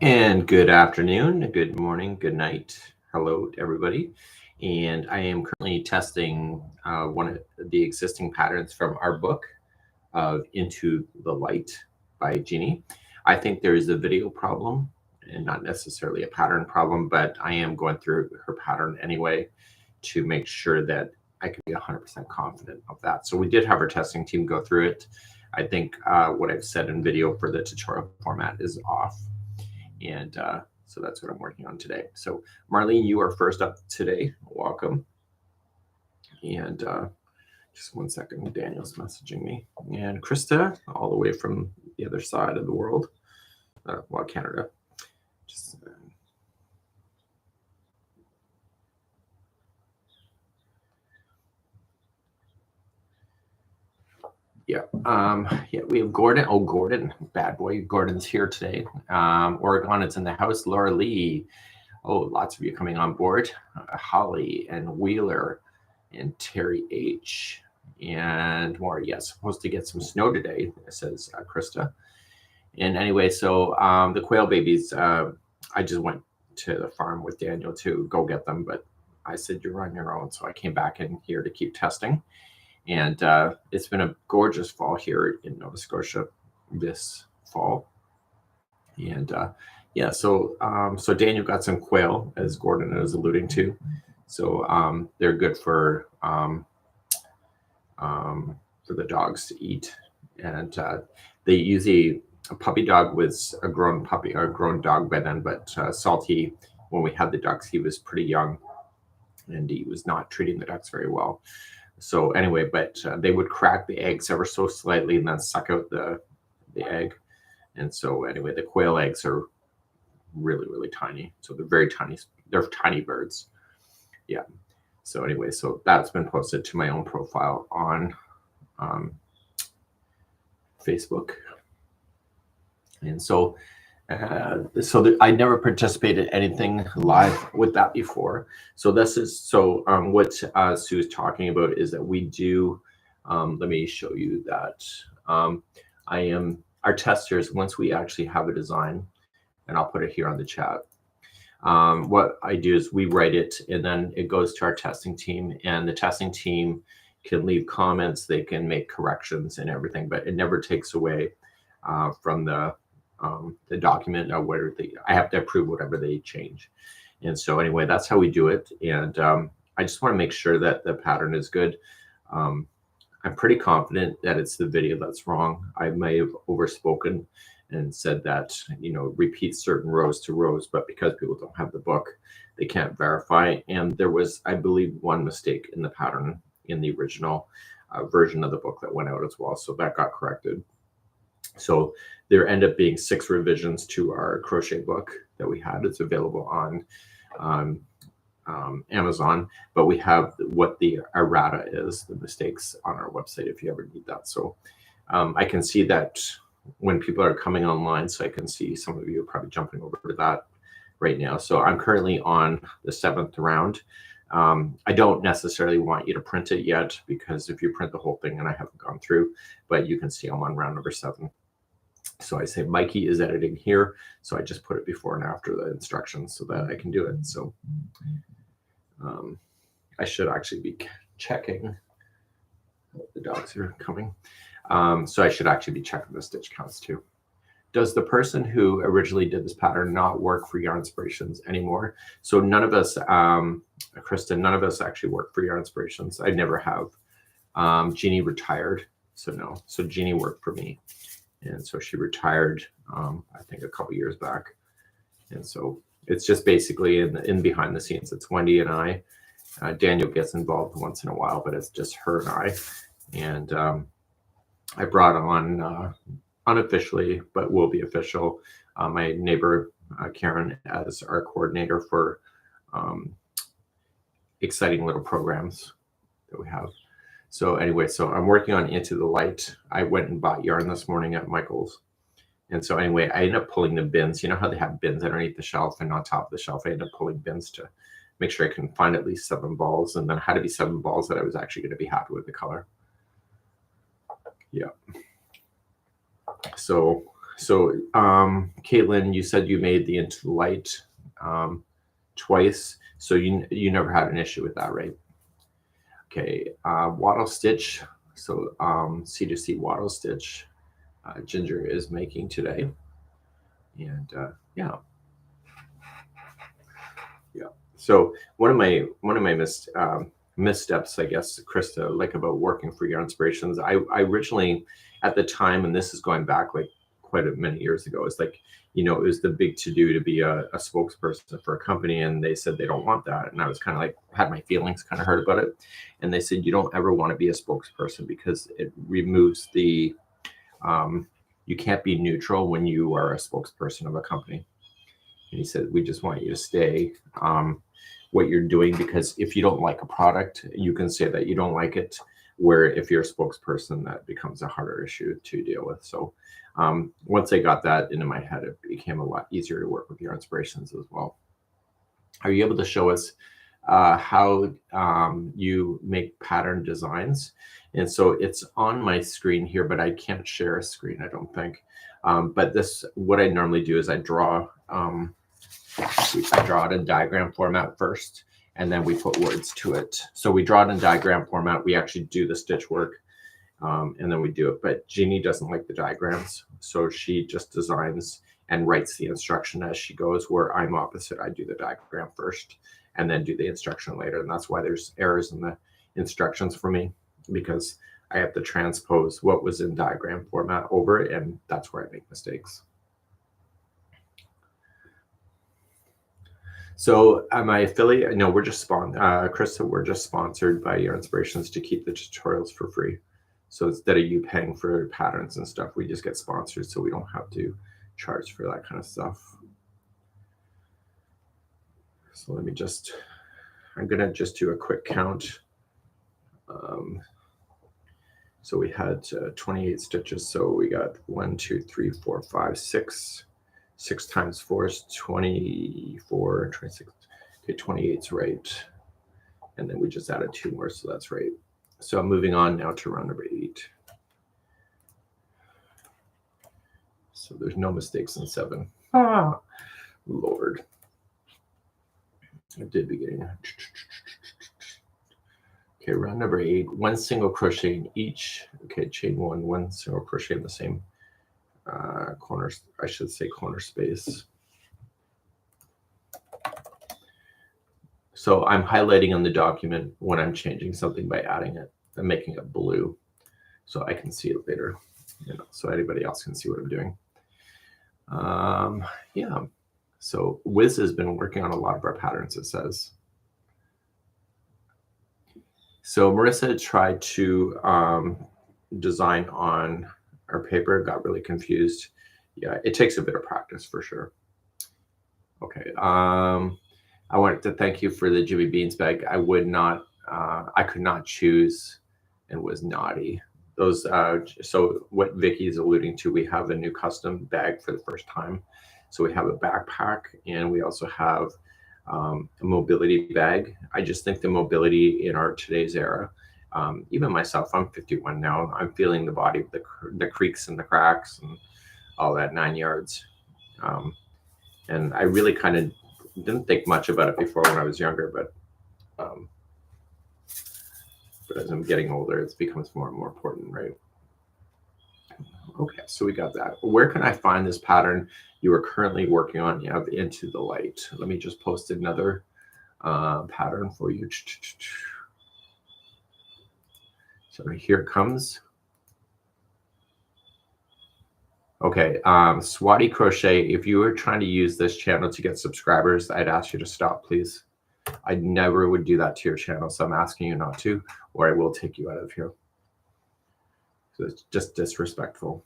And good afternoon, good morning, good night. Hello to everybody. And I am currently testing one of the existing patterns from our book of Into the Light by Jeannie. I think there is a video problem and not necessarily a pattern problem, but I am going through her pattern anyway to make sure that I can be 100% confident of that. So we did have our testing team go through it. I think what I've said in video for the tutorial format is off. And so that's what I'm working on today. So Marlene, you are first up today. Welcome. And just one second, Daniel's messaging me. And Krista, all the way from the other side of the world, well, Canada. Just yeah, we have Gordon. Oh, Gordon, bad boy. Gordon's here today. Oregon, it's in the house. Laura Lee. Oh, lots of you coming on board. Holly and Wheeler and Terry H. And more. Yes, supposed to get some snow today, says Krista. And anyway, so the quail babies, I just went to the farm with Daniel to go get them, but I said, you're on your own. So I came back in here to keep testing. And it's been a gorgeous fall here in Nova Scotia this fall. And yeah, so Daniel got some quail, as Gordon is alluding to. So they're good for the dogs to eat. And they use a puppy dog was a grown puppy or a grown dog by then, but Salty, when we had the ducks, he was pretty young and he was not treating the ducks very well. So anyway, but they would crack the eggs ever so slightly and then suck out the egg. And so anyway, the quail eggs are really, really tiny. So they're very tiny. They're tiny birds. Yeah. So anyway, so that's been posted to my own profile on Facebook. And so I never participated in anything live with that before. So this is, what Sue is talking about is that we do, let me show you that. Our testers, once we actually have a design, and I'll put it here on the chat. What I do is we write it and then it goes to our testing team, and the testing team can leave comments, they can make corrections and everything, but it never takes away from the document or where I have to approve whatever they change. And so anyway, that's how we do it. And I just want to make sure that the pattern is good. I'm pretty confident that it's the video that's wrong. I may have overspoken and said that, repeat certain rows to rows, but because people don't have the book, they can't verify. And there was, I believe, one mistake in the pattern in the original version of the book that went out as well. So that got corrected. So there end up being 6 revisions to our crochet book that we had. It's available on Amazon, but we have what the errata is, the mistakes, on our website if you ever need that. So I can see that when people are coming online, so I can see some of you are probably jumping over to that right now. So I'm currently on the 7th round. I don't necessarily want you to print it yet, because if you print the whole thing, and I haven't gone through, but you can see I'm on round number 7. So I say Mikey is editing here. So I just put it before and after the instructions so that I can do it. So I should actually be checking. The dogs are coming. So I should actually be checking the stitch counts too. Does the person who originally did this pattern not work for Yarn Inspirations anymore? So none of us, Kristen, none of us actually work for Yarn Inspirations. I never have. Jeannie retired, so no. So Jeannie worked for me. And so she retired, I think, a couple years back. And so it's just basically in behind the scenes. It's Wendy and I. Daniel gets involved once in a while, but it's just her and I. And I brought on, unofficially, but will be official, my neighbor, Karen, as our coordinator for exciting little programs that we have. So anyway, so I'm working on Into the Light. I went and bought yarn this morning at Michael's. And so anyway, I ended up pulling the bins. You know how they have bins underneath the shelf and on top of the shelf? I ended up pulling bins to make sure I can find at least 7 balls. And then it had to be 7 balls that I was actually going to be happy with the color. Yeah. So So, Caitlin, you said you made the Into the Light twice, so you never had an issue with that, right? Okay, wattle stitch. So C2C wattle stitch, Ginger is making today, and yeah. So one of my missteps, I guess, Krista, like about working for Your Inspirations, I originally at the time, and this is going back like quite many years ago, it's like, it was the big to do to be a spokesperson for a company, and they said they don't want that, and I was kind of like had my feelings kind of hurt about it, and they said you don't ever want to be a spokesperson because it removes the you can't be neutral when you are a spokesperson of a company. And he said, we just want you to stay what you're doing, because if you don't like a product, you can say that you don't like it, where if you're a spokesperson, that becomes a harder issue to deal with. So once I got that into my head, it became a lot easier to work with Your Inspirations as well. Are you able to show us how you make pattern designs? And so it's on my screen here, but I can't share a screen, I don't think. But what I normally do is I draw it in diagram format first, and then we put words to it. So we draw it in diagram format. We actually do the stitch work, and then we do it. But Jeannie doesn't like the diagrams, so she just designs and writes the instruction as she goes, where I'm opposite. I do the diagram first and then do the instruction later. And that's why there's errors in the instructions for me, because I have to transpose what was in diagram format over it, and that's where I make mistakes. So am I affiliate? No, we're just Krista, we're just sponsored by Your Inspirations to keep the tutorials for free. So instead of you paying for patterns and stuff, we just get sponsored, so we don't have to charge for that kind of stuff. So I'm gonna just do a quick count. So we had 28 stitches. So we got 1, 2, 3, 4, 5, 6. 6 times 4 is 24, 26. Okay, 28's right. And then we just added 2 more, so that's right. So I'm moving on now to round number 8. So there's no mistakes in 7. Ah, Lord. I did beginning. Okay, round number 8. 1 single crochet in each. Okay, chain 1, 1 single crochet in the same corner, I should say corner space. So I'm highlighting on the document when I'm changing something by adding it and making it blue, so I can see it later, so anybody else can see what I'm doing. Yeah, so Wiz has been working on a lot of our patterns, it says. So Marissa tried to design on our paper, got really confused. Yeah, it takes a bit of practice for sure. Okay, I wanted to thank you for the Jimmy Beans bag. I could not choose and was naughty. Those, so what Vicky's alluding to, we have a new custom bag for the first time. So we have a backpack, and we also have a mobility bag. I just think the mobility in our today's era, even myself, I'm 51 now, I'm feeling the body, the creaks and the cracks and all that 9 yards. And I really kind of didn't think much about it before when I was younger, but as I'm getting older, it becomes more and more important, right? Okay, so we got that. Where can I find this pattern you are currently working on? You have Into the Light. Let me just post another pattern for you. So here it comes. Okay, Swati Crochet, if you were trying to use this channel to get subscribers, I'd ask you to stop, please. I never would do that to your channel, so I'm asking you not to, or I will take you out of here. So it's just disrespectful.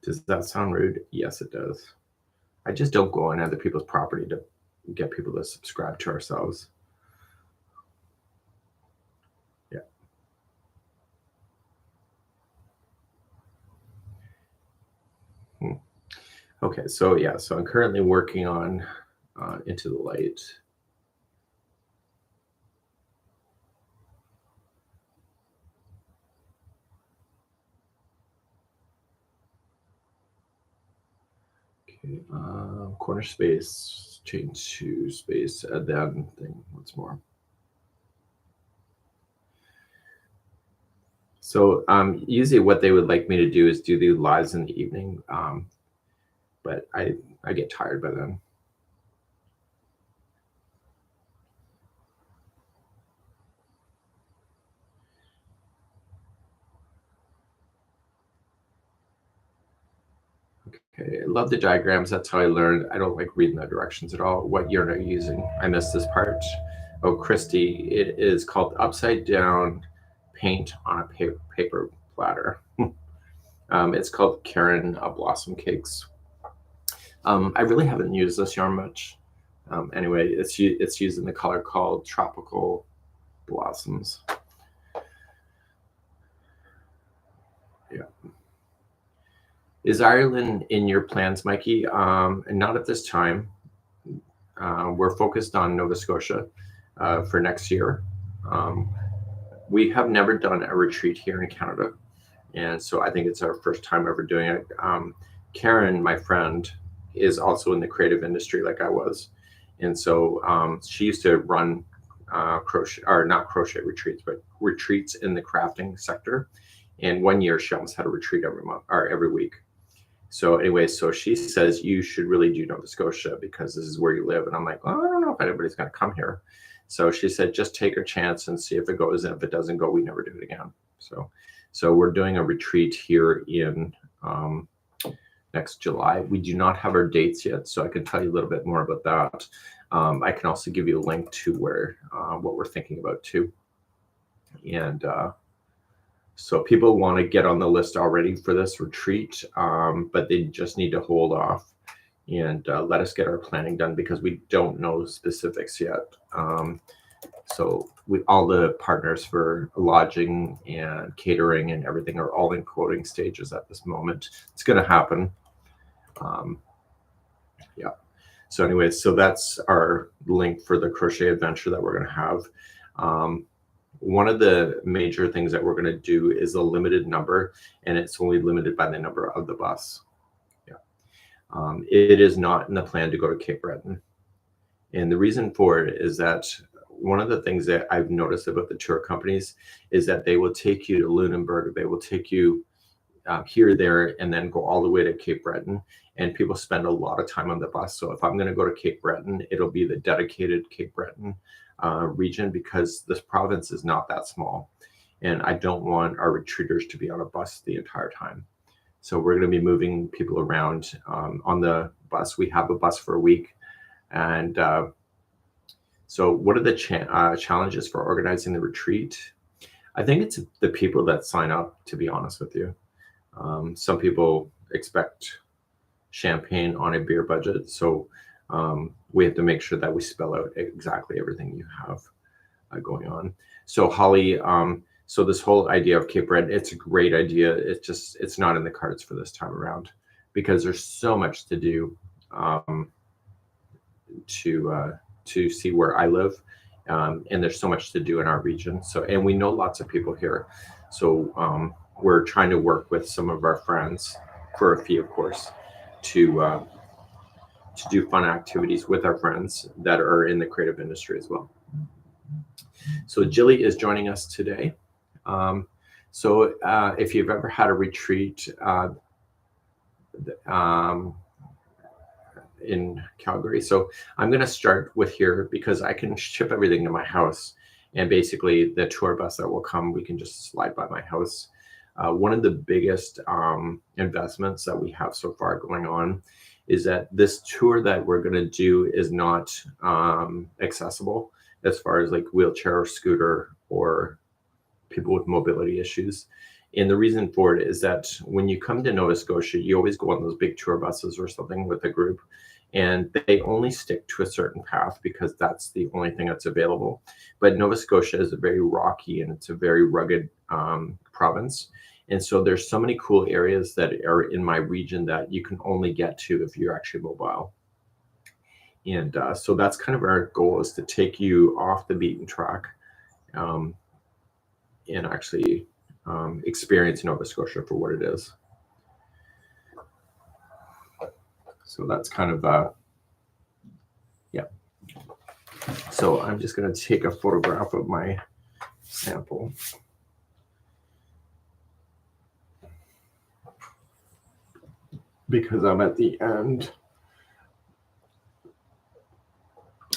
Does that sound rude? Yes, it does. I just don't go on other people's property to get people to subscribe to ourselves. Yeah. Okay, so yeah, so I'm currently working on Into the Light. Okay, corner space, change to space, and then thing once more. So usually what they would like me to do is do the lives in the evening, but I get tired by then. Okay, I love the diagrams. That's how I learned. I don't like reading the directions at all. What yarn are you using? I missed this part. Oh, Christy, it is called upside down paint on a paper platter. It's called Karen Blossom Cakes. I really haven't used this yarn much. Anyway, it's used in the color called Tropical Blossoms. Yeah. Is Ireland in your plans, Mikey? Not at this time. We're focused on Nova Scotia for next year. We have never done a retreat here in Canada, and so I think it's our first time ever doing it. Karen, my friend, is also in the creative industry like I was, and so she used to run crochet, or not crochet retreats, but retreats in the crafting sector. And one year she almost had a retreat every month or every week. So anyway, so she says you should really do Nova Scotia because this is where you live. And I'm like, well, I don't know if anybody's going to come here. So she said, just take a chance and see if it goes. And if it doesn't go, we never do it again. So we're doing a retreat here in next July. We do not have our dates yet, so I can tell you a little bit more about that. I can also give you a link to where what we're thinking about too. And so people want to get on the list already for this retreat, but they just need to hold off and let us get our planning done because we don't know specifics yet. So all the partners for lodging and catering and everything are all in quoting stages at this moment. It's going to happen. Yeah. So anyway, so that's our link for the crochet adventure that we're going to have. One of the major things that we're going to do is a limited number, and it's only limited by the number of the bus. Yeah. It is not in the plan to go to Cape Breton. And the reason for it is that one of the things that I've noticed about the tour companies is that they will take you to Lunenburg, they will take you here, there, and then go all the way to Cape Breton. And people spend a lot of time on the bus. So if I'm going to go to Cape Breton, it'll be the dedicated Cape Breton region because this province is not that small. And I don't want our retreaters to be on a bus the entire time. So we're going to be moving people around on the bus. We have a bus for a week. And so what are the challenges for organizing the retreat? I think it's the people that sign up, to be honest with you. Some people expect champagne on a beer budget. So we have to make sure that we spell out exactly everything you have going on. So Holly, so this whole idea of Cape Breton, it's a great idea. It's not in the cards for this time around because there's so much to do to see where I live. And there's so much to do in our region. So, and we know lots of people here. So we're trying to work with some of our friends for a fee, of course, to do fun activities with our friends that are in the creative industry as well. So Jilly is joining us today. So if you've ever had a retreat in Calgary, so I'm going to start with here because I can ship everything to my house, and basically the tour bus that will come, we can just slide by my house. One of the biggest investments that we have so far going on is that this tour that we're going to do is not accessible as far as like wheelchair or scooter or people with mobility issues. And the reason for it is that when you come to Nova Scotia, you always go on those big tour buses or something with a group, and they only stick to a certain path because that's the only thing that's available. But Nova Scotia is a very rocky and it's a very rugged province. And so there's so many cool areas that are in my region that you can only get to if you're actually mobile. And so that's kind of our goal, is to take you off the beaten track and actually experience Nova Scotia for what it is. So that's kind of, yeah. So I'm just going to take a photograph of my sample. Because I'm at the end.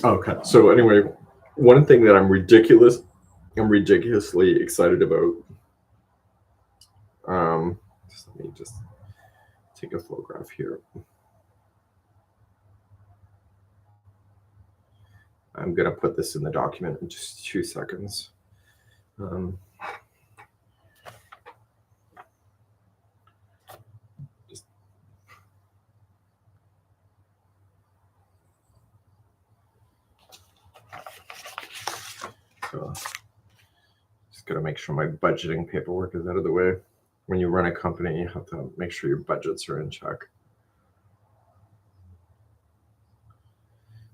Okay, so anyway, one thing that I'm ridiculously excited about. Let me just take a photograph here. I'm gonna put this in the document in just 2 seconds. So just gotta make sure my budgeting paperwork is out of the way. When you run a company, you have to make sure your budgets are in check.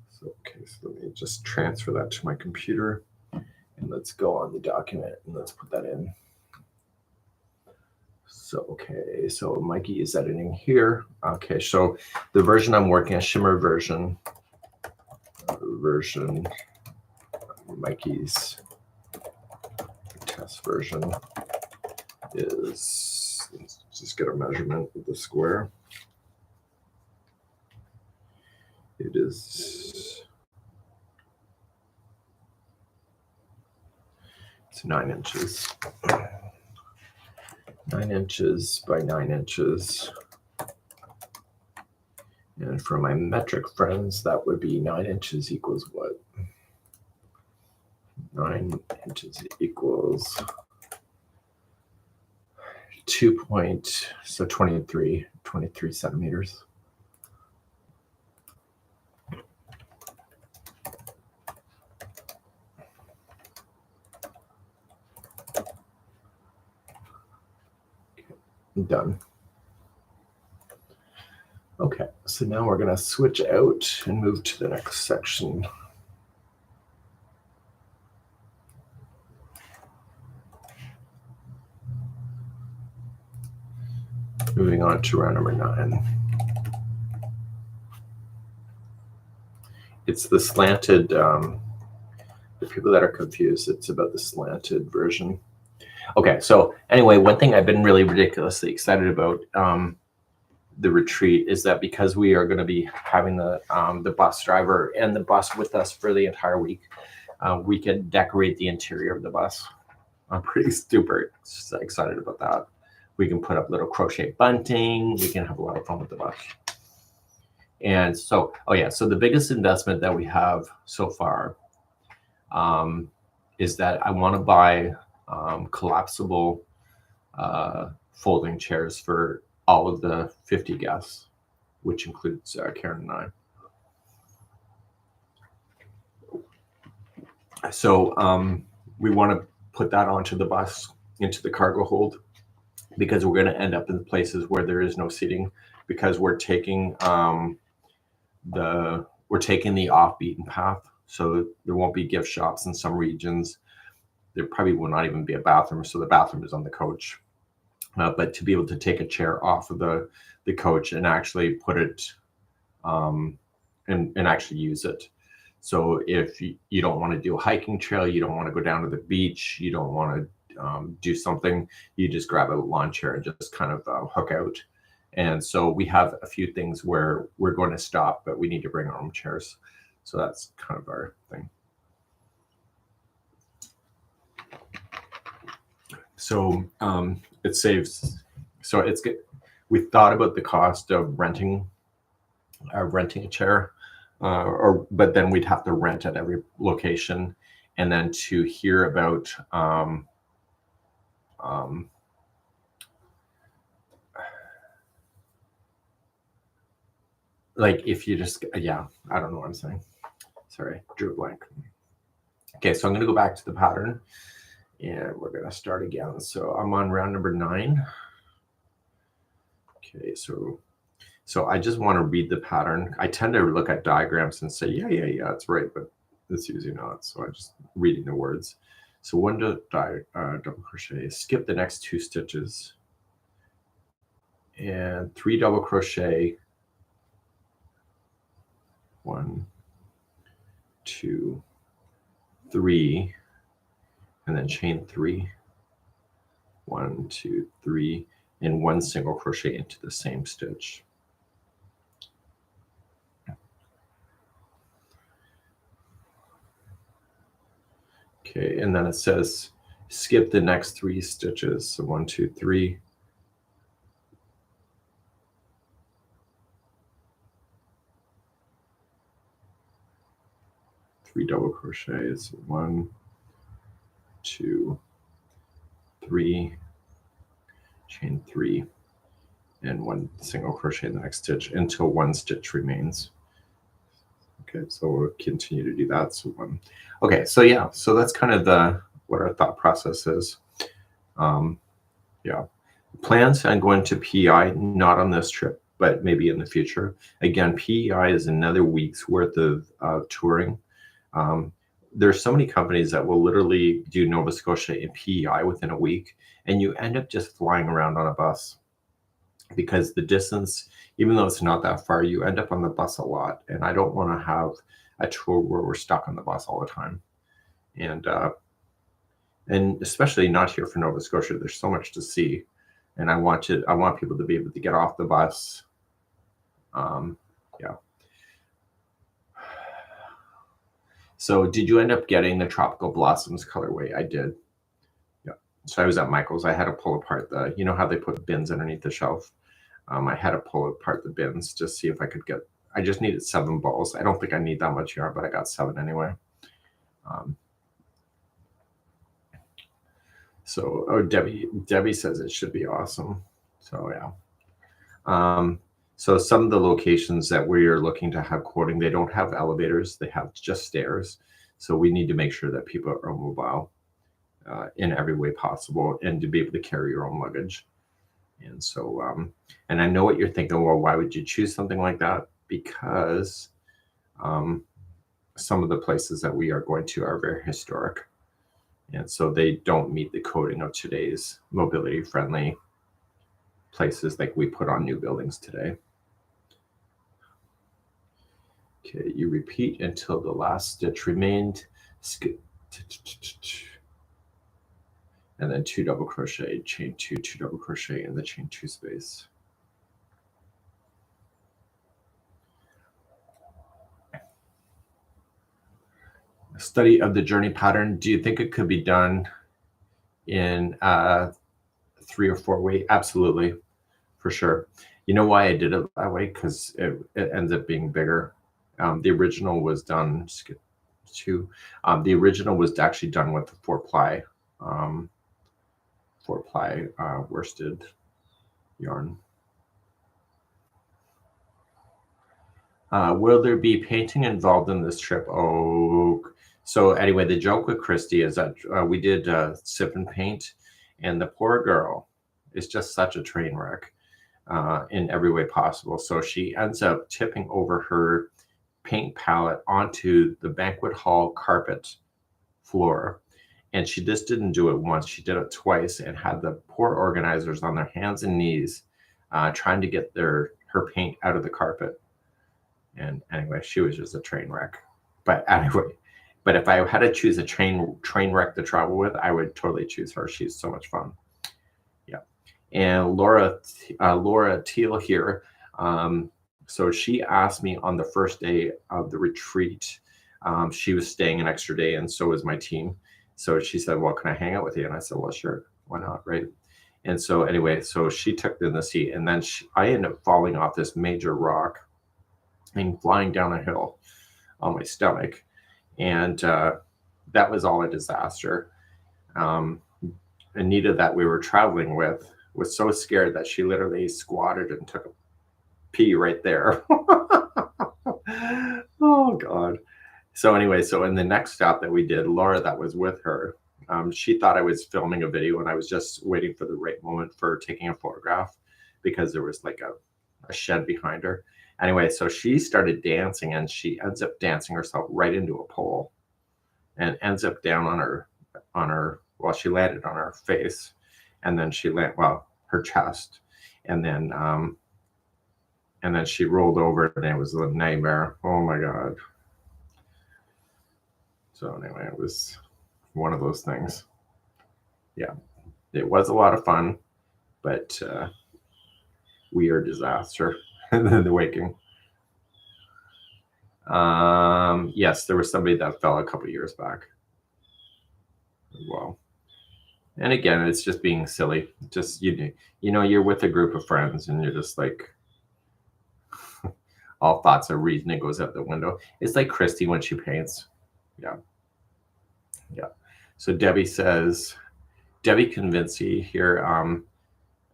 So, okay, so let me just transfer that to my computer, and let's go on the document and let's put that in. So, okay, so Mikey is editing here. Okay, so the version I'm working on, Shimmer version, Mikey's test version is, let's just get a measurement of the square. It is, it's 9 inches. 9 inches by 9 inches. And for my metric friends, that would be 9 inches equals what? 9 inches equals 23 centimeters. Done. Okay, so now we're going to switch out and move to the next section. Moving on to round number 9. It's the slanted, the people that are confused, it's about the slanted version. Okay, so anyway, one thing I've been really ridiculously excited about the retreat is that because we are going to be having the bus driver and the bus with us for the entire week, we can decorate the interior of the bus. I'm pretty super excited about that. We can put up little crochet bunting. We can have a lot of fun with the bus. And so, oh yeah, so the biggest investment that we have so far is that I want to buy collapsible folding chairs for all of the 50 guests, which includes Karen and I. So we want to put that onto the bus, into the cargo hold, because we're going to end up in places where there is no seating, because we're taking the off beaten path. So there won't be gift shops in some regions. There probably will not even be a bathroom. So the bathroom is on the coach. But to be able to take a chair off of the coach and actually put it and actually use it. So if you don't want to do a hiking trail, you don't want to go down to the beach, you don't want to do something, you just grab a lawn chair and just kind of hook out. And so we have a few things where we're going to stop, but we need to bring our own chairs. So that's kind of our thing. So it saves. So it's good. We thought about the cost of renting a chair, but then we'd have to rent at every location, and then to hear about like if you just, yeah, I don't know what I'm saying. Sorry, drew a blank. Okay, so I'm going to go back to the pattern. And we're going to start again. So I'm on round number 9. Okay, so I just want to read the pattern. I tend to look at diagrams and say, yeah, it's right, but it's usually not. So I'm just reading the words. So 1 double crochet, skip the next 2 stitches, and 3 double crochet 1, 2, 3, and then chain 3, 1, 2, 3, and 1 single crochet into the same stitch. Okay, and then it says skip the next 3 stitches. So 1, 2, 3. Three double crochets. 1, 2, 3, chain 3, and 1 single crochet in the next stitch until 1 stitch remains. Okay, so we'll continue to do that. So 1. Okay, so yeah, so that's kind of what our thought process is. Yeah, plans on going to PEI, not on this trip, but maybe in the future. Again, PEI is another week's worth of touring. There's so many companies that will literally do Nova Scotia and PEI within a week, and you end up just flying around on a bus because the distance, even though it's not that far, you end up on the bus a lot. And I don't want to have a tour where we're stuck on the bus all the time. And especially not here for Nova Scotia. There's so much to see, and I want people to be able to get off the bus. Yeah. So did you end up getting the Tropical Blossoms colorway? I did. Yeah. So I was at Michael's. I had to pull apart you know how they put bins underneath the shelf? I had to pull apart the bins to see if I could get, I just needed 7 balls. I don't think I need that much yarn, but I got 7 anyway. So, oh, Debbie says it should be awesome. So yeah. So some of the locations that we're looking to have quoting, they don't have elevators, they have just stairs. So we need to make sure that people are mobile in every way possible, and to be able to carry your own luggage. And so, and I know what you're thinking, well, why would you choose something like that? Because some of the places that we are going to are very historic. And so they don't meet the coding of today's mobility friendly places like we put on new buildings today. Okay, you repeat until the last stitch remained. And then 2 double crochet, chain 2, 2 double crochet in the chain 2 space. A study of the journey pattern. Do you think it could be done in 3 or 4 weeks? Absolutely, for sure. You know why I did it that way? Because it ends up being bigger. The original was done. The original was actually done with the 4-ply worsted yarn. Will there be painting involved in this trip? Oh, so anyway, the joke with Christy is that we did sip and paint, and the poor girl is just such a train wreck in every way possible. So she ends up tipping over her paint palette onto the banquet hall carpet floor. And she just didn't do it once, she did it twice, and had the poor organizers on their hands and knees trying to get her paint out of the carpet. And anyway, she was just a train wreck. But anyway, but if I had to choose a train wreck to travel with, I would totally choose her. She's so much fun. Yeah. And Laura Teal here. So she asked me on the first day of the retreat. She was staying an extra day, and so was my team. So she said, well, can I hang out with you? And I said, well, sure. Why not? Right. And so anyway, so she took the seat, and then I ended up falling off this major rock and flying down a hill on my stomach. And that was all a disaster. Anita, that we were traveling with, was so scared that she literally squatted and took a pee right there. Oh, God. So anyway, so in the next stop that we did, Laura, that was with her, she thought I was filming a video, and I was just waiting for the right moment for taking a photograph, because there was like a shed behind her. Anyway, so she started dancing, and she ends up dancing herself right into a pole, and ends up down on her, well, she landed on her face, and then she landed, well, her chest, and then And then she rolled over and it was a nightmare. Oh my God. So anyway, it was one of those things. Yeah, it was a lot of fun, but weird disaster. The waking. Yes, there was somebody that fell a couple years back as well. And again, it's just being silly. Just you know, you're with a group of friends and you're just like, all thoughts of reasoning goes out the window. It's like Christy when she paints. Yeah. Yeah. So Debbie says, Debbie Convinci here.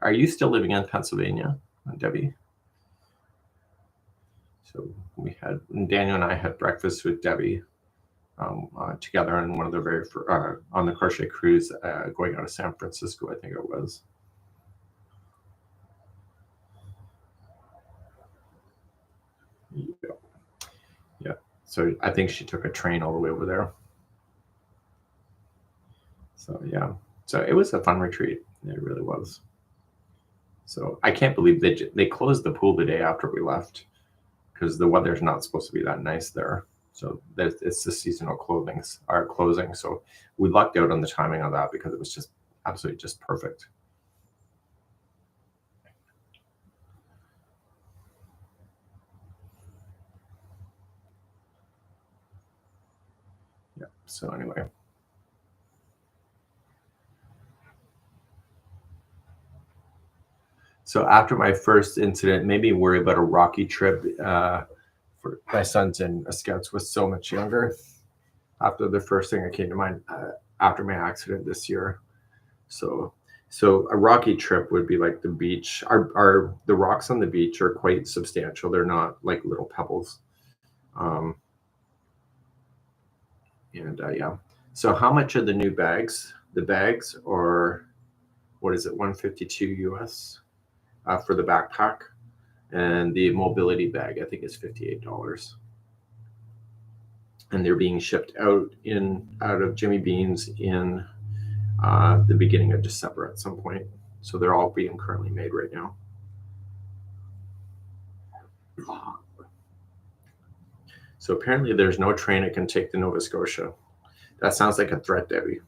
Are you still living in Pennsylvania, Debbie? So Daniel and I had breakfast with Debbie together on one of the on the Crochet cruise going out of San Francisco, I think it was. Yeah. So I think she took a train all the way over there. So yeah. So it was a fun retreat. It really was. So I can't believe they closed the pool the day after we left because the weather's not supposed to be that nice there. So it's the seasonal closing. So we lucked out on the timing of that because it was just absolutely just perfect. Yeah. So anyway. So after my first incident, made me worry about a rocky trip. For my son's in Scouts was so much younger. After the first thing that came to mind after my accident this year. So a rocky trip would be like the beach. The rocks on the beach are quite substantial. They're not like little pebbles. And yeah. So how much are the new bags? The bags are, what is it, $152 US for the backpack, and the mobility bag I think is $58. And they're being shipped out of Jimmy Bean's in the beginning of December at some point. So they're all being currently made right now. So apparently there's no train that can take the Nova Scotia. That sounds like a threat, Debbie.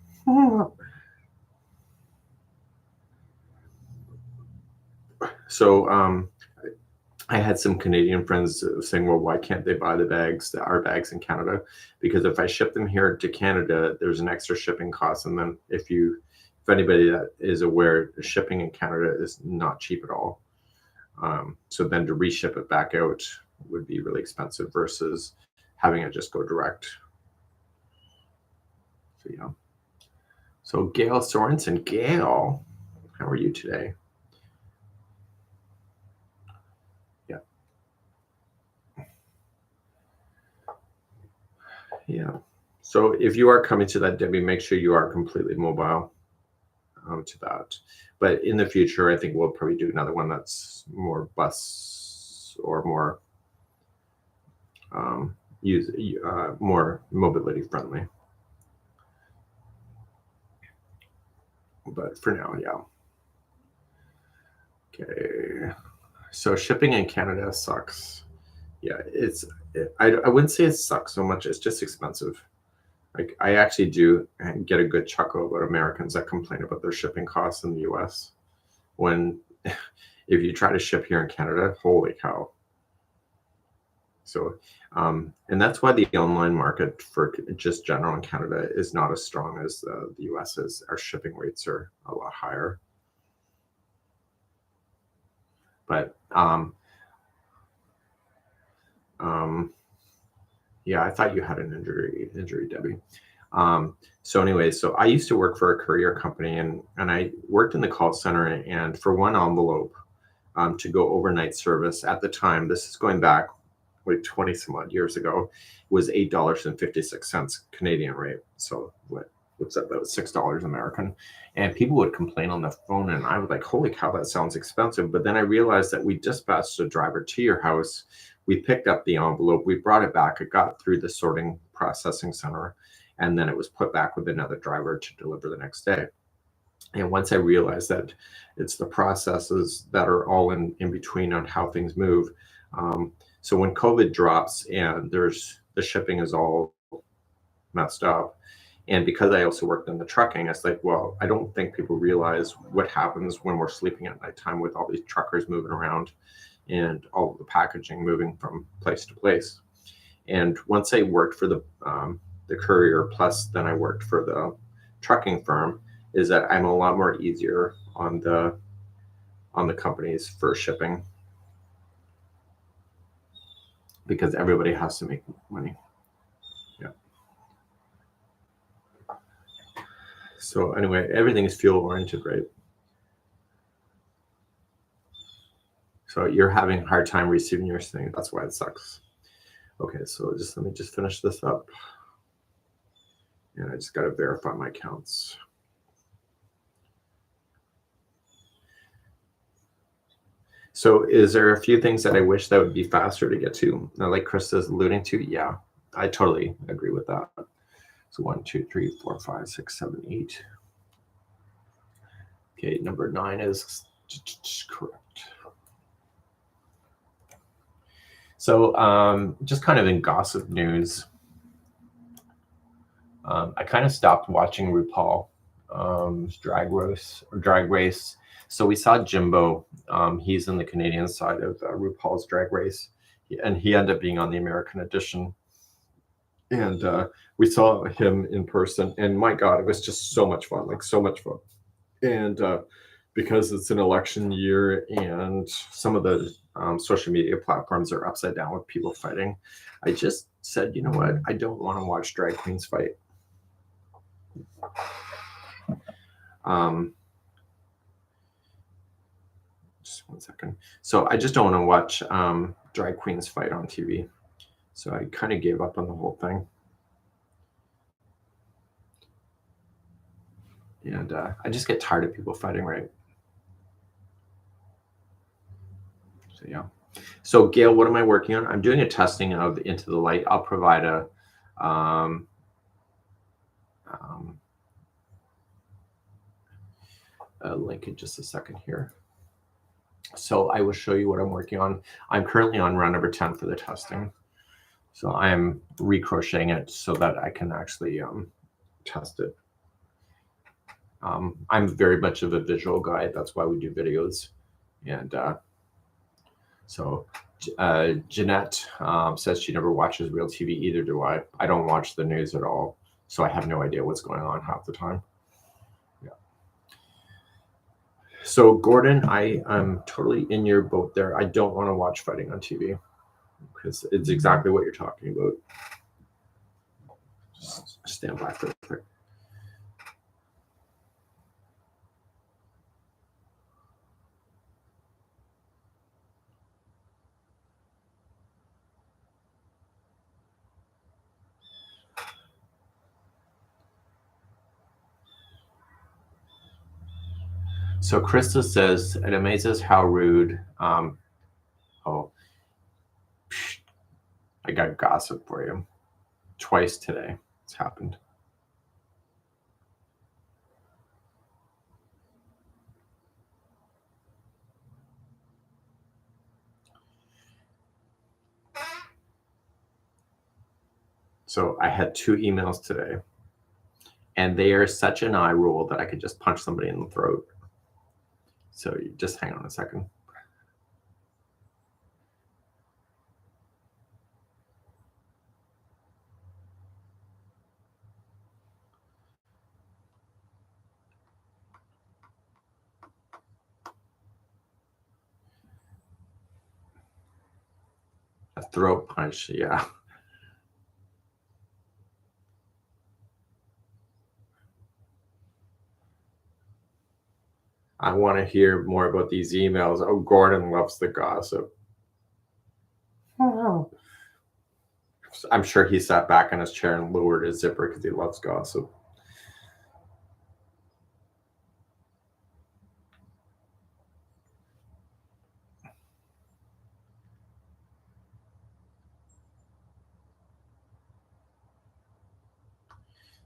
So I had some Canadian friends saying, well, why can't they buy our bags in Canada? Because if I ship them here to Canada, there's an extra shipping cost. And then if anybody that is aware, shipping in Canada is not cheap at all. So then to reship it back out would be really expensive versus having it just go direct. So yeah. So Gail Sorensen, Gail, how are you today? Yeah. Yeah. So if you are coming to that, Debbie, make sure you are completely mobile to that. But in the future, I think we'll probably do another one that's more bus or more more mobility friendly. But for now, yeah. Okay. So shipping in Canada sucks. Yeah, I wouldn't say it sucks so much. It's just expensive. Like I actually do get a good chuckle about Americans that complain about their shipping costs in the US. When if you try to ship here in Canada, holy cow. So, and that's why the online market for just general in Canada is not as strong as the US is. Our shipping rates are a lot higher. But yeah, I thought you had an injury, Debbie. So anyway, so I used to work for a courier company, and I worked in the call center, and for one envelope to go overnight service at the time, this is going back like 20 some odd years ago, was $8.56 Canadian rate. So what's that, about $6 American? And people would complain on the phone, and I was like, holy cow, that sounds expensive. But then I realized that we dispatched a driver to your house. We picked up the envelope, we brought it back, it got through the sorting processing center, and then it was put back with another driver to deliver the next day. And once I realized that it's the processes that are all in between on how things move. So when COVID drops and there's the shipping is all messed up, and because I also worked in the trucking, it's like, well, I don't think people realize what happens when we're sleeping at nighttime with all these truckers moving around and all of the packaging moving from place to place. And once I worked for the courier, plus then I worked for the trucking firm, is that I'm a lot more easier on the companies for shipping because everybody has to make money. Yeah. So anyway, everything is fuel oriented, right? So you're having a hard time receiving your thing. That's why it sucks. Okay, so let me just finish this up. And I just got to verify my counts. So is there a few things that I wish that would be faster to get to? Now, like Chris is alluding to, yeah, I totally agree with that. So 1, 2, 3, 4, 5, 6, 7, 8. Okay, number 9 is correct. So just kind of in gossip news, I kind of stopped watching RuPaul drag race. So we saw Jimbo. He's in the Canadian side of RuPaul's Drag Race, and he ended up being on the American edition. And we saw him in person, and my God, it was just so much fun, like so much fun. And because it's an election year, and some of the social media platforms are upside down with people fighting, I just said, you know what? I don't want to watch drag queens fight. Just 1 second. So I just don't want to watch drag queens fight on TV. So I kind of gave up on the whole thing. And I just get tired of people fighting, right? So yeah. So Gail, what am I working on? I'm doing a testing of Into the Light. I'll provide a link in just a second here. So I will show you what I'm working on. I'm currently on run number 10 for the testing. So I am recrocheting it so that I can actually test it. I'm very much of a visual guy. That's why we do videos. And so Jeanette says she never watches real TV. Either do I. I don't watch the news at all. So I have no idea what's going on half the time. Yeah. So Gordon, I am totally in your boat there. I don't want to watch fighting on TV because it's exactly what you're talking about. Just stand by for a second. So Krista says, it amazes how rude. Oh, I got gossip for you. Twice today it's happened. So I had 2 emails today, and they are such an eye roll that I could just punch somebody in the throat. So you just hang on a second. A throat punch, yeah. I want to hear more about these emails. Oh, Gordon loves the gossip. Oh. I'm sure he sat back in his chair and lowered his zipper because he loves gossip.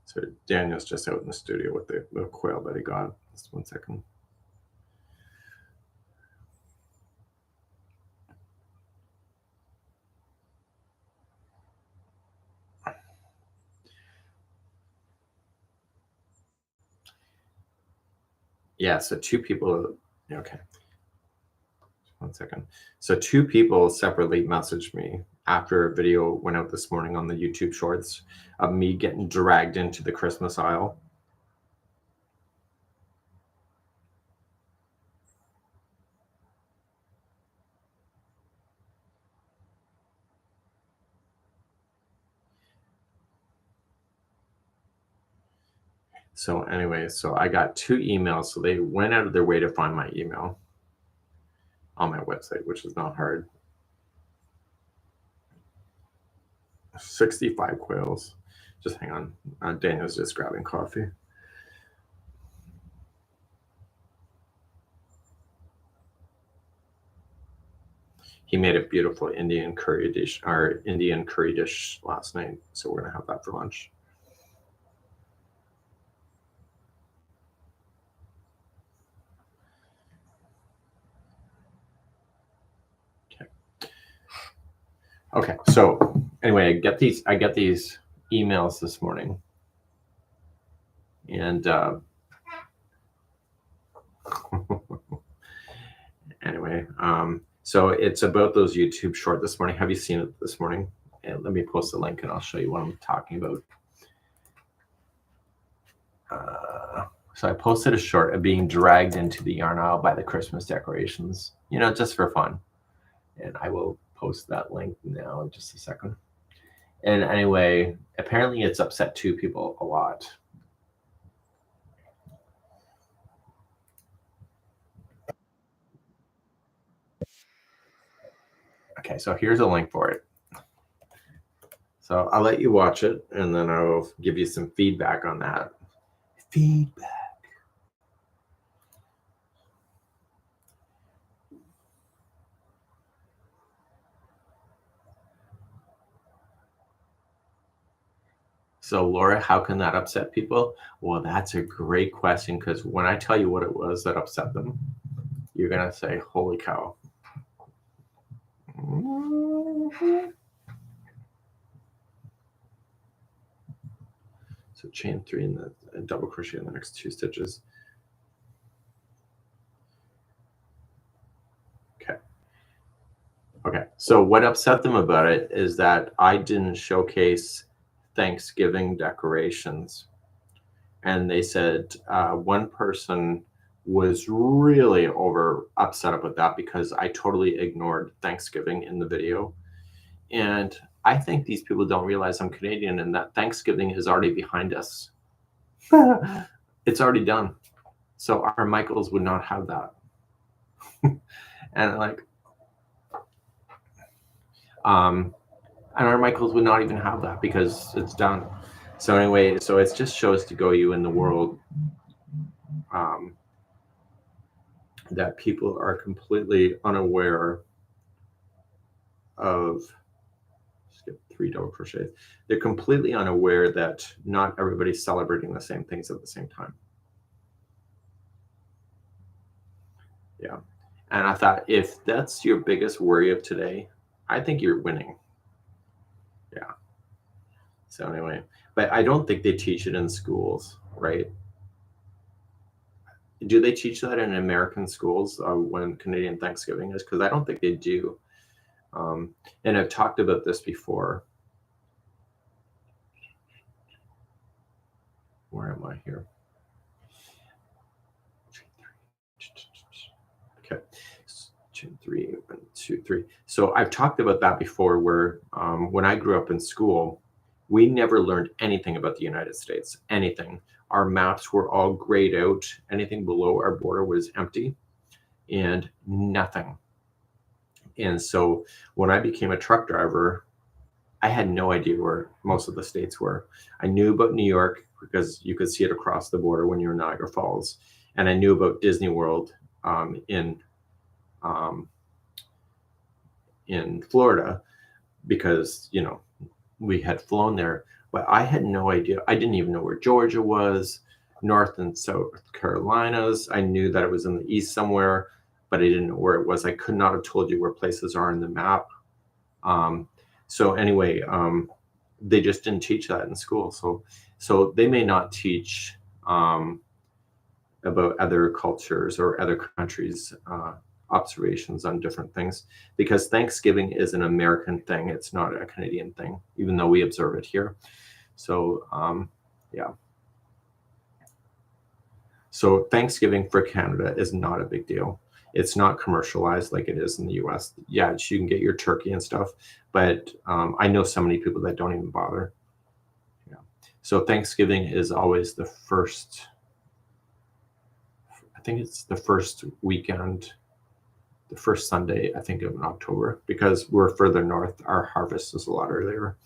So Daniel's just out in the studio with the quail that he got. Just 1 second. Yeah, so 2 people, okay. 1 second. So 2 people separately messaged me after a video went out this morning on the YouTube Shorts of me getting dragged into the Christmas aisle. So anyway, so I got 2 emails. So they went out of their way to find my email on my website, which is not hard. 65 quails. Just hang on. Daniel's just grabbing coffee. He made a beautiful Indian curry dish, our Indian curry dish last night. So we're gonna have that for lunch. Okay, so anyway, I get these emails this morning, and anyway, so it's about those YouTube short this morning. Have you seen it this morning? And let me post the link and I'll show you what I'm talking about. So I posted a short of being dragged into the yarn aisle by the Christmas decorations, you know, just for fun. And I will post that link now in just a second. And anyway, apparently it's upset 2 people a lot. Okay, so here's a link for it. So I'll let you watch it and then I'll give you some feedback on that. Feedback. So Laura, how can that upset people? Well, that's a great question, because when I tell you what it was that upset them, you're gonna say, holy cow. So chain 3 and double crochet in the next 2 stitches. Okay, so what upset them about it is that I didn't showcase Thanksgiving decorations. And they said one person was really upset about that because I totally ignored Thanksgiving in the video. And I think these people don't realize I'm Canadian and that Thanksgiving is already behind us. It's already done. So our Michaels would not have that. And like, and our Michaels would not even have that because it's done. So anyway, so it just shows to go you in the world that people are completely unaware of, skip 3 double crochets. They're completely unaware that not everybody's celebrating the same things at the same time. Yeah. And I thought, if that's your biggest worry of today, I think you're winning. Yeah. So anyway, but I don't think they teach it in schools, right? Do they teach that in American schools when Canadian Thanksgiving is? Because I don't think they do. And I've talked about this before. Where am I here? Okay, chain 3, 1, 2, 3. So I've talked about that before, where when I grew up in school, we never learned anything about the United States, anything. Our maps were all grayed out. Anything below our border was empty and nothing. And so when I became a truck driver, I had no idea where most of the states were. I knew about New York because you could see it across the border when you're in Niagara Falls. And I knew about Disney World in Florida because, you know, we had flown there. but I had no idea. I didn't even know where Georgia was, North and South Carolinas. I knew that it was in the east somewhere, but I didn't know where it was. I could not have told you where places are in the map. So anyway, they just didn't teach that in school. So they may not teach about other cultures or other countries' observations on different things, because Thanksgiving is an American thing. It's not a Canadian thing, even though we observe it here. So yeah. So Thanksgiving for Canada is not a big deal. It's not commercialized like it is in the US. Yeah, you can get your turkey and stuff, but I know so many people that don't even bother. Yeah. So Thanksgiving is always the first, I think it's the first weekend, the first Sunday, I think, of October, because we're further north. Our harvest is a lot earlier.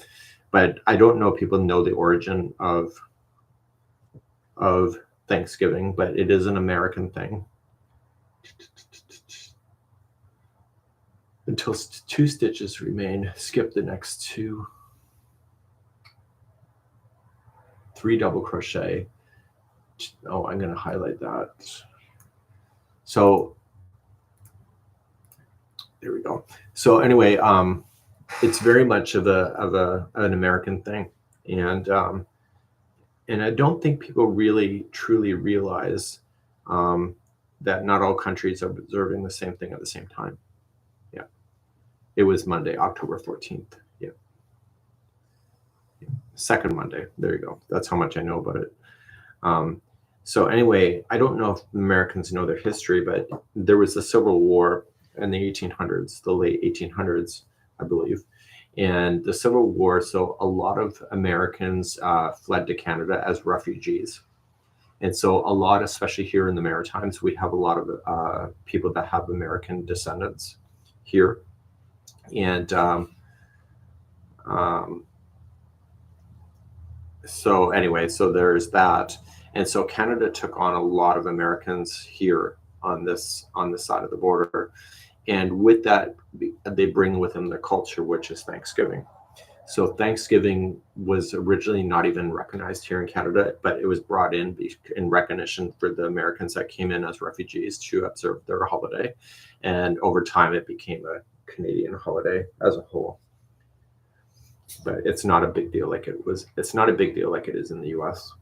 But I don't know if people know the origin of Thanksgiving, but it is an American thing. Until 2 stitches remain, skip the next 2. 3 double crochet. Oh, I'm going to highlight that. So there we go. So anyway, it's very much of an American thing, and I don't think people really truly realize that not all countries are observing the same thing at the same time. Yeah, it was Monday, October 14th. Yeah, second Monday. There you go. That's how much I know about it. So anyway, I don't know if Americans know their history, but there was a civil war in the 1800s, the late 1800s, I believe. And the Civil War, so a lot of Americans fled to Canada as refugees. And so a lot, especially here in the Maritimes, we have a lot of people that have American descendants here. And so anyway, so there's that. And so Canada took on a lot of Americans here on this side of the border. And with that, they bring with them their culture, which is Thanksgiving. So Thanksgiving was originally not even recognized here in Canada, but it was brought in recognition for the Americans that came in as refugees to observe their holiday. And over time, it became a Canadian holiday as a whole. But it's not a big deal like it was. It's not a big deal like it is in the US.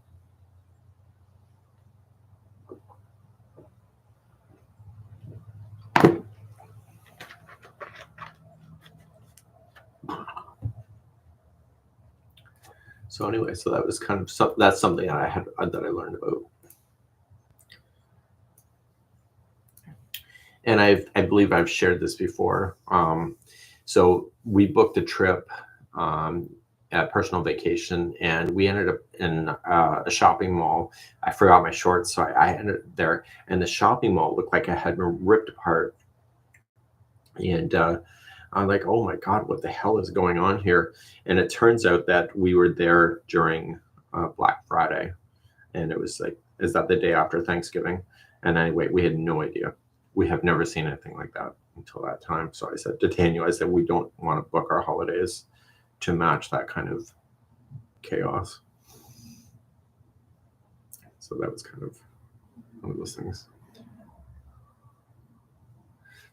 So anyway, so that was kind of that's something that I learned about, and I believe I've shared this before. So we booked a trip, a personal vacation, and we ended up in a shopping mall. I forgot my shorts, so I ended up there, and the shopping mall looked like it had been ripped apart. And I'm like, oh my God, what the hell is going on here? And it turns out that we were there during Black Friday. And it was like, is that the day after Thanksgiving? And anyway, we had no idea. We have never seen anything like that until that time. So I said to Daniel, I said, we don't want to book our holidays to match that kind of chaos. So that was kind of one of those things.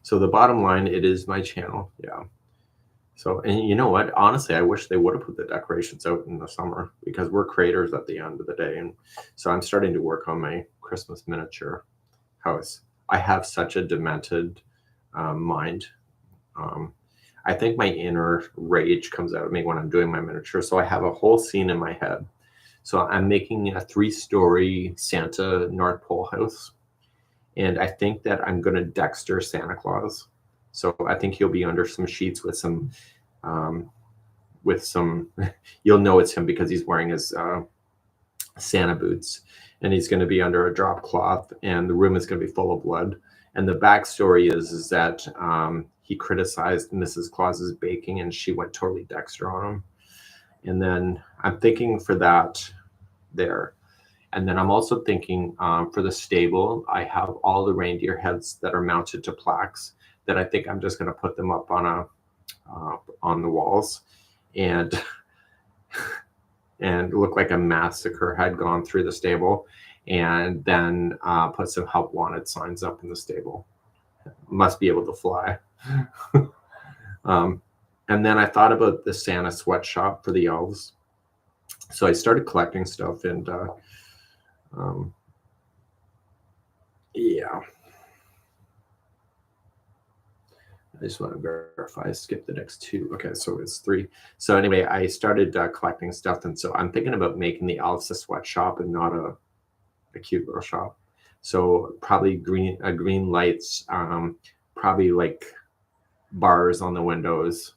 So the bottom line, it is my channel. Yeah. So, and you know what? Honestly, I wish they would have put the decorations out in the summer, because we're creators at the end of the day. And so I'm starting to work on my Christmas miniature house. I have such a demented mind. I think my inner rage comes out of me when I'm doing my miniature. So I have a whole scene in my head. So I'm making a 3-story Santa North Pole house. And I think that I'm going to Dexter Santa Claus. So I think he'll be under some sheets with some, you'll know it's him because he's wearing his Santa boots, and he's going to be under a drop cloth, and the room is going to be full of blood. And the backstory is that he criticized Mrs. Claus's baking, and she went totally Dexter on him. And then I'm thinking for that there. And then I'm also thinking for the stable, I have all the reindeer heads that are mounted to plaques that I think I'm just going to put them up on the walls. And and it looked like a massacre had gone through the stable, and then put some help wanted signs up in the stable. Must be able to fly. And then I thought about the Santa sweatshop for the elves. So I started collecting stuff, and yeah. I just want to verify. Skip the next two. Okay, so it's 3. So anyway, I started collecting stuff, and so I'm thinking about making the elves a sweatshop and not a cute little shop. So probably green lights, probably like bars on the windows,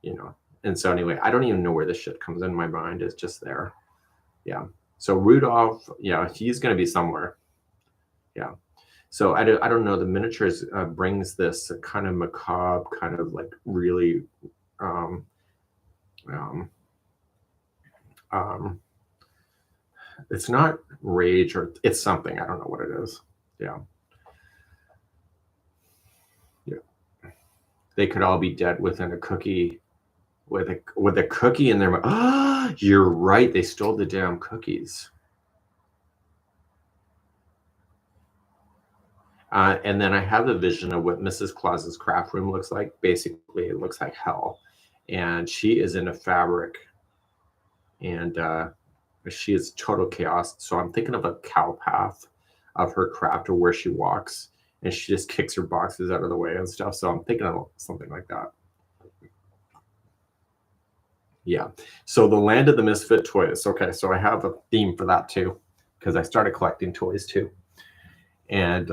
you know. And so anyway, I don't even know where this shit comes in my mind. It's just there. Yeah. So Rudolph, yeah, he's going to be somewhere. Yeah. So I don't know. The miniatures brings this kind of macabre, kind of like really, um, um, um, it's not rage, or it's something. I don't know what it is. Yeah. Yeah. They could all be dead within a cookie, with a cookie in their mouth. Ah, you're right. They stole the damn cookies. And then I have a vision of what Mrs. Claus's craft room looks like. Basically, it looks like hell. And she is in a fabric, and she is total chaos. So I'm thinking of a cow path of her craft, or where she walks, and she just kicks her boxes out of the way and stuff. So I'm thinking of something like that. Yeah. So the land of the misfit toys. Okay, so I have a theme for that too, because I started collecting toys too. And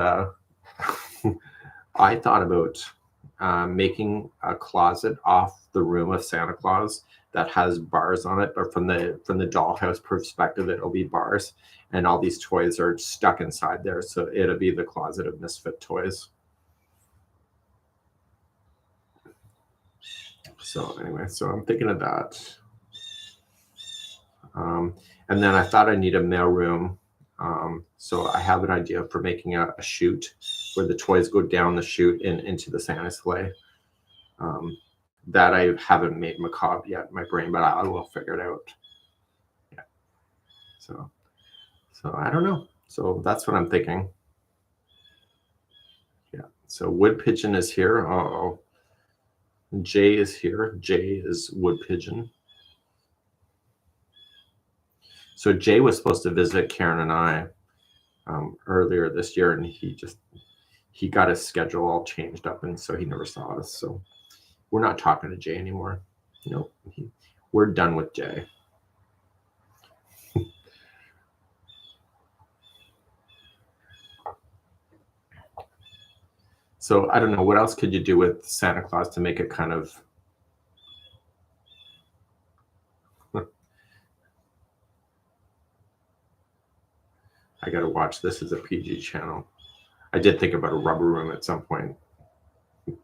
I thought about making a closet off the room of Santa Claus that has bars on it, or from the dollhouse perspective, it'll be bars, and all these toys are stuck inside there. So it'll be the closet of misfit toys. So anyway, so I'm thinking of that. And then I thought I need a mail room. So I have an idea for making a chute where the toys go down the chute and into the Santa sleigh. That I haven't made macabre yet in my brain, but I will figure it out. Yeah. So I don't know. So that's what I'm thinking. Yeah. So wood pigeon is here. Oh, Jay is here. Jay is wood pigeon. So Jay was supposed to visit Karen and I earlier this year, and he got his schedule all changed up, and so he never saw us. So we're not talking to Jay anymore. Nope. We're done with Jay. So I don't know, what else could you do with Santa Claus to make it kind of I gotta watch this as a PG channel. I did think about a rubber room at some point,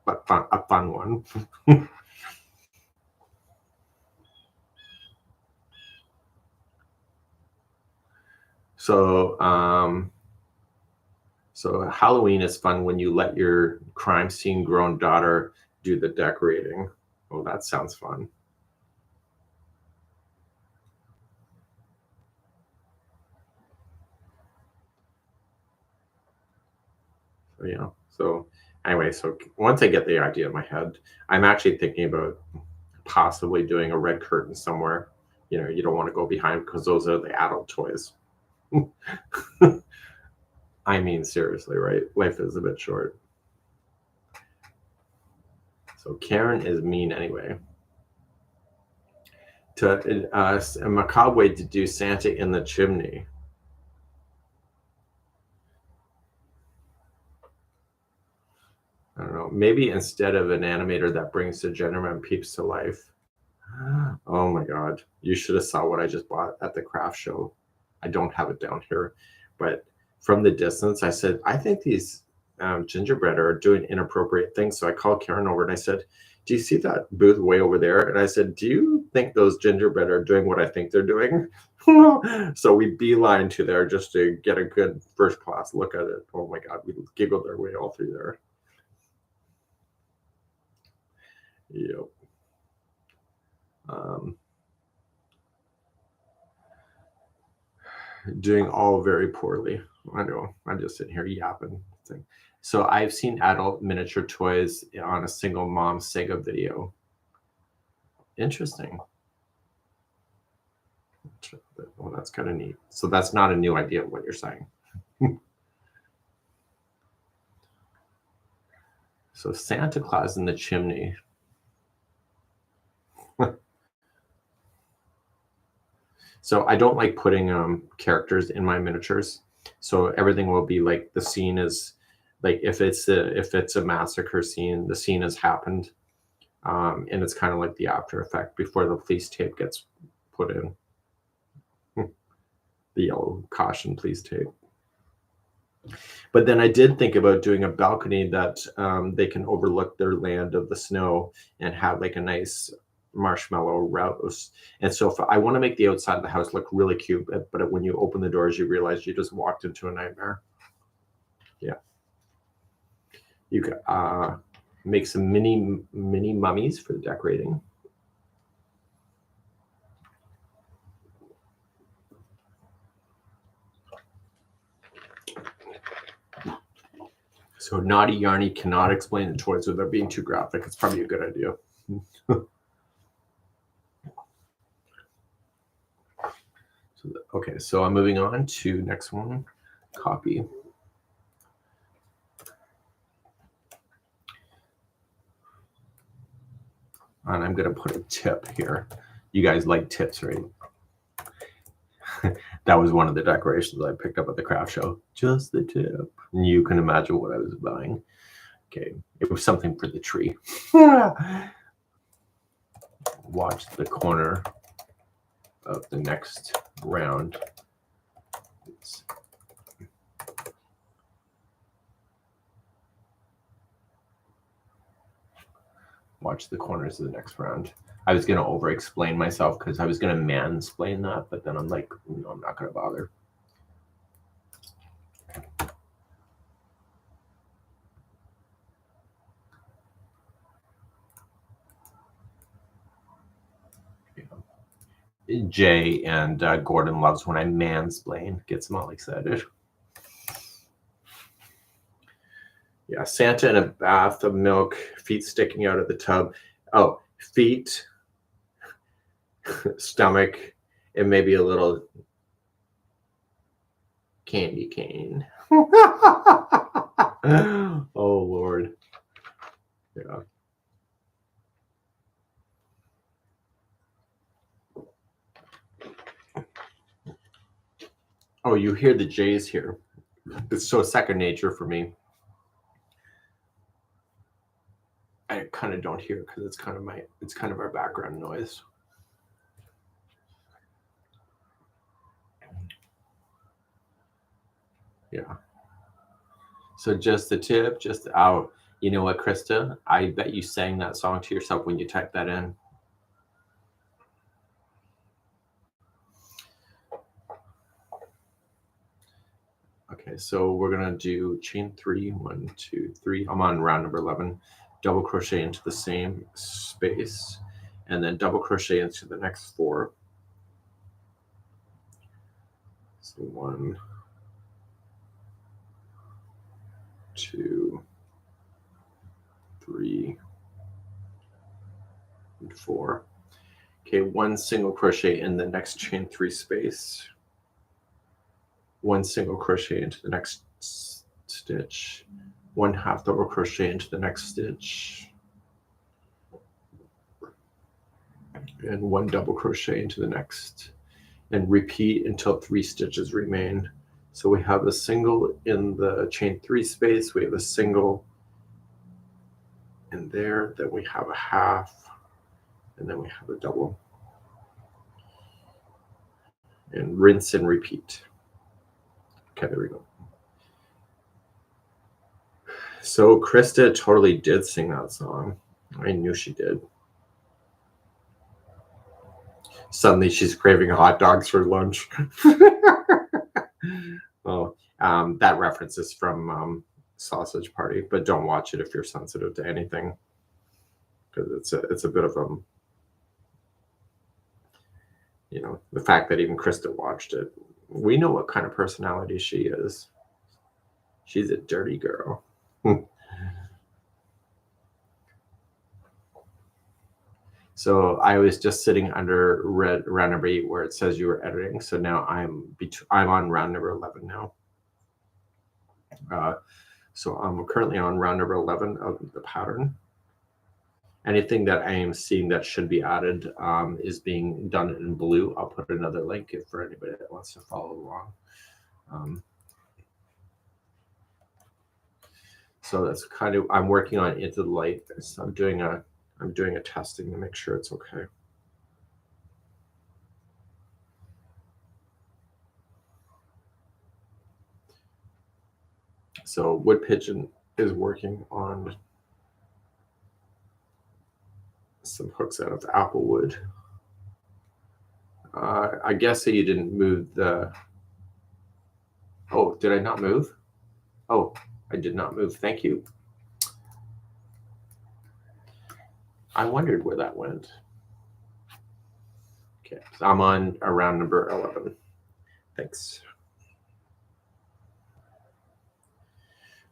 but a fun one. So so Halloween is fun when you let your crime scene grown daughter do the decorating. Oh, that sounds fun. So, yeah. So anyway, so once I get the idea in my head, I'm actually thinking about possibly doing a red curtain somewhere. You know, you don't want to go behind, because those are the adult toys. I mean, seriously, right? Life is a bit short. So Karen is mean anyway. To a macabre way to do Santa in the chimney. I don't know. Maybe instead of an animator that brings the gentleman peeps to life. Oh my God! You should have saw what I just bought at the craft show. I don't have it down here, but from the distance, I said, I think these gingerbread are doing inappropriate things. So I called Karen over and I said, do you see that booth way over there? And I said, do you think those gingerbread are doing what I think they're doing? So we beeline to there just to get a good first class look at it. Oh my God, we giggled our way all through there. Yep. Um, Doing all very poorly. I know. I'm just sitting here yapping. So I've seen adult miniature toys on a single mom Sega video. Interesting. Well, that's kind of neat. So that's not a new idea of what you're saying. So Santa Claus in the chimney. So I don't like putting characters in my miniatures. So everything will be like the scene is like if it's a massacre scene, the scene has happened, and it's kind of like the after effect before the police tape gets put in. The yellow caution police tape. But then I did think about doing a balcony that they can overlook their land of the snow and have like a nice marshmallow roast. And so if I want to make the outside of the house look really cute, but when you open the doors, you realize you just walked into a nightmare. Yeah. You can make some mini mummies for decorating. So Naughty Yarny cannot explain the toys without being too graphic. It's probably a good idea. Okay, so I'm moving on to next one, copy. And I'm going to put a tip here. You guys like tips, right? That was one of the decorations I picked up at the craft show. Just the tip. And you can imagine what I was buying. Okay, it was something for the tree. Watch the corner of the next round. Watch the corners of the next round. I was going to over-explain myself because I was going to mansplain that, but then I'm like, no, I'm not going to bother. Jay and Gordon loves when I mansplain. Gets them all excited. Yeah, Santa in a bath of milk, feet sticking out of the tub. Oh, feet, stomach, and maybe a little candy cane. Oh, Lord. Yeah. Oh, you hear the J's here. It's so second nature for me. I kind of don't hear because it's kind of our background noise. Yeah. So just the tip, just out. You know what, Krista? I bet you sang that song to yourself when you typed that in. Okay, so we're gonna do chain 3, 1, 2, 3. I'm on round number 11. Double crochet into the same space, and then double crochet into the next 4. So 1, 2, 3, and 4. Okay, 1 single crochet in the next chain 3 space. 1 single crochet into the next stitch. 1 half double crochet into the next stitch. And 1 double crochet into the next. And repeat until 3 stitches remain. So we have a single in the chain 3 space. We have a single in there. Then we have a half. And then we have a double. And rinse and repeat. Okay, there we go. So Krista totally did sing that song. I knew she did. Suddenly she's craving hot dogs for lunch. Oh, that reference is from Sausage Party, but don't watch it if you're sensitive to anything, because it's a bit of you know, the fact that even Krista watched it We know what kind of personality she is. She's a dirty girl. So I was just sitting under round number 8 where it says you were editing. So now I'm on round number 11 now. So I'm currently on round number 11 of the pattern. Anything that I am seeing that should be added is being done in blue. I'll put another link for anybody that wants to follow along. So that's kind of, I'm working on Into the Light. So I'm doing a testing to make sure it's okay. So Wood Pigeon is working on some hooks out of apple wood. I guess that you didn't move the, oh, did I not move? Oh, I did not move, thank you. I wondered where that went. Okay, so I'm on around number 11. Thanks.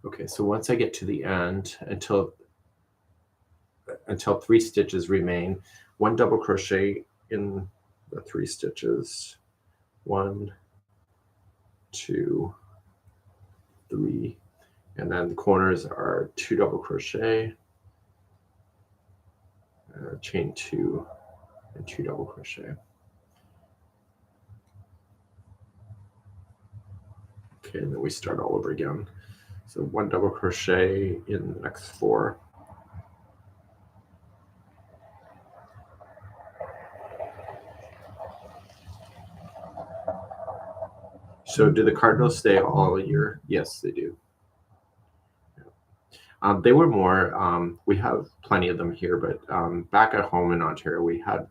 Okay, so once I get to the end, until 3 stitches remain, 1 double crochet in the 3 stitches. 1, 2, 3, and then the corners are 2 double crochet, chain 2, and 2 double crochet. Okay, and then we start all over again. So 1 double crochet in the next 4. So do the cardinals stay all year? Yes, they do. They were more, we have plenty of them here, but back at home in Ontario, we had,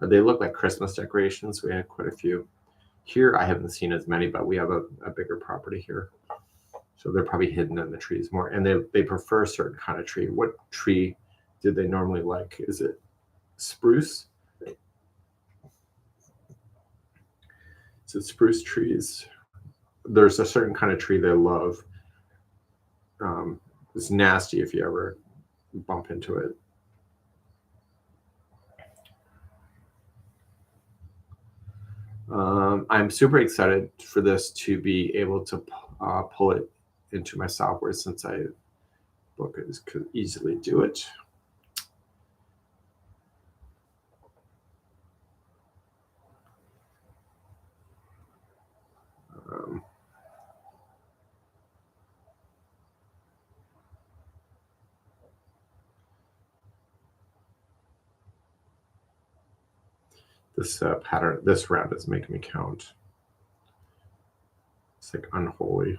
they look like Christmas decorations. We had quite a few. Here, I haven't seen as many, but we have a bigger property here. So they're probably hidden in the trees more. And they prefer a certain kind of tree. What tree did they normally like? Is it spruce? Is it spruce trees? There's a certain kind of tree they love. It's nasty if you ever bump into it. I'm super excited for this to be able to pull it into my software, since I could easily do it. This pattern, this round is making me count. It's like unholy.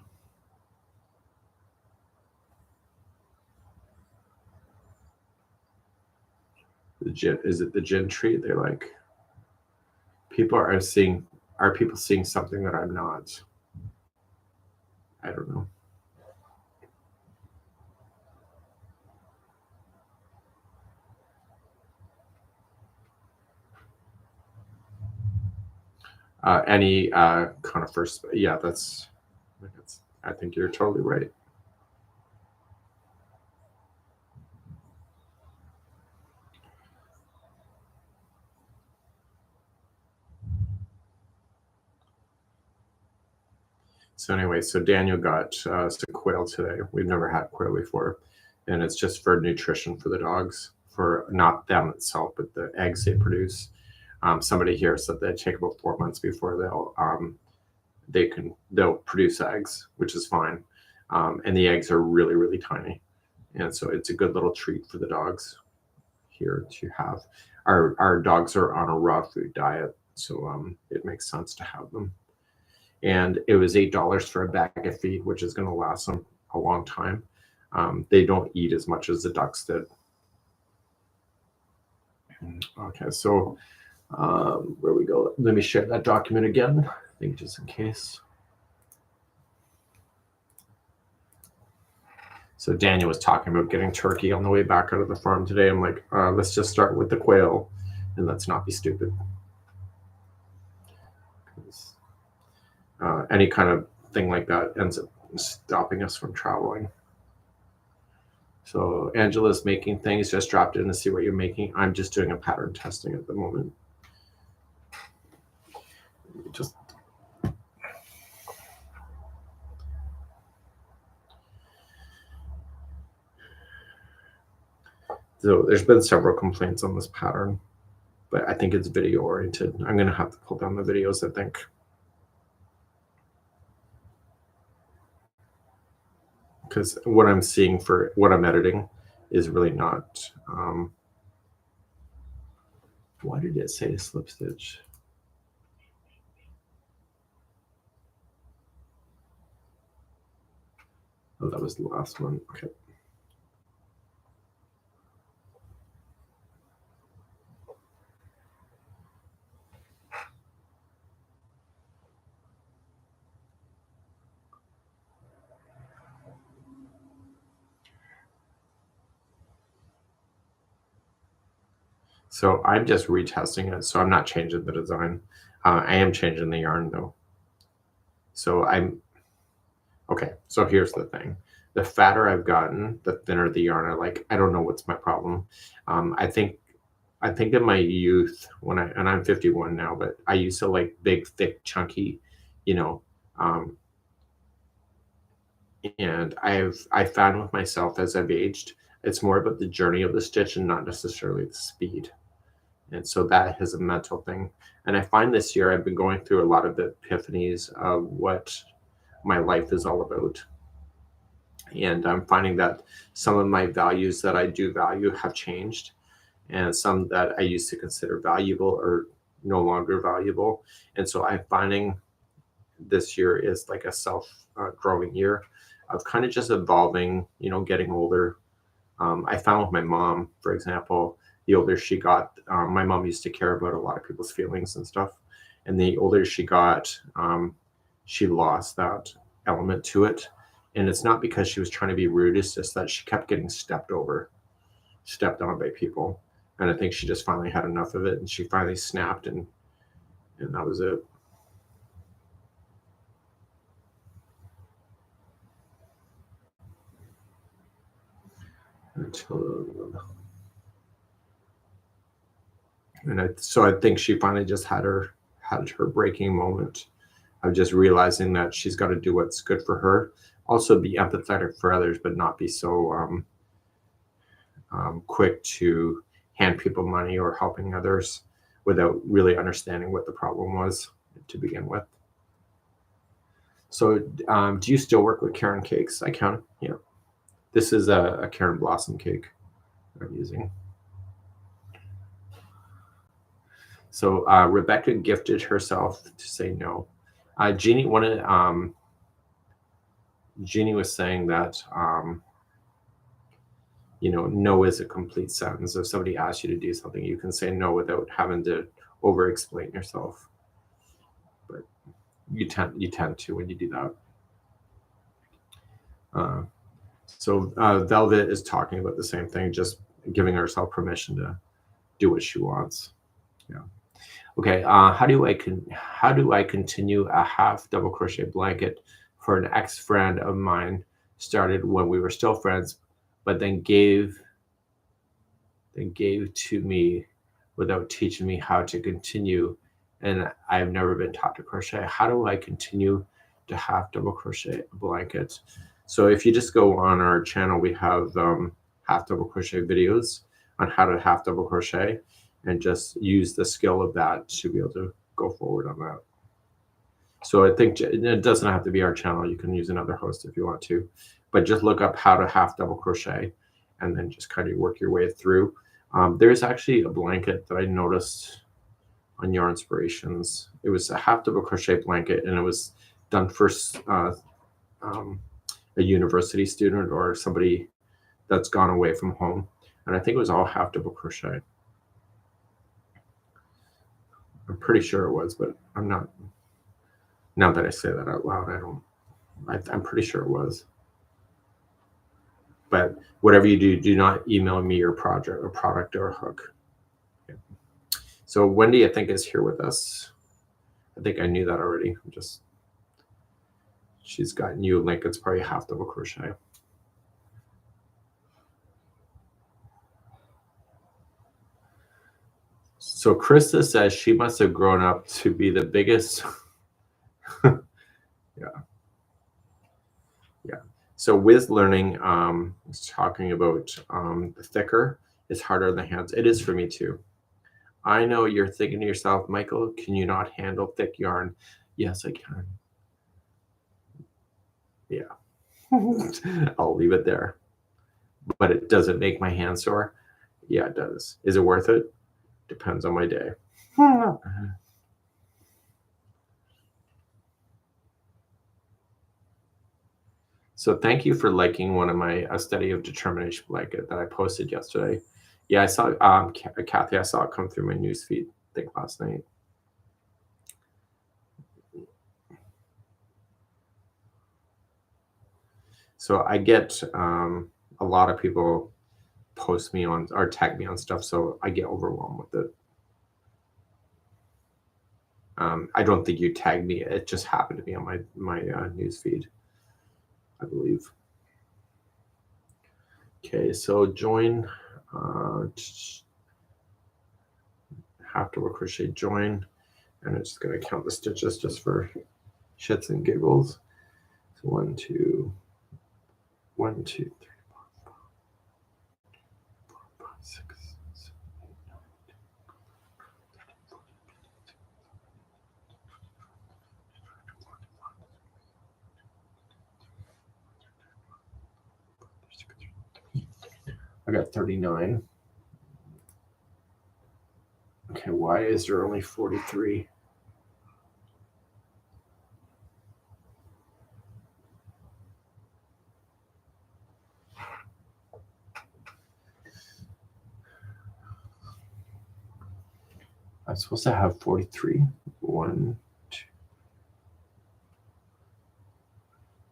The gin, is it the gin tree? They're like, are people seeing something that I'm not? I don't know. Any kind of first, yeah, I think you're totally right. So anyway, so Daniel got some quail today. We've never had quail before, and it's just for nutrition for the dogs, for not them itself, but the eggs they produce. Somebody here said they take about 4 months before they'll produce eggs, which is fine. And the eggs are really, really tiny, and so it's a good little treat for the dogs here to have. Our dogs are on a raw food diet, so it makes sense to have them. And it was $8 for a bag of feed, which is going to last them a long time. They don't eat as much as the ducks did. Okay, so where we go? Let me share that document again, I think, just in case. So Daniel was talking about getting turkey on the way back out of the farm today. I'm like, let's just start with the quail, and let's not be stupid. any kind of thing like that ends up stopping us from traveling. So Angela's making things, just dropped in to see what you're making. I'm just doing a pattern testing at the moment. Just so there's been several complaints on this pattern, but I think it's video oriented. I'm gonna have to pull down the videos, I think. Because what I'm seeing for what I'm editing is really not, why did it say slip stitch? Oh, that was the last one. Okay. So I'm just retesting it. So I'm not changing the design. I am changing the yarn though. So okay. So here's the thing. The fatter I've gotten, the thinner the yarn I like. I don't know what's my problem. I think in my youth and I'm 51 now, but I used to like big, thick, chunky, you know, and I found with myself as I've aged, it's more about the journey of the stitch and not necessarily the speed. And so that is a mental thing. And I find this year I've been going through a lot of epiphanies of what my life is all about. And I'm finding that some of my values that I do value have changed, and some that I used to consider valuable are no longer valuable. And so I'm finding this year is like a self-growing year of kind of just evolving, getting older. I found with my mom, for example, the older she got, my mom used to care about a lot of people's feelings and stuff. And the older she got, she lost that element to it. And it's not because she was trying to be rude, it's just that she kept getting stepped on by people. And I think she just finally had enough of it, and she finally snapped, and that was it. So I think she finally just had her breaking moment of just realizing that she's got to do what's good for her. Also, be empathetic for others, but not be so quick to hand people money or helping others without really understanding what the problem was to begin with. So, do you still work with Karen cakes? I count. Yeah. This is a Karen Blossom cake I'm using. So Rebecca gifted herself to say no. Jeannie Jeannie was saying that no is a complete sentence. If somebody asks you to do something, you can say no without having to over explain yourself. But you tend to when you do that. So Velvet is talking about the same thing, just giving herself permission to do what she wants. Yeah. Okay. How do I continue a half double crochet blanket for an ex-friend of mine? Started when we were still friends, but then gave to me without teaching me how to continue, and I've never been taught to crochet. How do I continue to half double crochet a blanket? So if you just go on our channel, we have half double crochet videos on how to half double crochet, and just use the skill of that to be able to go forward on that. So I think it doesn't have to be our channel. You can use another host if you want to, but just look up how to half double crochet and then just kind of work your way through. There's actually a blanket that I noticed on Yarn Inspirations. It was a half double crochet blanket, and it was done for a university student or somebody that's gone away from home. And I think it was all half double crochet. I'm pretty sure it was, but I'm not. Now that I say that out loud, I'm pretty sure it was. But whatever you do, do not email me your project or product or hook. Okay. So Wendy, I think, is here with us. I think I knew that already. She's got new link. It's probably half double crochet. So Krista says she must have grown up to be the biggest. Yeah. So with learning, it's talking about the thicker is harder on the hands. It is for me too. I know you're thinking to yourself, Michael, can you not handle thick yarn? Yes, I can. Yeah. I'll leave it there. But it doesn't make my hand sore. Yeah, it does. Is it worth it? Depends on my day. So thank you for liking one of my A Study of Determination blanket that I posted yesterday. Yeah, I saw Kathy. I saw it come through my newsfeed, I think last night. So I get a lot of people post me on or tag me on stuff, so I get overwhelmed with it. I don't think you tagged me. It just happened to be on my newsfeed, I believe. Okay, so join. Half double crochet join, and it's just going to count the stitches just for shits and giggles. So 1, 2, 1, 2, 3, 4, 5, 6, 7, 8, 9, 10. I got 39. Okay, why is there only 43? I'm supposed to have 43. 1, 2.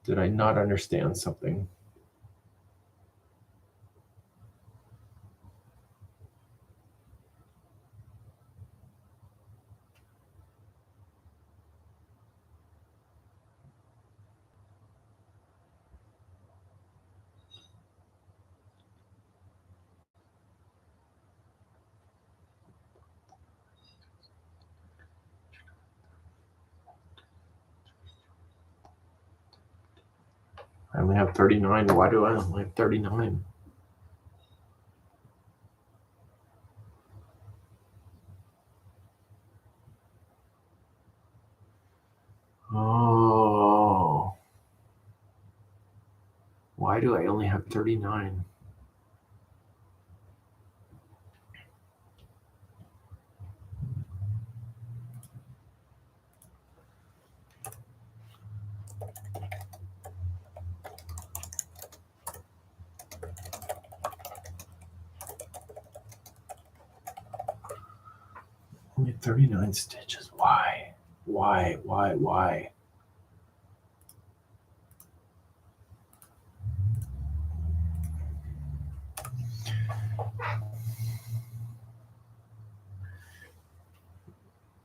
Did I not understand something? I only have 39. Why do I only have 39? Oh. Why do I only have 39? Only 39 stitches. Why? Why?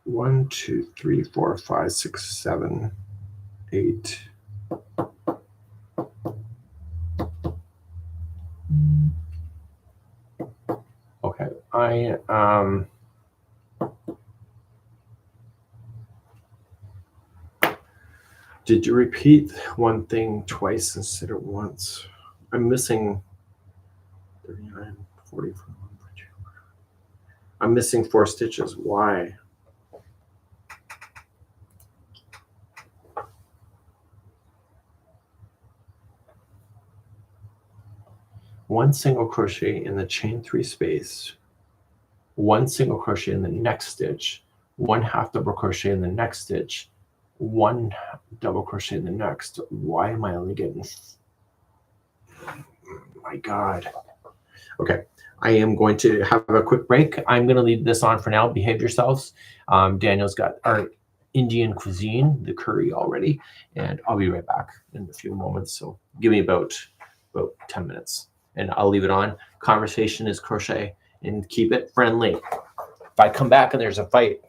1, 2, 3, 4, 5, 6, 7, 8. Okay, did you repeat one thing twice instead of once? I'm missing 39, 40. I'm missing 4 stitches. Why? One single crochet in the chain 3 space, 1 single crochet in the next stitch, 1 half double crochet in the next stitch, 1 double crochet in the next. Why am I only getting? My God. Okay, I am going to have a quick break. I'm going to leave this on for now. Behave yourselves. Daniel's got our Indian cuisine, the curry already, and I'll be right back in a few moments. So give me about 10 minutes, and I'll leave it on. Conversation is crochet, and keep it friendly. If I come back and there's a fight,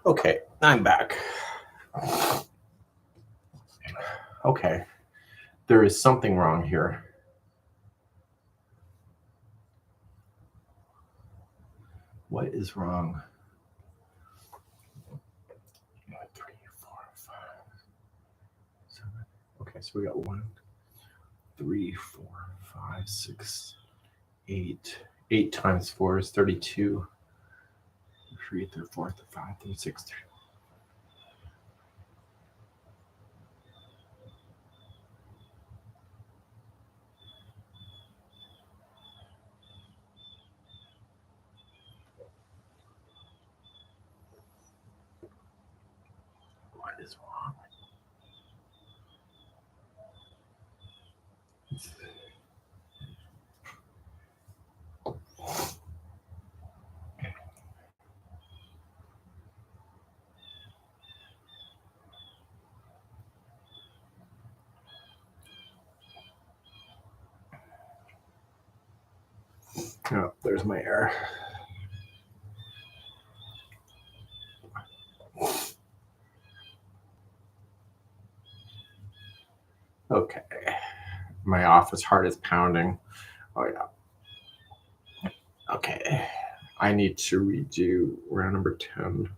Okay, I'm back. Okay, there is something wrong here. What is wrong? 3, 4, 5, 7. Okay, so we got 1, 3, 4, 5, 6, 8. 8 times 4 is 32. 3, 4, 5, 6, 3. What is wrong? Oh, there's my error. Okay. My office heart is pounding. Oh, yeah. Okay. I need to redo round number 10.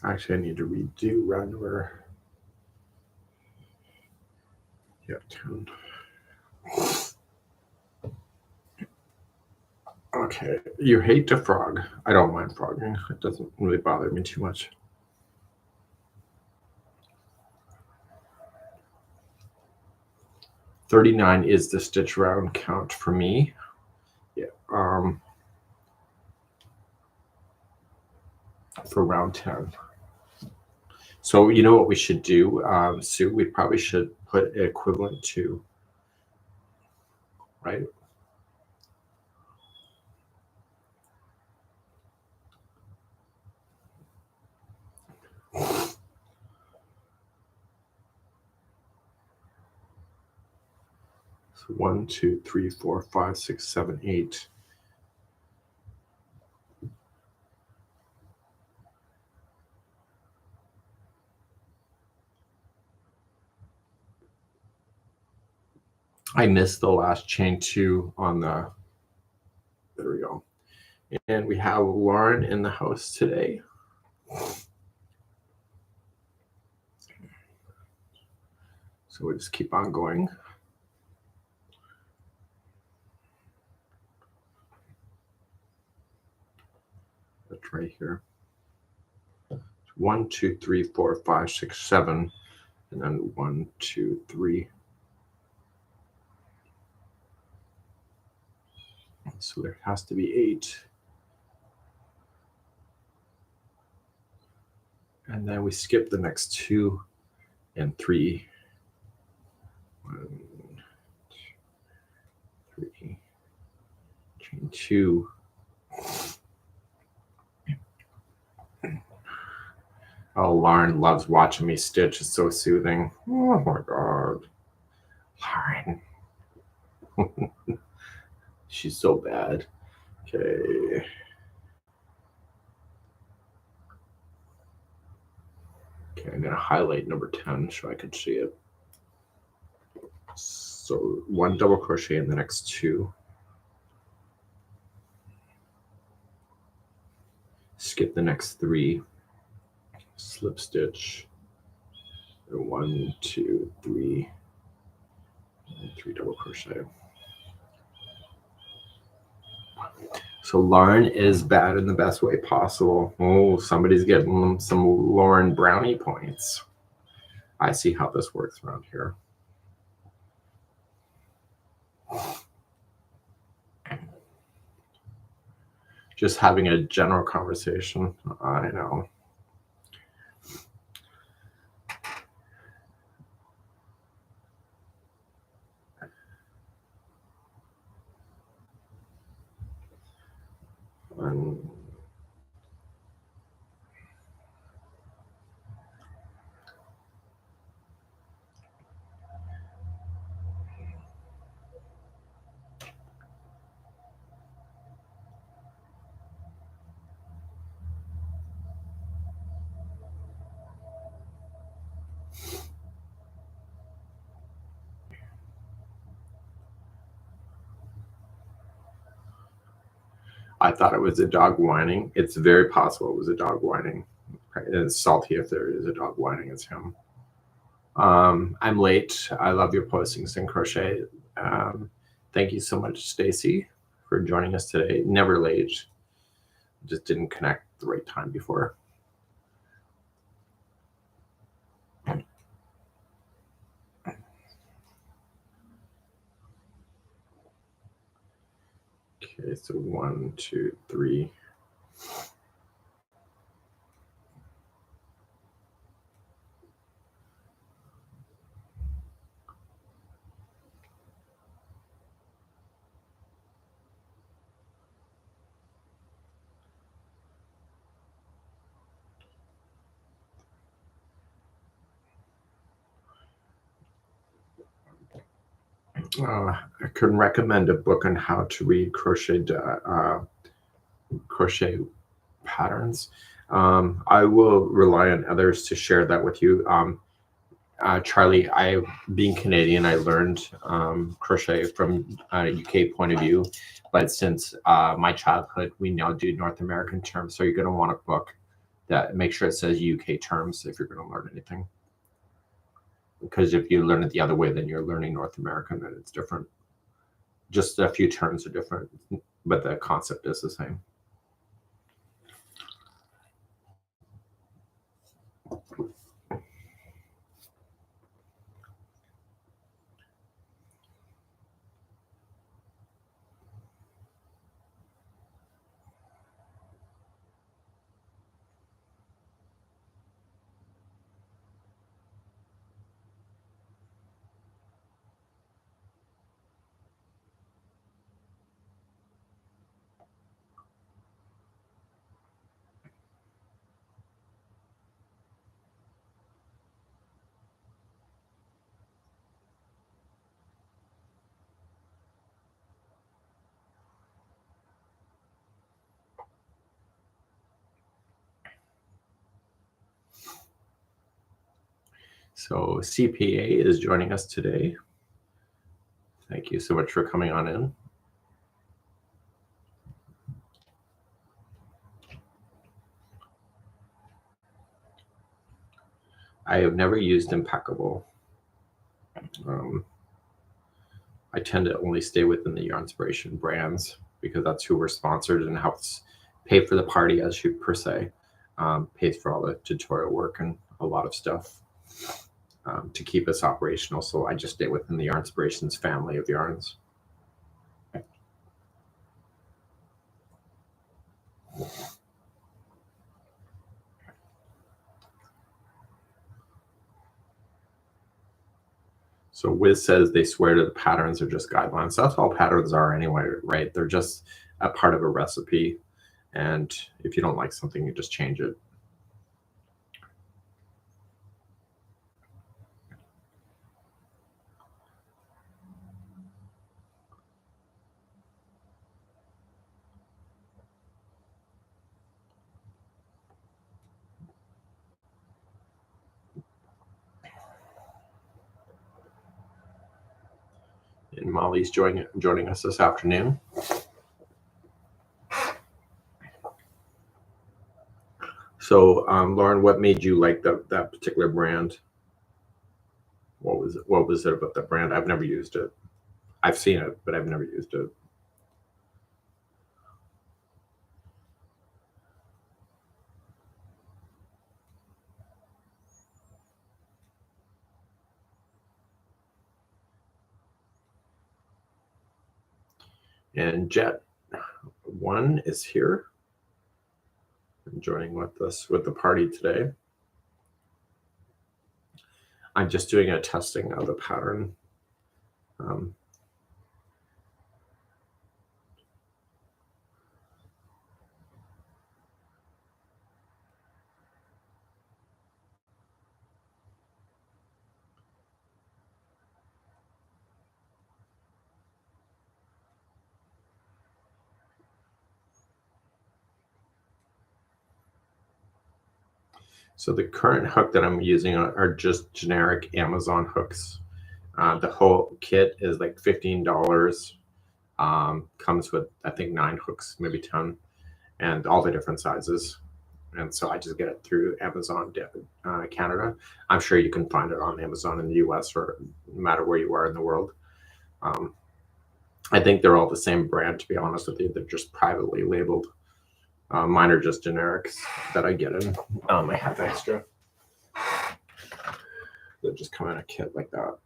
Actually, I need to redo round number 10. Okay, you hate to frog. I don't mind frogging. It doesn't really bother me too much. $39 is the stitch round count for me. Yeah. For round 10. So you know what we should do, Sue? We probably should put equivalent to, right? So 1, 2, 3, 4, 5, 6, 7, 8. I missed the last chain 2 on the. There we go. And we have Lauren in the house today. So we'll just keep on going. That's right here. 1, 2, 3, 4, 5, 6, 7, and then 1, 2, 3. So there has to be 8. And then we skip the next 2 and 3. 1, 2, 3. Chain 2. Oh, Lauren loves watching me stitch. It's so soothing. Oh my God. Lauren. She's so bad. Okay. Okay, I'm going to highlight number 10 so I can see it. So 1 double crochet in the next 2. Skip the next 3. Slip stitch. 1, 2, 3. And 3 double crochet. So Lauren is bad in the best way possible. Oh, somebody's getting some Lauren brownie points. I see how this works around here. Just having a general conversation. I know. I thought it was a dog whining. It's very possible it was a dog whining. It's salty if there is a dog whining. It's him. I'm late. I love your postings in Crochet. Thank you so much, Stacy, for joining us today. Never late. Just didn't connect the right time before. Okay, so 1, 2, 3. I couldn't recommend a book on how to read crochet patterns. I will rely on others to share that with you. Charlie, being Canadian, I learned crochet from a UK point of view, but since my childhood, we now do North American terms. So you're going to want a book that make sure it says UK terms if you're going to learn anything. Because if you learn it the other way, then you're learning North American, and it's different. Just a few terms are different, but the concept is the same. So CPA is joining us today. Thank you so much for coming on in. I have never used Impeccable. I tend to only stay within the Yarnspiration brands because that's who we're sponsored and helps pay for the party, as you per se, pays for all the tutorial work and a lot of stuff to keep us operational. So I just stay within the Yarnspirations family of yarns. So Wiz says they swear to the patterns are just guidelines. That's all patterns are anyway, right? They're just a part of a recipe. And if you don't like something, you just change it. And Molly's joining us this afternoon. So, Lauren, what made you like that particular brand? What was it about that brand? I've never used it. I've seen it, but I've never used it. And Jet 1 is here, joining with us with the party today. I'm just doing a testing of the pattern. So the current hook that I'm using are just generic Amazon hooks. The whole kit is like $15. Comes with, I think, 9 hooks, maybe 10, and all the different sizes. And so I just get it through Amazon Canada. I'm sure you can find it on Amazon in the US, or no matter where you are in the world. I think they're all the same brand, to be honest with you. They're just privately labeled. Mine are just generics that I get in. I have extra. They just come in a kit like that.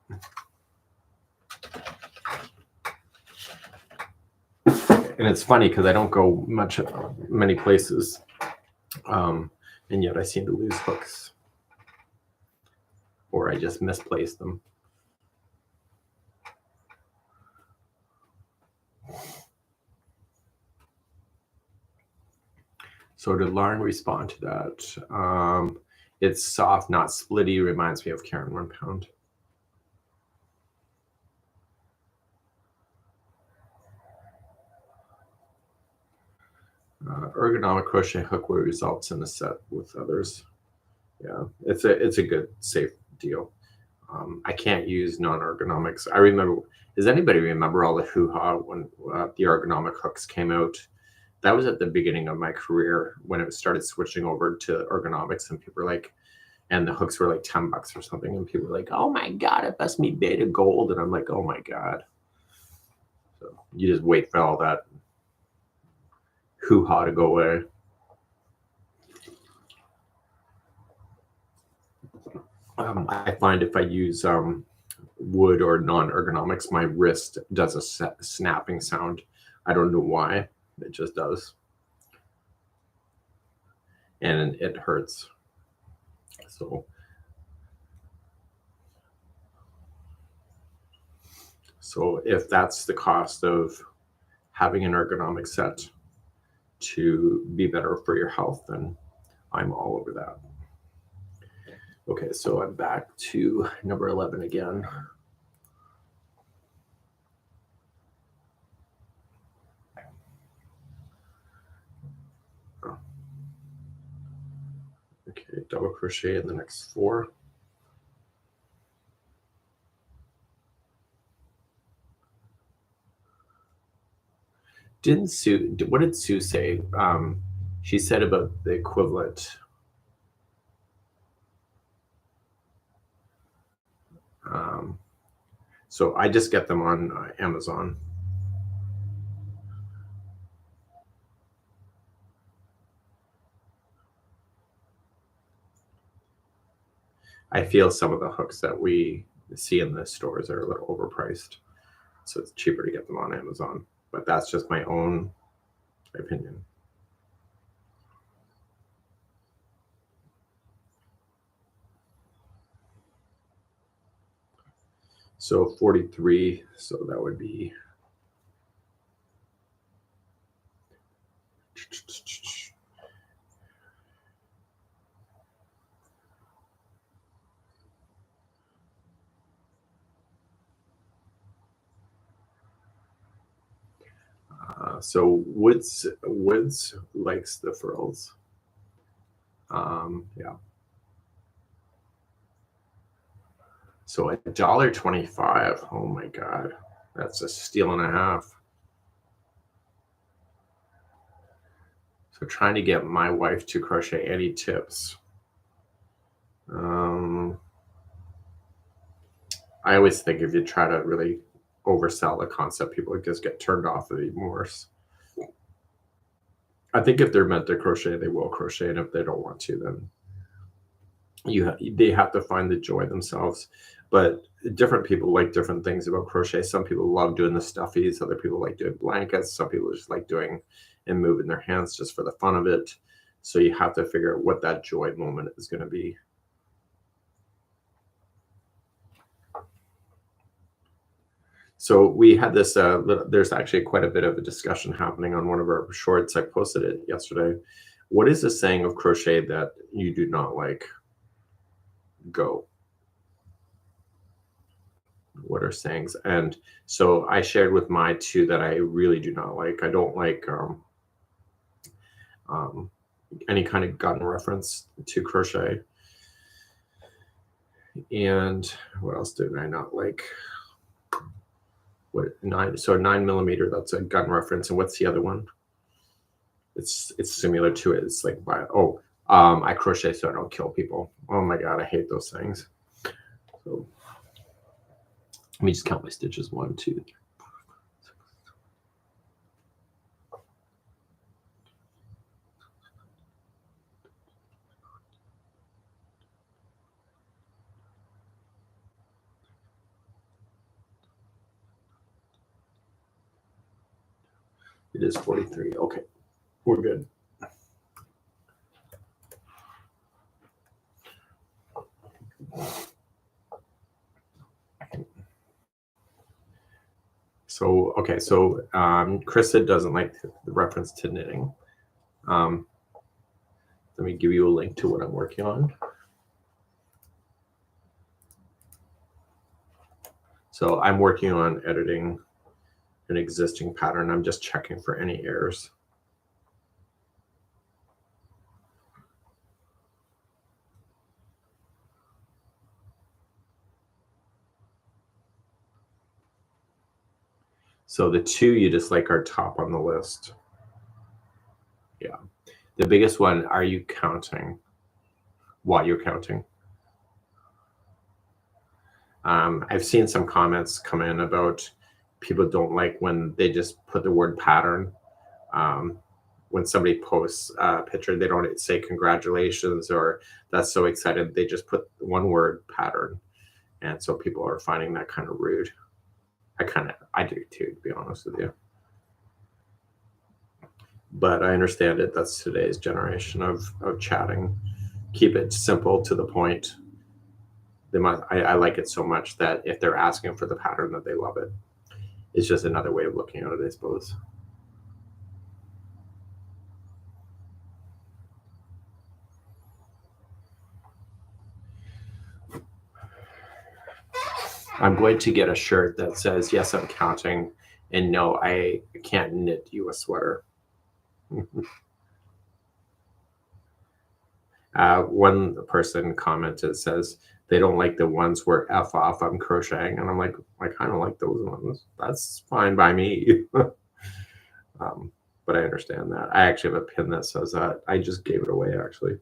And it's funny because I don't go many places, and yet I seem to lose hooks, or I just misplace them. So did Lauren respond to that? It's soft, not splitty. Reminds me of Karen 1 pound. Ergonomic crochet hook will results in a set with others. Yeah, it's a good, safe deal. I can't use non-ergonomics. I remember. Does anybody remember all the hoo-ha when the ergonomic hooks came out? That was at the beginning of my career when it started switching over to ergonomics, and people were like, and the hooks were like $10 or something, and people were like, "Oh my god, it must be beta gold," and I'm like, "Oh my god." So you just wait for all that hoo-ha to go away. I find if I use wood or non-ergonomics, my wrist does a snapping sound. I don't know why, it just does, and it hurts. So if that's the cost of having an ergonomic set to be better for your health, then I'm all over that. Okay, so I'm back to number 11 again. Okay, double crochet in the next 4. What did Sue say? She said about the equivalent. So I just get them on Amazon. I feel some of the hooks that we see in the stores are a little overpriced, so it's cheaper to get them on Amazon. But that's just my own opinion. So 43, so that would be so Woods likes the frills. Yeah. So $1.25. Oh my god, that's a steal and a half. So trying to get my wife to crochet. Any tips? I always think if you try to really oversell the concept, people just get turned off of it even worse. I think if they're meant to crochet, they will crochet, and if they don't want to, then they have to find the joy themselves. But different people like different things about crochet. Some people love doing the stuffies. Other people like doing blankets. Some people just like doing and moving their hands just for the fun of it. So you have to figure out what that joy moment is going to be. So we had this, there's actually quite a bit of a discussion happening on one of our shorts. I posted it yesterday. What is the saying of crochet that you do not like? Go. What are sayings? And so I shared with my 2 that I really do not like. I don't like any kind of gun reference to crochet. And what else did I not like? what 9mm, that's a gun reference. And what's the other one? It's similar to it. It's like I crochet so I don't kill people. Oh my god, I hate those things. So let me just count my stitches. 1, 2, 3, 4, 5, 6. It is 43. Okay, we're good. So, okay, so Krista doesn't like the reference to knitting. Let me give you a link to what I'm working on. So I'm working on editing an existing pattern. I'm just checking for any errors. So the 2 you dislike are top on the list. Yeah. The biggest one, are you counting? While you're counting? I've seen some comments come in about people don't like when they just put the word pattern. When somebody posts a picture, they don't say congratulations or that's so excited. They just put one word, pattern. And so people are finding that kind of rude. I do too, to be honest with you. But I understand it. That's today's generation of chatting. Keep it simple, to the point. I like it so much that if they're asking for the pattern, that they love it. It's just another way of looking at it, I suppose. I'm going to get a shirt that says, yes, I'm counting, and no, I can't knit you a sweater. One person commented, says they don't like the ones where F off, I'm crocheting. And I'm like, I kind of like those ones. That's fine by me. But I understand that. I actually have a pin that says that. I just gave it away, actually.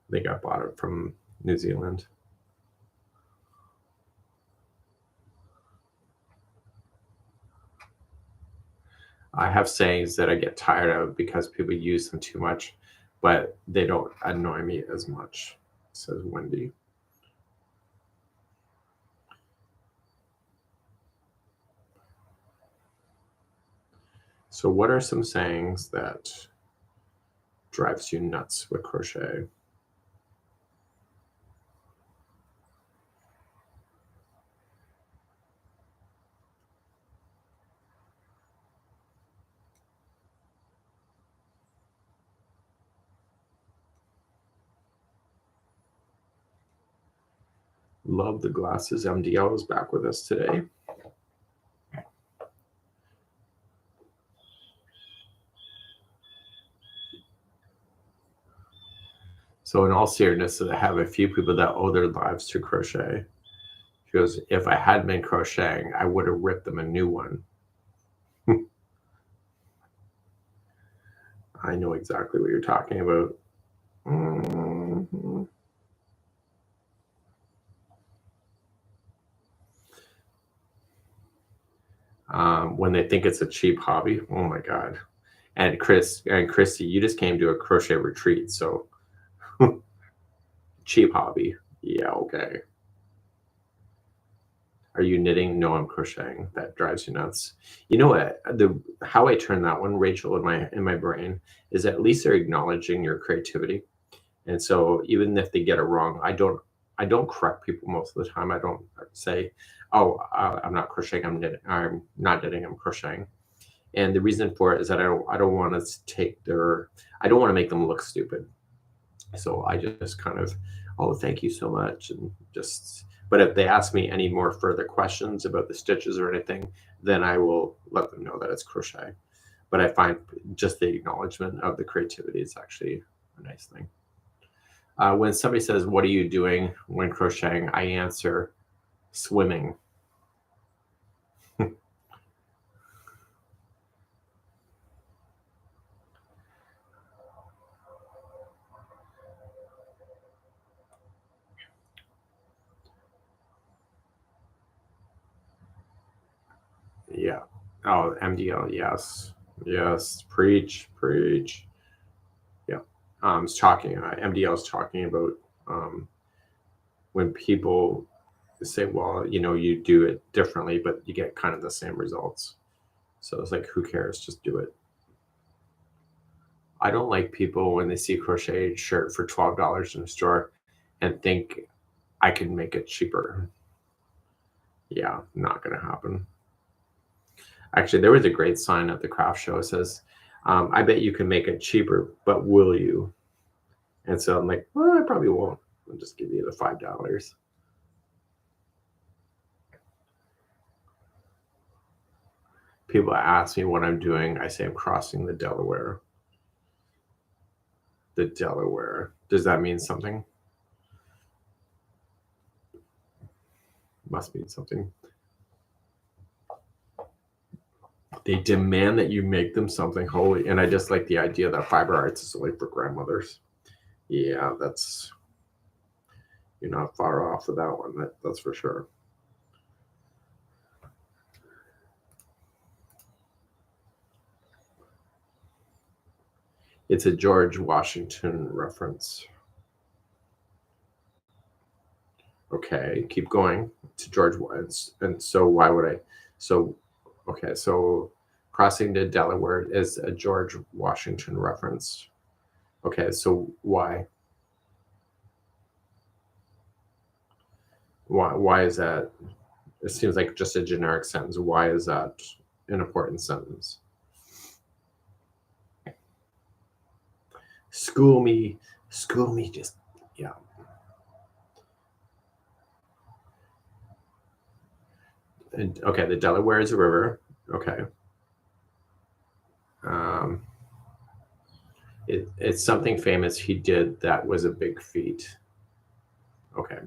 I think I bought it from New Zealand. I have sayings that I get tired of because people use them too much, but they don't annoy me as much, says Wendy. So what are some sayings that drives you nuts with crochet? Love the glasses. MDL is back with us today. So in all seriousness, I have a few people that owe their lives to crochet. She goes, if I hadn't been crocheting, I would have ripped them a new one. I know exactly what you're talking about. Mm-hmm. When they think it's a cheap hobby. Oh my God. And Christy, you just came to a crochet retreat, so cheap hobby. Yeah, okay. Are you knitting? No, I'm crocheting. That drives you nuts. You know what? How I turn that one, Rachel, in my brain is at least they're acknowledging your creativity. And so even if they get it wrong, I don't correct people most of the time. I don't say, "Oh, I'm not crocheting. I'm knitting. I'm not knitting. I'm crocheting." And the reason for it is that I don't want to take I don't want to make them look stupid. So I just kind of, oh, thank you so much, and just. But if they ask me any more further questions about the stitches or anything, then I will let them know that it's crochet. But I find just the acknowledgement of the creativity is actually a nice thing. When somebody says, "What are you doing when crocheting?" I answer, "Swimming." Yeah. Oh, MDL. Yes. Yes. Preach. Preach. Yeah. It's talking. MDL is talking about um, when people say, "Well, you do it differently, but you get kind of the same results." So it's like, who cares? Just do it. I don't like people when they see a crocheted shirt for $12 in the store and think I can make it cheaper. Yeah, not going to happen. Actually, there was a great sign at the craft show. It says, "I bet you can make it cheaper, but will you?" And so I'm like, well, I probably won't. I'll just give you the $5. People ask me what I'm doing. I say I'm crossing the Delaware. The Delaware. Does that mean something? Must mean something. They demand that you make them something holy. And I just like the idea that fiber arts is only for grandmothers. Yeah, you're not far off with that one. That's for sure. It's a George Washington reference. Okay, keep going to George. And so why would I? So, okay, so crossing the Delaware is a George Washington reference. Okay, so why? Why is that? It seems like just a generic sentence. Why is that an important sentence? School me, just, yeah. And, okay, the Delaware is a river. Okay. It's something famous he did that was a big feat. Okay.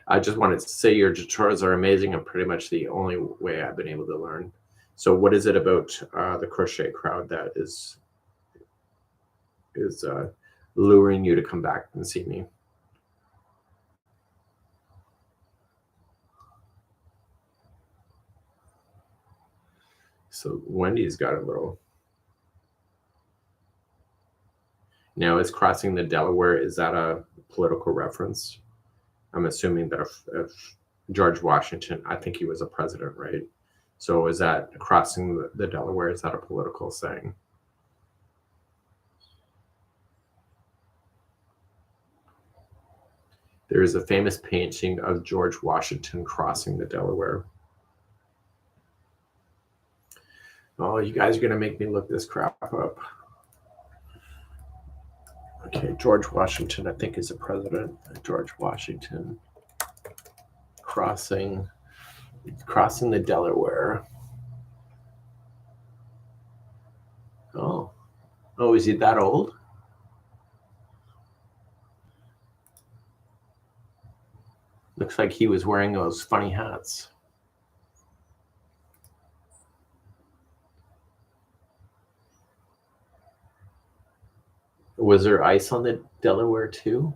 I just wanted to say your tutorials are amazing and pretty much the only way I've been able to learn. So what is it about the crochet crowd that is luring you to come back and see me? So Wendy's got a little. Now, is crossing the Delaware, is that a political reference? I'm assuming that if George Washington, I think he was a president, right? So is that crossing the Delaware, is that a political saying? There is a famous painting of George Washington crossing the Delaware. Oh, you guys are going to make me look this crap up. Okay, George Washington, I think, is a president. George Washington crossing the Delaware. Oh, is he that old? Looks like he was wearing those funny hats. Was there ice on the Delaware too?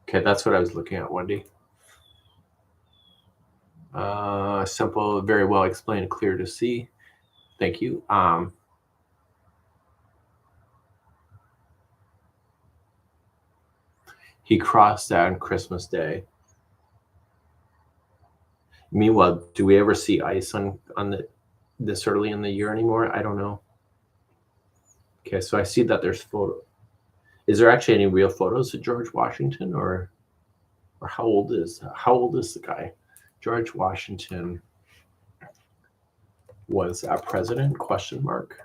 Okay, that's what I was looking at, Wendy. Simple, very well explained, clear to see. Thank you. He crossed that on Christmas Day. Meanwhile, do we ever see ice on this early in the year anymore? I don't know. Okay, so I see that there's photo. Is there actually any real photos of George Washington, or how old is the guy? George Washington was a president? Question mark.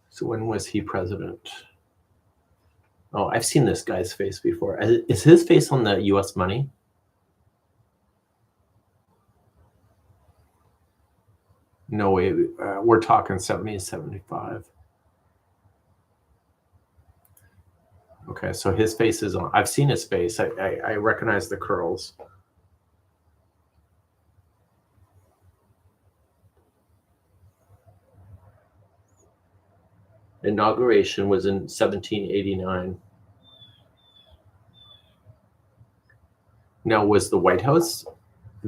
So when was he president? Oh, I've seen this guy's face before. Is his face on the U.S. money? No way. We're talking 70 to 75. Okay, so his face is on. I've seen his face. I recognize the curls. Inauguration was in 1789. Now, was the White House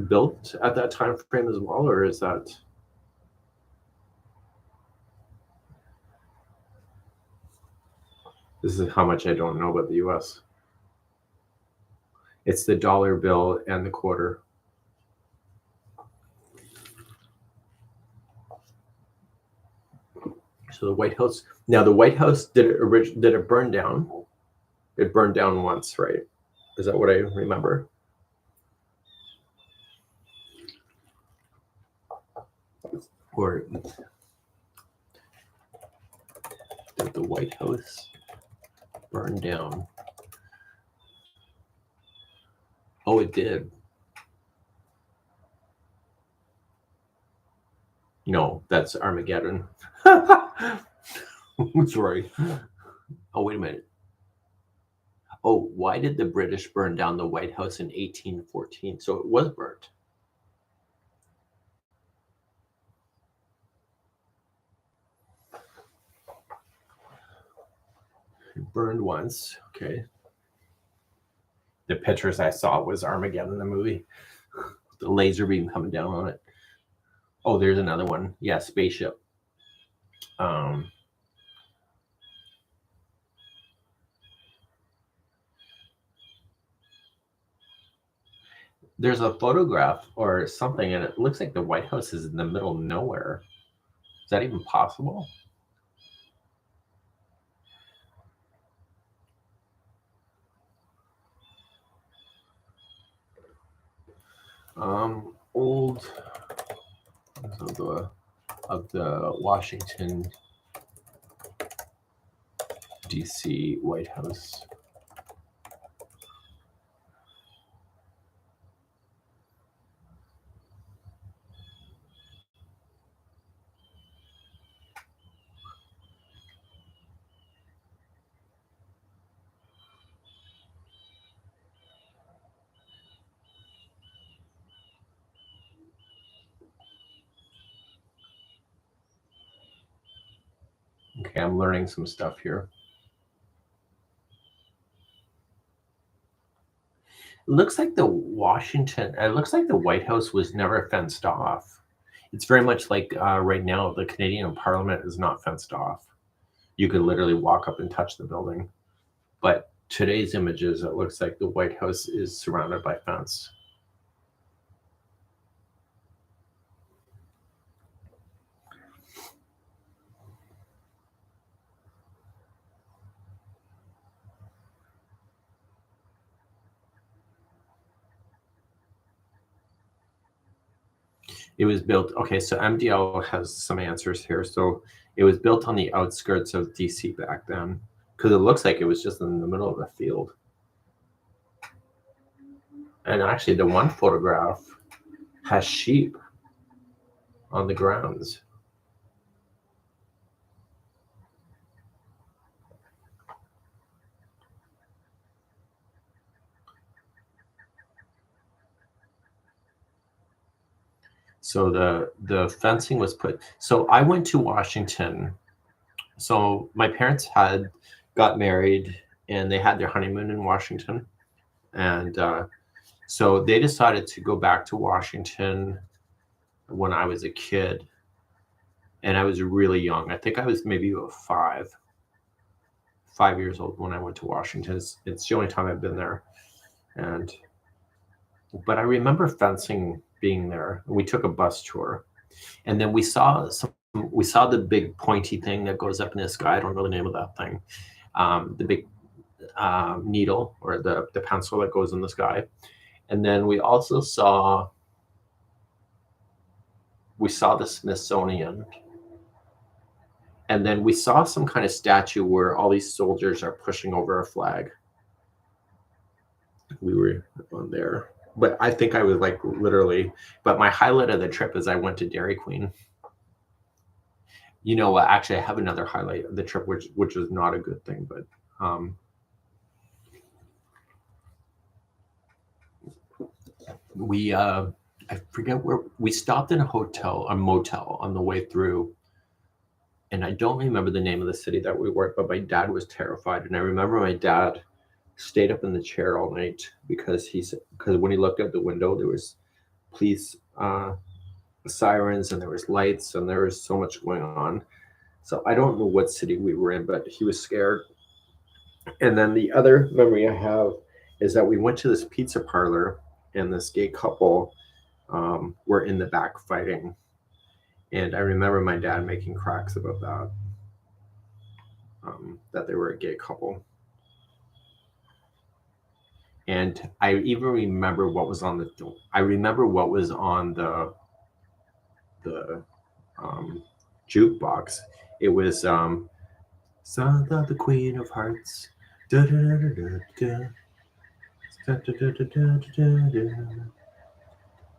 built at that time frame as well, or is that? This is how much I don't know about the U.S. It's the dollar bill and the quarter. So the White House. Now the White House did it burn down? It burned down once, right? Is that what I remember? Or did the White House burn down? Oh, it did. No, that's Armageddon. Sorry. Oh, wait a minute. Oh, why did the British burn down the White House in 1814? So it was burnt. It burned once. Okay. The pictures I saw was Armageddon, the movie. The laser beam coming down on it. Oh, there's another one. Yeah, spaceship. There's a photograph or something, and it looks like the White House is in the middle of nowhere. Is that even possible? Old of the Washington D.C. White House. Okay, I'm learning some stuff here. It looks like the White House was never fenced off. It's very much like right now, the Canadian Parliament is not fenced off. You could literally walk up and touch the building. But today's images, it looks like the White House is surrounded by fence. It was built, okay, so MDL has some answers here. So it was built on the outskirts of DC back then, because it looks like it was just in the middle of a field. And actually, the one photograph has sheep on the grounds. So the fencing was put. So I went to Washington. So my parents got married and they had their honeymoon in Washington. And so they decided to go back to Washington when I was a kid. And I was really young. I think I was maybe about 5 years old when I went to Washington. It's the only time I've been there. But I remember fencing being there. We took a bus tour, and then we saw the big pointy thing that goes up in the sky. I don't know the name of that thing. The big needle or the pencil that goes in the sky. And then we also saw the Smithsonian. And then we saw some kind of statue where all these soldiers are pushing over a flag. We were on there. But I think I was like literally, but my highlight of the trip is I went to Dairy Queen. You know what? Actually, I have another highlight of the trip, which is not a good thing, but I forget where we stopped in a motel on the way through, and I don't remember the name of the city that we were at, but my dad was terrified, and I remember my dad stayed up in the chair all night because when he looked out the window, there was police sirens and there was lights and there was so much going on. So I don't know what city we were in, but he was scared. And then the other memory I have is that we went to this pizza parlor and this gay couple were in the back fighting. And I remember my dad making cracks about that they were a gay couple. And I even remember what was on the jukebox. It was Santa, the Queen of Hearts. Da, da, da, da, da, da,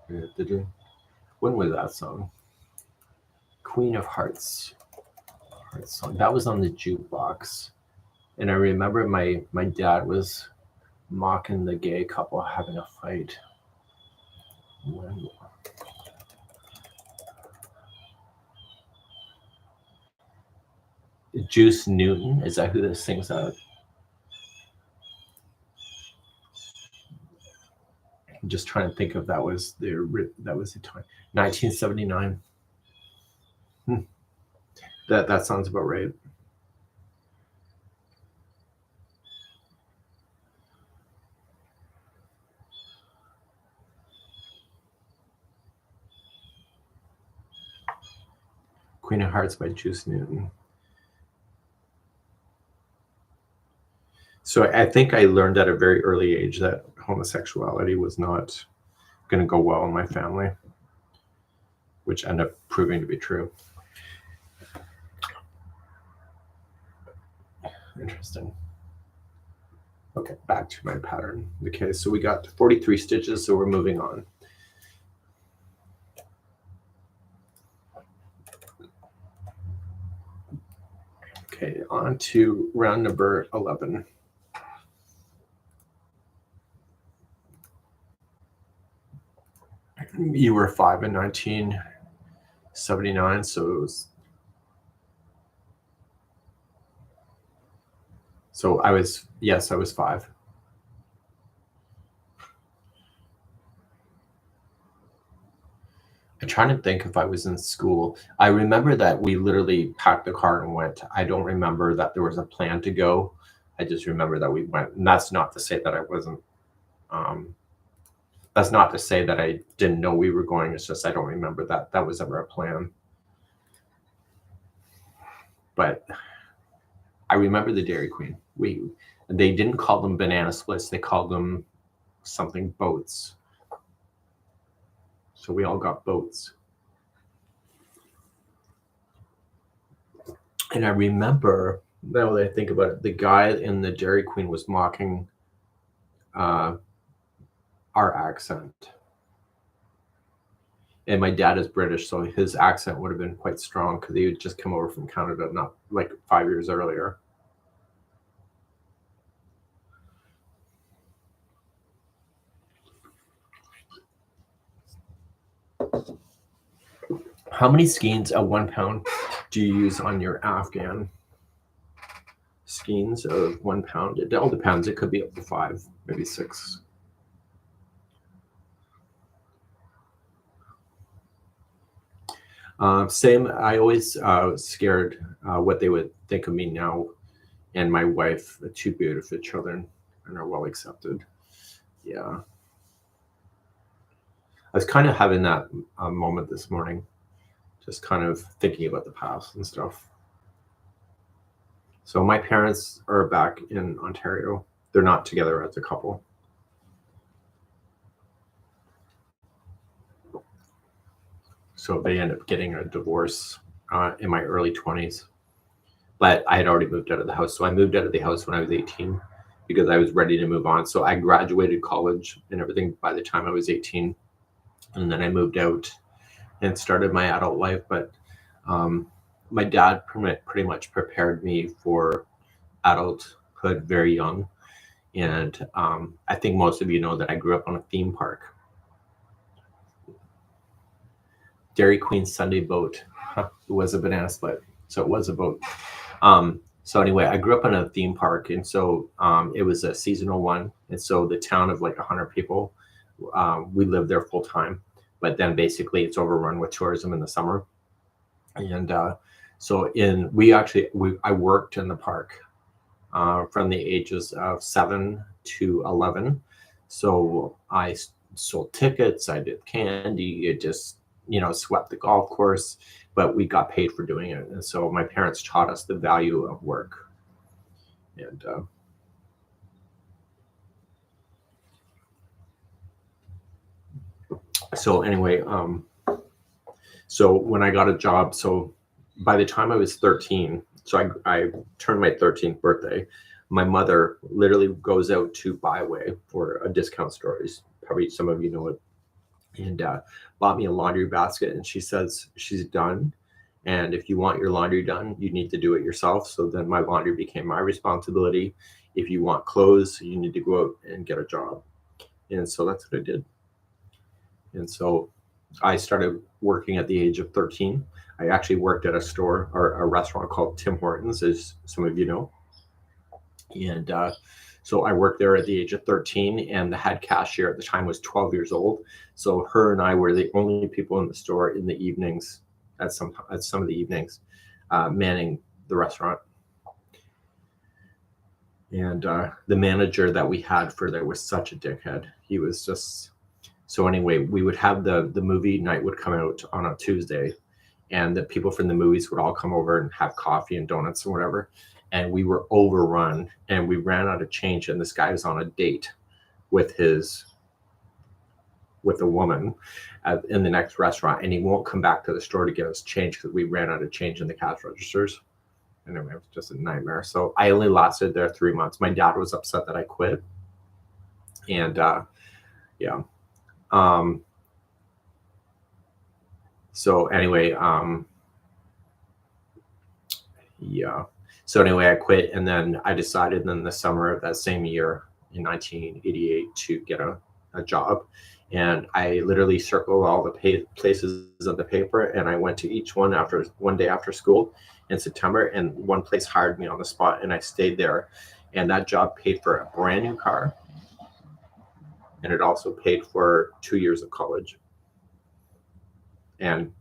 da, da, da. When was that song? Queen of Hearts. Song. That was on the jukebox. And I remember my dad was mocking the gay couple having a fight. Juice Newton, is that who this sings out? I'm just trying to think if that was the time. 1979. That sounds about right. Queen of Hearts by Juice Newton. So I think I learned at a very early age that homosexuality was not going to go well in my family, which ended up proving to be true. Interesting. Okay, back to my pattern. Okay, so we got 43 stitches, so we're moving on. Okay, on to round number 11. You were 5 in 1979, so it was. So I was 5. I'm trying to think if I was in school. I remember that we literally packed the car and went. I don't remember that there was a plan to go. I just remember that we went. And that's not to say that I wasn't. That's not to say that I didn't know we were going. It's just I don't remember that was ever a plan. But I remember the Dairy Queen. They didn't call them banana splits. They called them something boats. So we all got boats. And I remember, now that I think about it, the guy in the Dairy Queen was mocking our accent. And my dad is British, so his accent would have been quite strong because he had just come over from Canada, not like 5 years earlier. How many skeins of 1 pound do you use on your Afghan? Skeins of 1 pound. It all depends. It could be up to 5, maybe 6. Same. I always scared what they would think of me now and my wife, 2 beautiful children, and are well accepted. Yeah. I was kind of having that moment this morning, just kind of thinking about the past and stuff. So my parents are back in Ontario. They're not together as a couple. So they end up getting a divorce in my early 20s. But I had already moved out of the house. So I moved out of the house when I was 18 because I was ready to move on. So I graduated college and everything by the time I was 18. And then I moved out and started my adult life. But my dad pretty much prepared me for adulthood very young. And I think most of you know that I grew up on a theme park. Dairy Queen Sunday boat. It was a banana split, so it was a boat. So anyway, I grew up in a theme park, and so it was a seasonal one. And so the town of like 100 people, we lived there full time. But then basically it's overrun with tourism in the summer. And so I worked in the park from the ages of 7 to 11. So I sold tickets, I did candy, it just, swept the golf course, but we got paid for doing it. And so my parents taught us the value of work. And so anyway, so when I got a job, so by the time I was 13, so I turned my 13th birthday, my mother literally goes out to Byway or a discount store. Probably some of you know it. And bought me a laundry basket, and she says she's done. And if you want your laundry done, you need to do it yourself. So then my laundry became my responsibility. If you want clothes, you need to go out and get a job. And so that's what I did. And so I started working at the age of 13. I actually worked at a store or a restaurant called Tim Hortons, as some of you know. And so I worked there at the age of 13, and the head cashier at the time was 12 years old. So her and I were the only people in the store in the evenings, at some of the evenings, manning the restaurant. And the manager that we had for there was such a dickhead. He was just... So anyway, we would have the movie night would come out on a Tuesday, and the people from the movies would all come over and have coffee and donuts and whatever. And we were overrun, and we ran out of change. And this guy was on a date with a woman in the next restaurant, and he won't come back to the store to get us change because we ran out of change in the cash registers. Anyway, it was just a nightmare. So I only lasted there 3 months. My dad was upset that I quit. And yeah. So anyway, yeah. So anyway, I quit, and then I decided in the summer of that same year in 1988 to get a job. And I literally circled all the places of the paper, and I went to each one one day after school in September, and one place hired me on the spot, and I stayed there. And that job paid for a brand new car, and it also paid for 2 years of college. And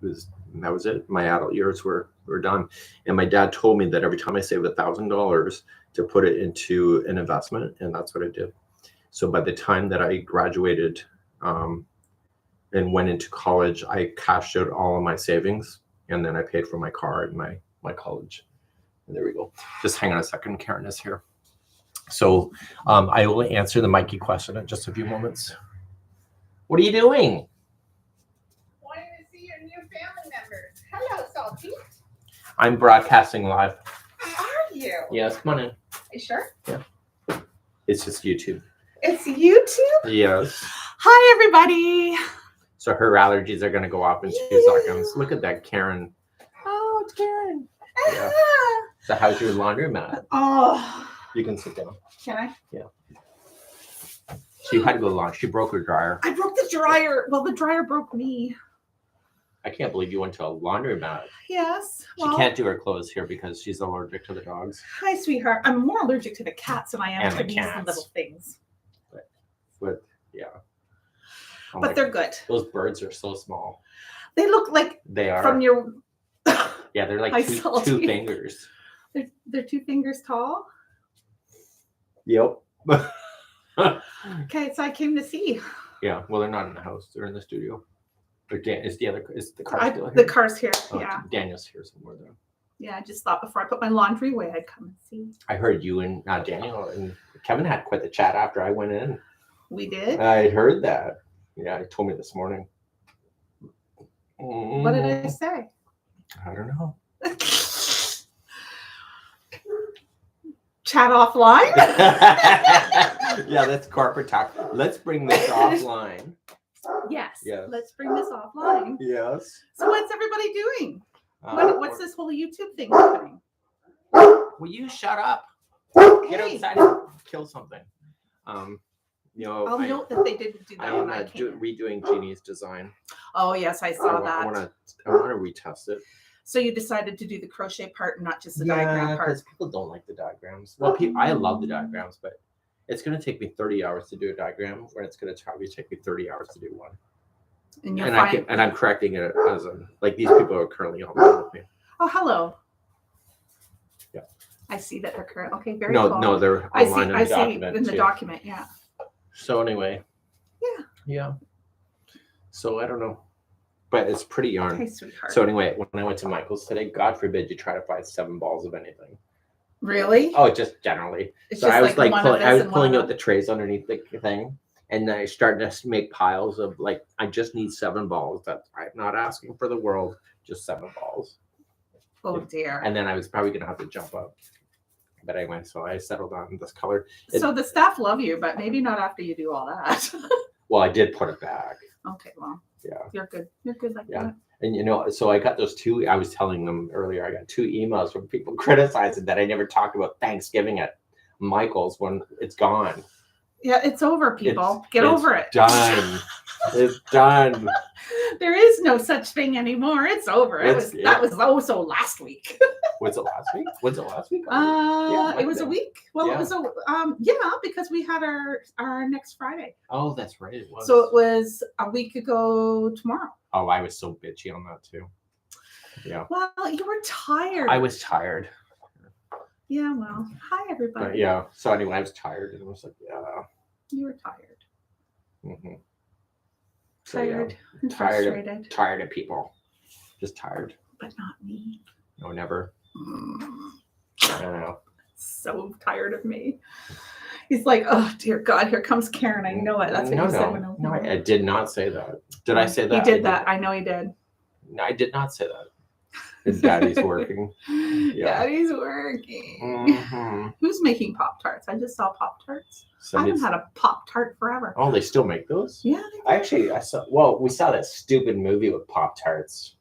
that was it. My adult years were done. And my dad told me that every time I saved $1,000 to put it into an investment, and that's what I did. So by the time that I graduated and went into college, I cashed out all of my savings, and then I paid for my car and my college. And there we go. Just hang on a second. Karen is here. So I will answer the Mikey question in just a few moments. What are you doing? Wanting to see your new family members. Hello, Salty. I'm broadcasting live. Are you? Yes, come on in. You sure? Yeah. It's just YouTube. It's YouTube? Yes. Hi, everybody. So her allergies are going to go off in 2 seconds. Look at that, Karen. Oh, it's Karen. Yeah. So how's your laundromat? Oh. You can sit down. Can I? Yeah. She had to go to launch. She broke her dryer. I broke the dryer. Well, the dryer broke me. I can't believe you went to a laundromat. Yes. She can't do her clothes here because she's allergic to the dogs. Hi, sweetheart. I'm more allergic to the cats than I am And to the these cats. little things. But yeah. Oh But they're good. Those birds are so small. They look like They are. from your... Yeah, they're like Hi, two Salty. fingers. They're 2 fingers tall. Yep. Okay, so I came to see. Yeah, well, they're not in the house. They're in the studio. Or is the car still here? The car's here. Oh, Yeah. Daniel's here somewhere though. Yeah, I just thought before I put my laundry away, I'd come and see. I heard you and Daniel and Kevin had quite the chat after I went in. We did? I heard that. Yeah, he told me this morning. What did I say? I don't know. Chat offline? Yeah, that's corporate talk. Let's bring this offline. Yes. Yes. Let's bring this offline. Yes. So what's everybody doing? What's this whole YouTube thing happening? Will you shut up? Get Hey. outside and kill something. I'll note that they didn't do that when I came. redoing Jeannie's design. Oh yes, I saw that. I want to retest it. So you decided to do the crochet part and not just the diagram part. Because people don't like the diagrams. Well, I love the diagrams, but it's going to take me 30 hours to do a diagram, where it's going to probably take me 30 hours to do one. And I'm correcting it as like these people are currently online with me. Oh, hello. Yeah. I see that they're current. Okay, very cool. No, they're online in the document. In the document, yeah. So anyway. Yeah. So I don't know. But it's pretty yarn. Okay, sweetheart. So anyway, when I went to Michael's today, God forbid you try to find 7 balls of anything. Really? Oh, just generally. It's so just I was like pulling out the the trays underneath the thing, and I started to make piles of like, I just need 7 balls. I'm not asking for the world, just 7 balls. Oh dear. And then I was probably gonna have to jump up. But anyway, so I settled on this color. So the staff love you, but maybe not after you do all that. Well, I did put it back. Okay, well. Yeah. You're good. You're good like that. And so I got those 2, I was telling them earlier, I got 2 emails from people criticizing that I never talked about Thanksgiving at Michael's when it's gone. Yeah, it's over, people. Get over it. Done. It's done. There is no such thing anymore. It's over. That was also last week. Was it last week? Was it last week? It was a week. Well, it was because we had our next Friday. Oh, that's right. It was. So it was a week ago tomorrow. Oh, I was so bitchy on that too. Yeah. Well, you were tired. I was tired. Yeah, well, hi everybody. But yeah. So anyway, I was tired and I was like, yeah. You were tired. Mm-hmm. So, tired and frustrated. Tired of people. Just tired. But not me. No, never. I don't know. So tired of me. He's like, oh dear God, here comes Karen. I know it. That's what you said. No, I did not say that. Did I say that? He did that. I know he did. No, I did not say that. His daddy's working. Yeah. Daddy's working. Mm-hmm. Who's making Pop-Tarts? I just saw Pop-Tarts. I haven't had a Pop-Tart forever. Oh, they still make those? Yeah. I saw, we saw that stupid movie with Pop-Tarts.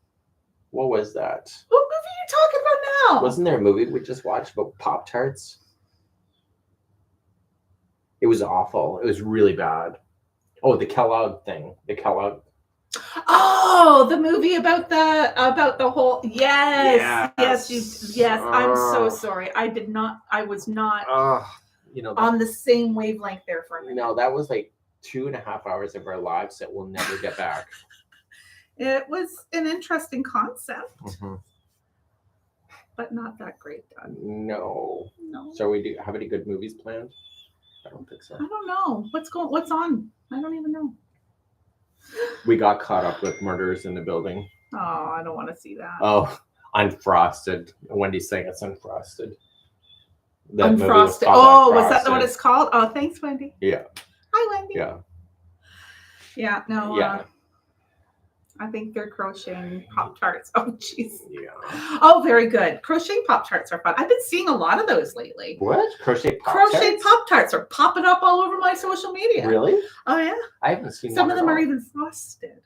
What was that? What movie are you talking about now? Wasn't there a movie we just watched about Pop-Tarts? It was awful. It was really bad. Oh, the Kellogg thing. The Kellogg. Oh, the movie about the whole. Yes. I'm so sorry. I was not on the same wavelength there for a minute. No, that was like 2.5 hours of our lives that we'll never get back. It was an interesting concept, but not that great done. No. So we do have any good movies planned? I don't think so. I don't know. What's on? I don't even know. We got caught up with Murders in the Building. Oh, I don't want to see that. Oh, Unfrosted. Wendy's saying it's Unfrosted. Unfrosted. Oh, was that what it's called? Oh, thanks, Wendy. Yeah. Hi, Wendy. Yeah. Yeah. No. Yeah. I think they're crocheting Pop-Tarts. Oh, jeez. Yeah. Oh, very good. Crocheting Pop-Tarts are fun. I've been seeing a lot of those lately. What? Crochet Pop-Tarts? Crochet Pop-Tarts are popping up all over my social media. Really? Oh, yeah. I haven't seen Some of them are even frosted.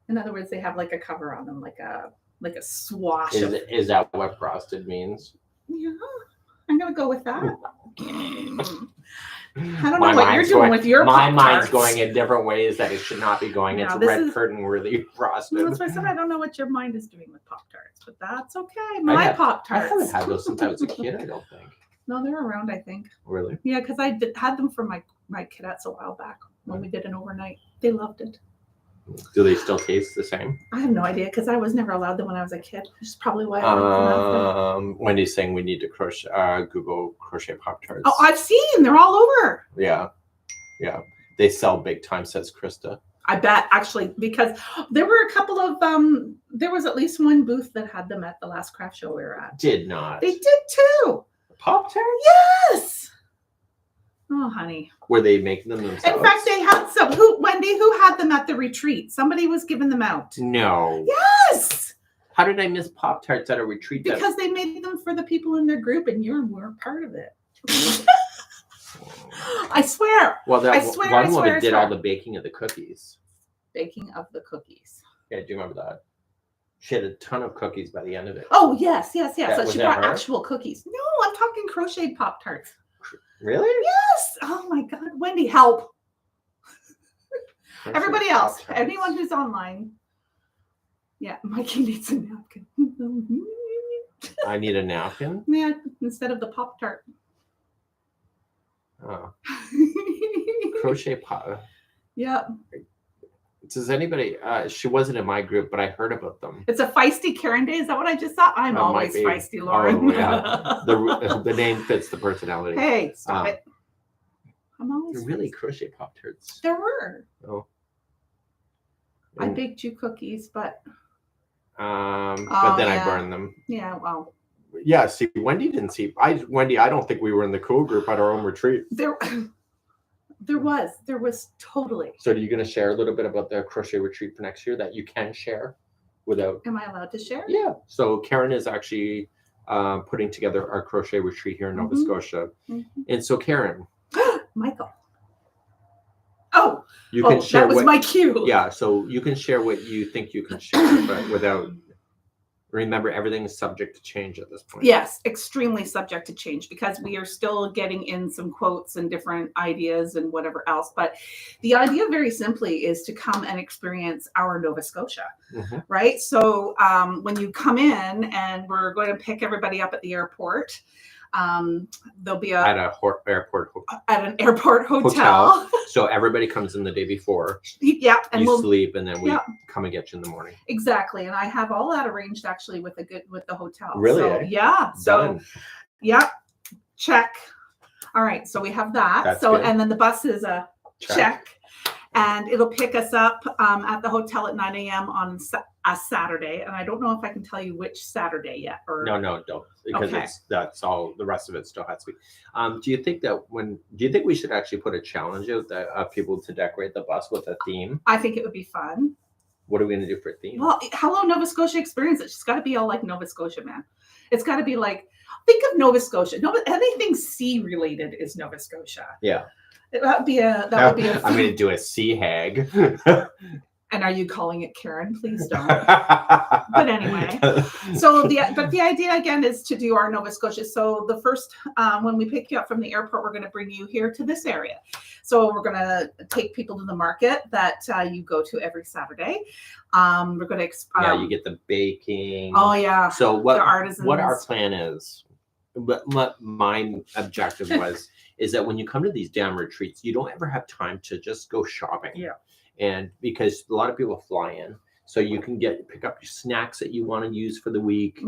In other words, they have like a cover on them, like a swash. Is that what frosted means? Yeah. I'm going to go with that. I don't know what you're doing with your Pop-Tarts. My mind's going in different ways that it should not be going. It's red curtain really frosted. That's why I said I don't know what your mind is doing with Pop-Tarts, but that's okay. My Pop-Tarts. I haven't had those since I was a kid, I don't think. No, they're around, I think. Really? Yeah, because I had them for my cadets a while back when we did an overnight. They loved it. Do they still taste the same? I have no idea because I was never allowed them when I was a kid. Which is probably why I Wendy's saying we need to crochet. Google crochet Pop-Tarts. Oh, I've seen. They're all over. Yeah. They sell big time, says Krista. I bet, actually, because there were a couple of there was at least one booth that had them at the last craft show we were at. Did not. They did too. Pop-Tarts? Yes. Oh, honey. Were they making them themselves? In fact, they had some. Wendy, who had them at the retreat? Somebody was giving them out. No. Yes. How did I miss Pop-Tarts at a retreat? Because they made them for the people in their group, and you were part of it. I swear. Well, I swear, one woman did all the baking of the cookies. Baking of the cookies. Yeah, do you remember that? She had a ton of cookies by the end of it. Oh, yes. So Was she that brought her? actual cookies. No, I'm talking crocheted Pop-Tarts. Really? Yes. Oh my God. Wendy, help. Crochet Everybody else, Pop-Tarts. anyone who's online. Yeah, Mikey needs a napkin. I need a napkin? Yeah, instead of the Pop-Tart. Oh. Crochet Pop. Yeah. Does anybody, she wasn't in my group, but I heard about them. It's a feisty Karen day. Is that what I just thought? I'm always feisty, Lauren. Oh, yeah. The name fits the personality. Hey, stop it. I'm always really crochet Pop-Tarts. There were. Oh. I baked you cookies, but I burned them. Yeah, well. Yeah, see, Wendy didn't see. Wendy, I don't think we were in the cool group at our own retreat. There was totally. So are you going to share a little bit about the crochet retreat for next year that you can share without? Am I allowed to share? Yeah. So Karen is actually putting together our crochet retreat here in Nova Scotia. Mm-hmm. And so Karen. Michael. Oh, you can share that was my cue. Yeah. So you can share what you think you can share, but without. Remember, everything is subject to change at this point. Yes, extremely subject to change because we are still getting in some quotes and different ideas and whatever else. But the idea, very simply, is to come and experience our Nova Scotia, right? So when you come in, and we're going to pick everybody up at the airport. There'll be at an airport hotel. So everybody comes in the day before. Yeah, and we'll sleep, and then we come and get you in the morning. Exactly, and I have all that arranged actually with the hotel. Really? So, yeah. Done. So, yeah. Check. All right. So we have that. That's good. And then the bus is a check. And it'll pick us up at the hotel at 9 a.m. on a Saturday. And I don't know if I can tell you which Saturday yet. Or No, don't, because that's all. The rest of it still has to be. Do you think we should actually put a challenge out that people to decorate the bus with a theme? I think it would be fun. What are we going to do for a theme? Well, hello, Nova Scotia experience. It's just got to be all like Nova Scotia, man. It's got to be like, think of Nova Scotia. Anything sea related is Nova Scotia. Yeah. That would be a. I'm going to do a sea hag. And are you calling it Karen? Please don't. But anyway, the idea again is to do our Nova Scotia. So the first, when we pick you up from the airport, we're going to bring you here to this area. So we're going to take people to the market that you go to every Saturday. We're going to you get the baking. Oh yeah. So what artisans. Our plan is, what my objective was, is that when you come to these damn retreats, you don't ever have time to just go shopping. Yeah. And because a lot of people fly in, so you can pick up your snacks that you want to use for the week,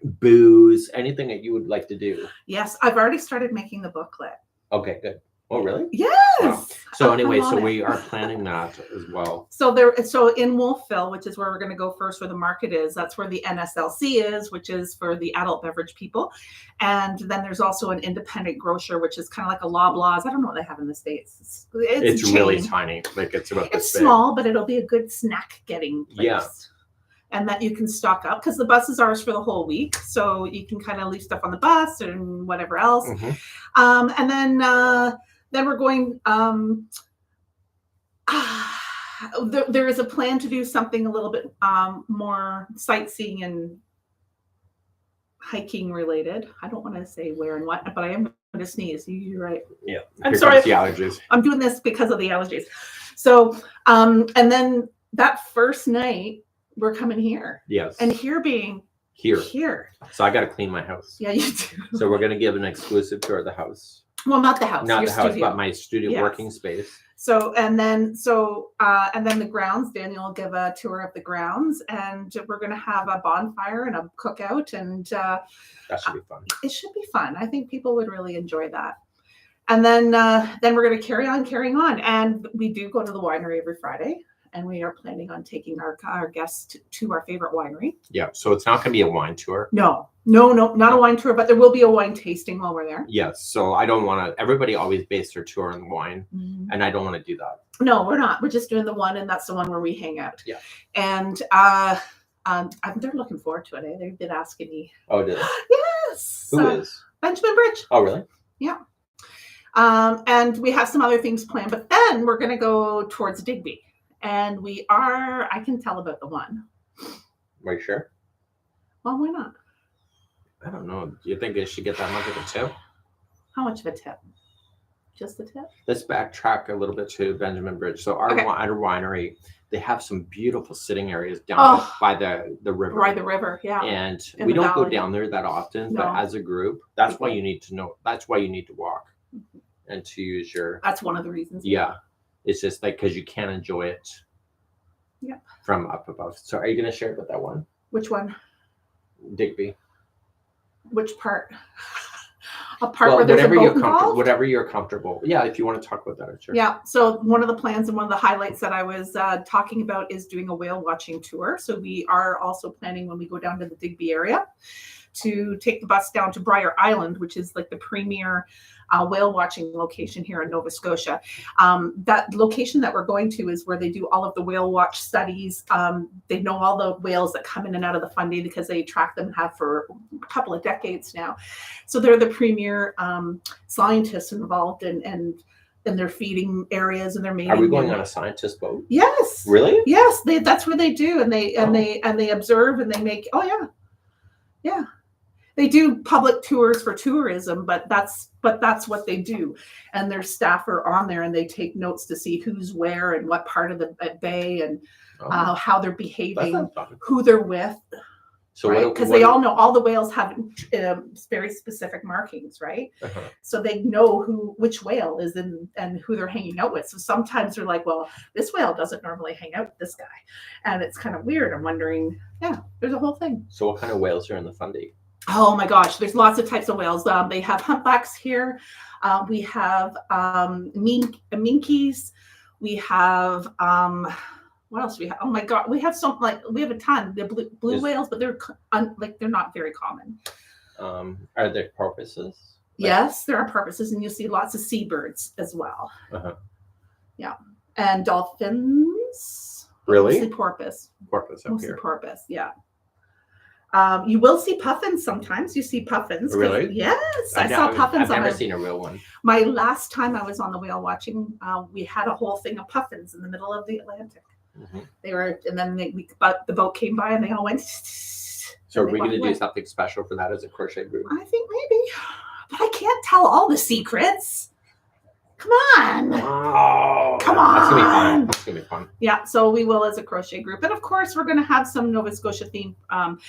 booze, anything that you would like to do. Yes, I've already started making the booklet. Okay, good. Oh, really? Yes. Wow. So anyway, we are planning that as well. So in Wolfville, which is where we're going to go first, where the market is, that's where the NSLC is, which is for the adult beverage people. And then there's also an independent grocer, which is kind of like a Loblaws. I don't know what they have in the States. It's really tiny. Like it's about this big. Small, but it'll be a good snack getting place. Yeah. And that you can stock up because the bus is ours for the whole week. So you can kind of leave stuff on the bus and whatever else. And then we're going, there is a plan to do something a little bit more sightseeing and hiking related. I don't want to say where and what, but I am going to sneeze. You're right. Yeah. I'm sorry. The allergies. I'm doing this because of the allergies. So, and then that first night, we're coming here. Yes. And here being here. So I got to clean my house. Yeah, you do. So we're going to give an exclusive tour of the house. Well, not the house. Not your the house, studio. but my studio working space. So and then the grounds. Daniel will give a tour of the grounds, and we're going to have a bonfire and a cookout, and that should be fun. It should be fun. I think people would really enjoy that. And then we're going to carrying on, and we do go to the winery every Friday. And we are planning on taking our guests to our favorite winery. Yeah, so it's not going to be a wine tour. No, not a wine tour, but there will be a wine tasting while we're there. Yes, so I don't want to. Everybody always base their tour on wine, and I don't want to do that. No, we're not. We're just doing the one, and that's the one where we hang out. Yeah. And they're looking forward to it. They've been asking me. Oh, did they? Yes. Who is? Benjamin Bridge. Oh, really? Yeah. And we have some other things planned, but then we're going to go towards Digby. And I can tell about the one. Are you sure? Well, why not? I don't know. Do you think they should get that much of a tip? How much of a tip? Just the tip? Let's backtrack a little bit to Benjamin Bridge. So our winery, they have some beautiful sitting areas down by the river. By the river, yeah. And we don't go down there that often, but as a group, that's why you need to know. That's why you need to walk and to use your. That's one of the reasons. Yeah, it's just like because you can't enjoy it. Yeah. From up above. So are you going to share about that one? Which one? Digby. Which part? A part where there's a boat involved? Whatever you're comfortable. Yeah, if you want to talk about that, sure. Yeah. So one of the plans and one of the highlights that I was talking about is doing a whale watching tour. So we are also planning when we go down to the Digby area to take the bus down to Briar Island, which is like the premier whale watching location here in Nova Scotia. That location that we're going to is where they do all of the whale watch studies. They know all the whales that come in and out of the funding because they track them, have for a couple of decades now. So they're the premier scientists involved in their feeding areas and their mating. Are we going on a scientist boat? Yes. Really? Yes. That's where they do, and they observe and they make. Oh yeah, yeah. They do public tours for tourism, but that's what they do. And their staff are on there and they take notes to see who's where and what part of the bay and how they're behaving, who they're with. So right? Because they all know all the whales have very specific markings, right? Uh-huh. So they know which whale is in and who they're hanging out with. So sometimes they're like, well, this whale doesn't normally hang out with this guy. And it's kind of weird. I'm wondering, there's a whole thing. So what kind of whales are in the fundy? Oh my gosh, there's lots of types of whales. They have humpbacks here. We have minkies. We have what else do we have? Oh my god, we have a ton. The blue whales, but they're not very common. Are there porpoises? Yes, there are porpoises, and you'll see lots of seabirds as well. Uh-huh. Yeah, and dolphins. Really? Mostly porpoise. Porpoise up mostly here. Porpoise, yeah. You will see puffins sometimes. You see puffins. Really? Yes. I saw puffins. I've never seen a real one. My last time I was on the whale watching, we had a whole thing of puffins in the middle of the Atlantic. Mm-hmm. They were, and then the boat came by and they all went. So are we going to do something special for that as a crochet group? I think maybe. But I can't tell all the secrets. Come on. Oh, come on. That's going to be fun. That's going to be fun. Yeah, so we will as a crochet group. And of course, we're going to have some Nova Scotia theme.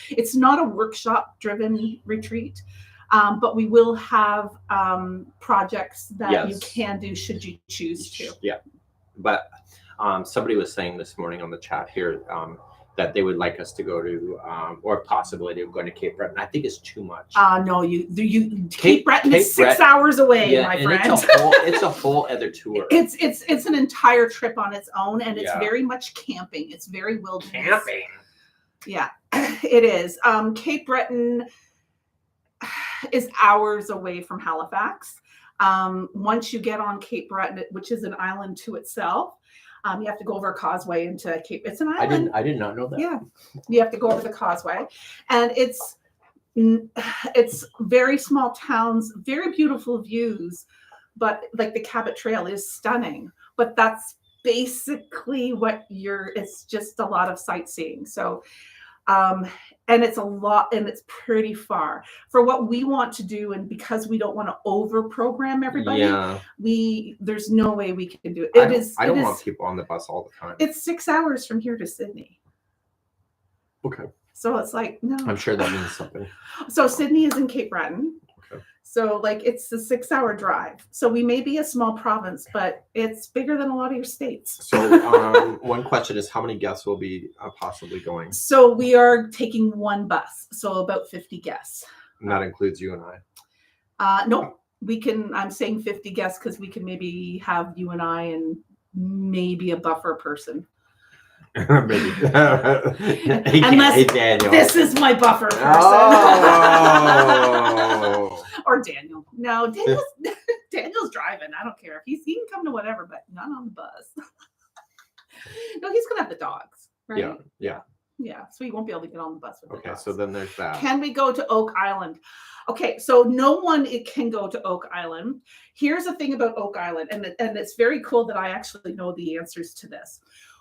It's not a workshop-driven retreat, but we will have projects that you can do should you choose to. Yeah, but somebody was saying this morning on the chat here that they would like us to go to, or possibility of going to Cape Breton. I think it's too much. No, Cape Breton is 6 hours away, my friend. It's a whole other tour. It's an entire trip on its own, and it's very much camping. It's very wilderness. Camping. Yeah, it is. Cape Breton is hours away from Halifax. Once you get on Cape Breton, which is an island to itself, you have to go over a causeway into Cape. It's an island. I did not know that. Yeah, you have to go over the causeway, and it's very small towns, very beautiful views, but like the Cabot Trail is stunning. But that's basically it's just a lot of sightseeing. So, and it's a lot, and it's pretty far for what we want to do. And because we don't want to over program everybody, there's no way we can do it. I don't want people on the bus all the time. It's 6 hours from here to Sydney. Okay. So it's like, no. I'm sure that means something. So Sydney is in Cape Breton. Okay. So it's a 6 hour drive. So we may be a small province, but it's bigger than a lot of your states. So one question is, how many guests will be possibly going? So we are taking one bus. So about 50 guests. And that includes you and I? No, I'm saying 50 guests because we can maybe have you and I and maybe a buffer person. Maybe. Unless Daniel. This is my buffer person. Oh. Or Daniel. No, Daniel's driving. I don't care. He can come to whatever, but not on the bus. No, he's going to have the dogs, right? Yeah. Yeah, so he won't be able to get on the bus with the dogs. So then there's that. Can we go to Oak Island? Okay, so no one can go to Oak Island. Here's the thing about Oak Island, and it's very cool that I actually know the answers to this.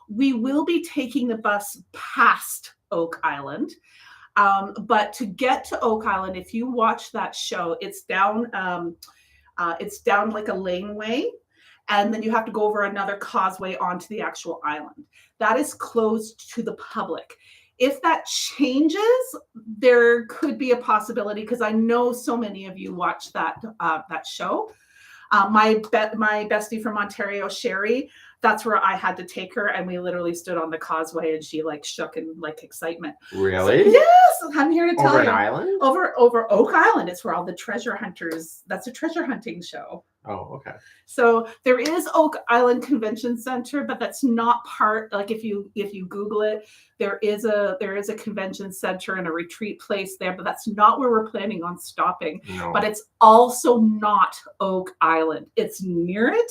We will be taking the bus past Oak Island. But to get to Oak Island, if you watch that show, it's down like a laneway, and then you have to go over another causeway onto the actual island. That is closed to the public. If that changes, there could be a possibility, because I know so many of you watch that show. My bestie from Ontario, Sherry, that's where I had to take her, and we literally stood on the causeway, and she like shook in like excitement. Really? So, yes, I'm here to tell you. Over an island? Over Oak Island. It's where all the treasure hunters. That's a treasure hunting show. Oh, okay. So there is Oak Island Convention Center, but that's not part. Like if you Google it, there is a convention center and a retreat place there, but that's not where we're planning on stopping. No. But it's also not Oak Island. It's near it,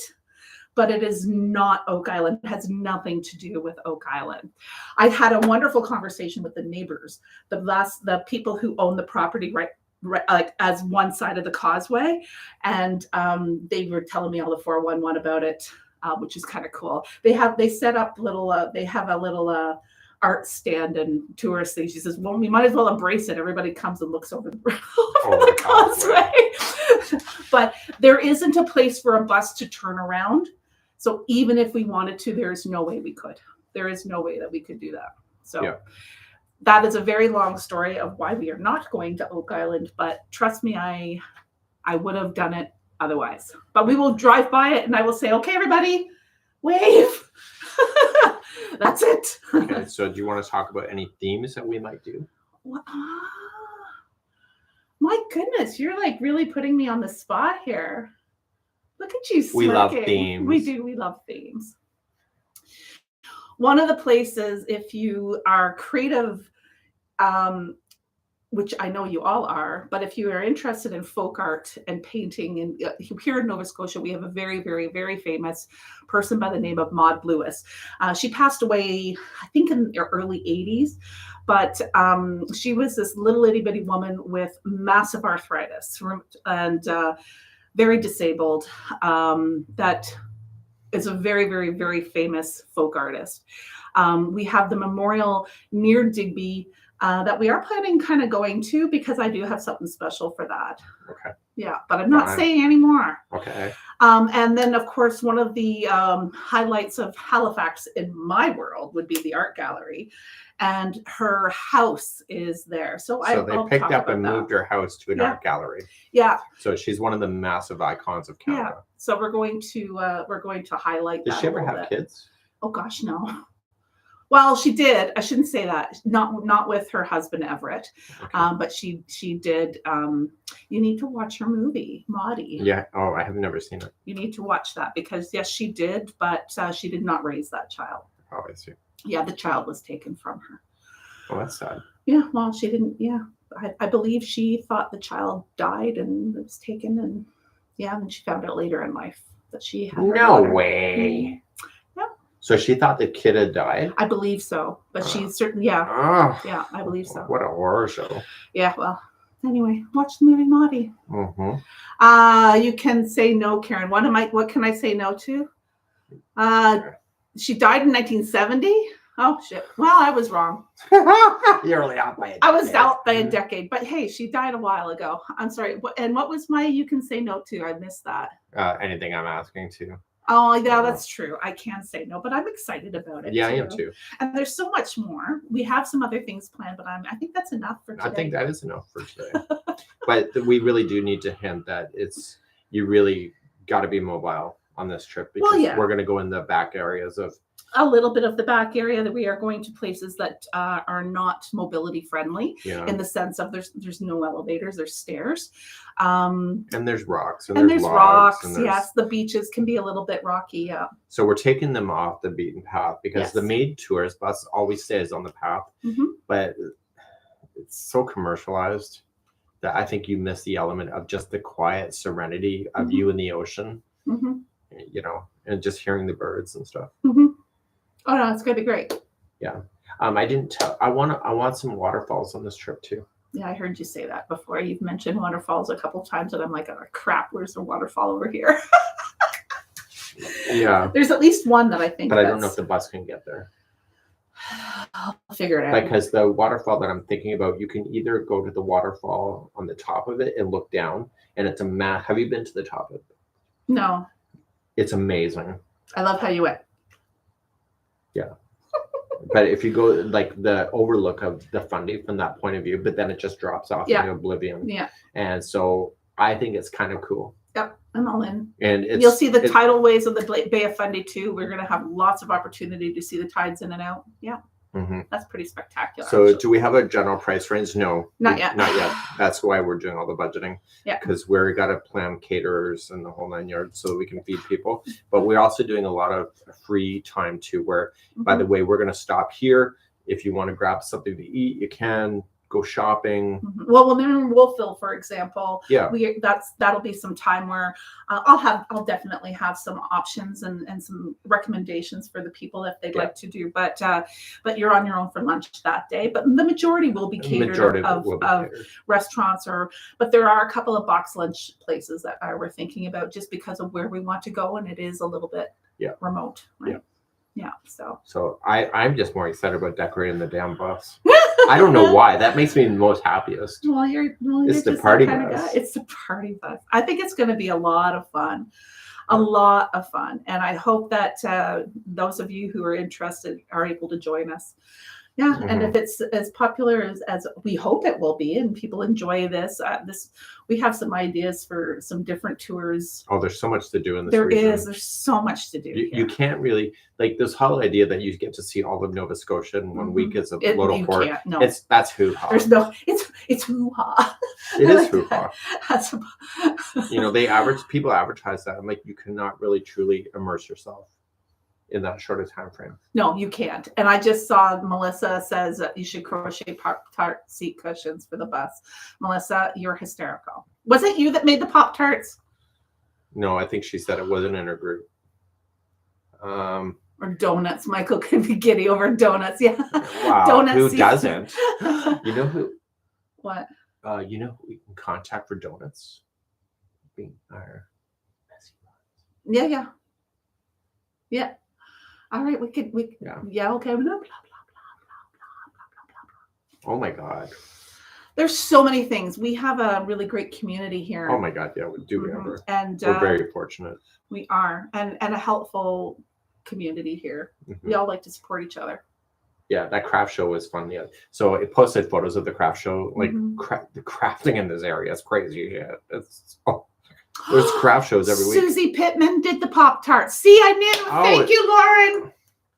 but it is not Oak Island. It has nothing to do with Oak Island. I had a wonderful conversation with the neighbors, the people who own the property right like as one side of the causeway, and they were telling me all the 411 about it, which is kind of cool. They set up little they have a little art stand and tourist things. She says, well, we might as well embrace it. Everybody comes and looks over the causeway. But there isn't a place for a bus to turn around. So even if we wanted to, there is no way we could. There is no way that we could do that. So yeah. That is a very long story of why we are not going to Oak Island. But trust me, I would have done it otherwise. But we will drive by it and I will say, okay, everybody, wave. That's it. Okay, so do you want to talk about any themes that we might do? My goodness, you're like really putting me on the spot here. Look at you smirking. We love themes. We do. We love themes. One of the places, if you are creative, which I know you all are, but if you are interested in folk art and painting, and here in Nova Scotia, we have a very, very, very famous person by the name of Maud Lewis. She passed away, I think, in the early 80s, but she was this little itty bitty woman with massive arthritis and very disabled, that is a very, very, very famous folk artist. We have the memorial near Digby that we are planning kind of going to, because I do have something special for that. Okay. Yeah, but I'm not saying anymore. Okay. And then, of course, one of the highlights of Halifax in my world would be the art gallery, and her house is there. So they picked up and moved her house to an art gallery. Yeah. So she's one of the massive icons of Canada. Yeah. So we're going to highlight that. Does she ever have kids? Oh gosh, no. Well, she did. I shouldn't say that. Not with her husband Everett, okay. But she did. You need to watch her movie, Maudie. Yeah. Oh, I have never seen it. You need to watch that, because yes, she did, but she did not raise that child. Oh, I see. Yeah, the child was taken from her. Oh, that's sad. Yeah. Well, she didn't. Yeah, I believe she thought the child died and it was taken, and then she found out later in life that she had. No way. So she thought the kid had died? I believe so. But she certainly, yeah, I believe so. What a horror show. Yeah, well, anyway, watch the movie Maudie. Mm-hmm. You can say no, Karen. What can I say no to? She died in 1970. Oh, shit. Well, I was wrong. You're only out by a decade. I was out by a decade. But hey, she died a while ago. I'm sorry. And what was my you can say no to? I missed that. Anything I'm asking to. Oh, yeah, that's true. I can say no, but I'm excited about it. Yeah, I am too. And there's so much more. We have some other things planned, but I think that's enough for today. I think that is enough for today. But we really do need to hint that you really got to be mobile on this trip, because we're going to go in the back areas of a little bit of the back area, that we are going to places that are not mobility friendly, in the sense of there's no elevators, there's stairs. And there's rocks. And there's rocks. Yes, the beaches can be a little bit rocky. Yeah. So we're taking them off the beaten path, because the maid tourist bus always stays on the path. Mm-hmm. But it's so commercialized that I think you miss the element of just the quiet serenity of you in the ocean, and just hearing the birds and stuff. Mm-hmm. Oh no, it's gonna be great. Yeah. I want some waterfalls on this trip too. Yeah, I heard you say that before. You've mentioned waterfalls a couple times, and I'm like, oh crap, where's the waterfall over here? Yeah. There's at least one that I think. But I don't know if the bus can get there. I'll figure it out. Because the waterfall that I'm thinking about, you can either go to the waterfall on the top of it and look down, and it's a have you been to the top of it? No. It's amazing. I love how you went. Yeah. But if you go like the overlook of the Fundy from that point of view, but then it just drops off into oblivion. Yeah. And so I think it's kind of cool. Yep, I'm all in. And you'll see the tidal waves of the Bay of Fundy too. We're going to have lots of opportunity to see the tides in and out. Yeah. Mm-hmm. That's pretty spectacular. So do we have a general price range? No. Not yet. Not yet. That's why we're doing all the budgeting. Yeah. Because we're got to plan caterers and the whole 9 yards so we can feed people. But we're also doing a lot of free time too, where, by the way, we're going to stop here. If you want to grab something to eat, you can. Go shopping. Well, when we're in Wolfville, for example, yeah, that'll be some time where I'll definitely have some options and some recommendations for the people if they'd like to do. But you're on your own for lunch that day. But the majority will be catered of restaurants but there are a couple of box lunch places that we're thinking about just because of where we want to go, and it is a little bit remote. Right? Yeah. So I'm just more excited about decorating the damn bus. I don't know why. That makes me the most happiest. It's the party bus. It's the party bus. I think it's going to be a lot of fun. A lot of fun. And I hope that those of you who are interested are able to join us. Yeah, and if it's as popular as we hope it will be, and people enjoy this, we have some ideas for some different tours. Oh, there's so much to do in this region. There's so much to do. You can't really, like, this whole idea that you get to see all of Nova Scotia in 1 week is a little port. No. That's hoo-ha. There's no, it's hoo-ha. It is hoo-ha. People advertise that. I'm like, you cannot really truly immerse yourself in that shorter time frame. No, you can't. And I just saw Melissa says that you should crochet Pop-Tart seat cushions for the bus. Melissa, you're hysterical. Was it you that made the Pop-Tarts? No, I think she said it wasn't in her group. Or donuts. Michael could be giddy over donuts. Yeah. Wow. Donuts. Who doesn't? You know who? What? You know who we can contact for donuts? Yeah. All right, we okay. Blah, blah, blah, blah, blah, blah. Oh my God. There's so many things. We have a really great community here. Oh my God, yeah, we do. And we're very fortunate. We are, and a helpful community here. We all like to support each other. Yeah, that craft show was fun. Yeah, so it posted photos of the craft show. Like the crafting in this area is crazy. Yeah, there's craft shows every week. Susie Pittman did the Pop-Tarts. See, I knew. Thank you, Lauren.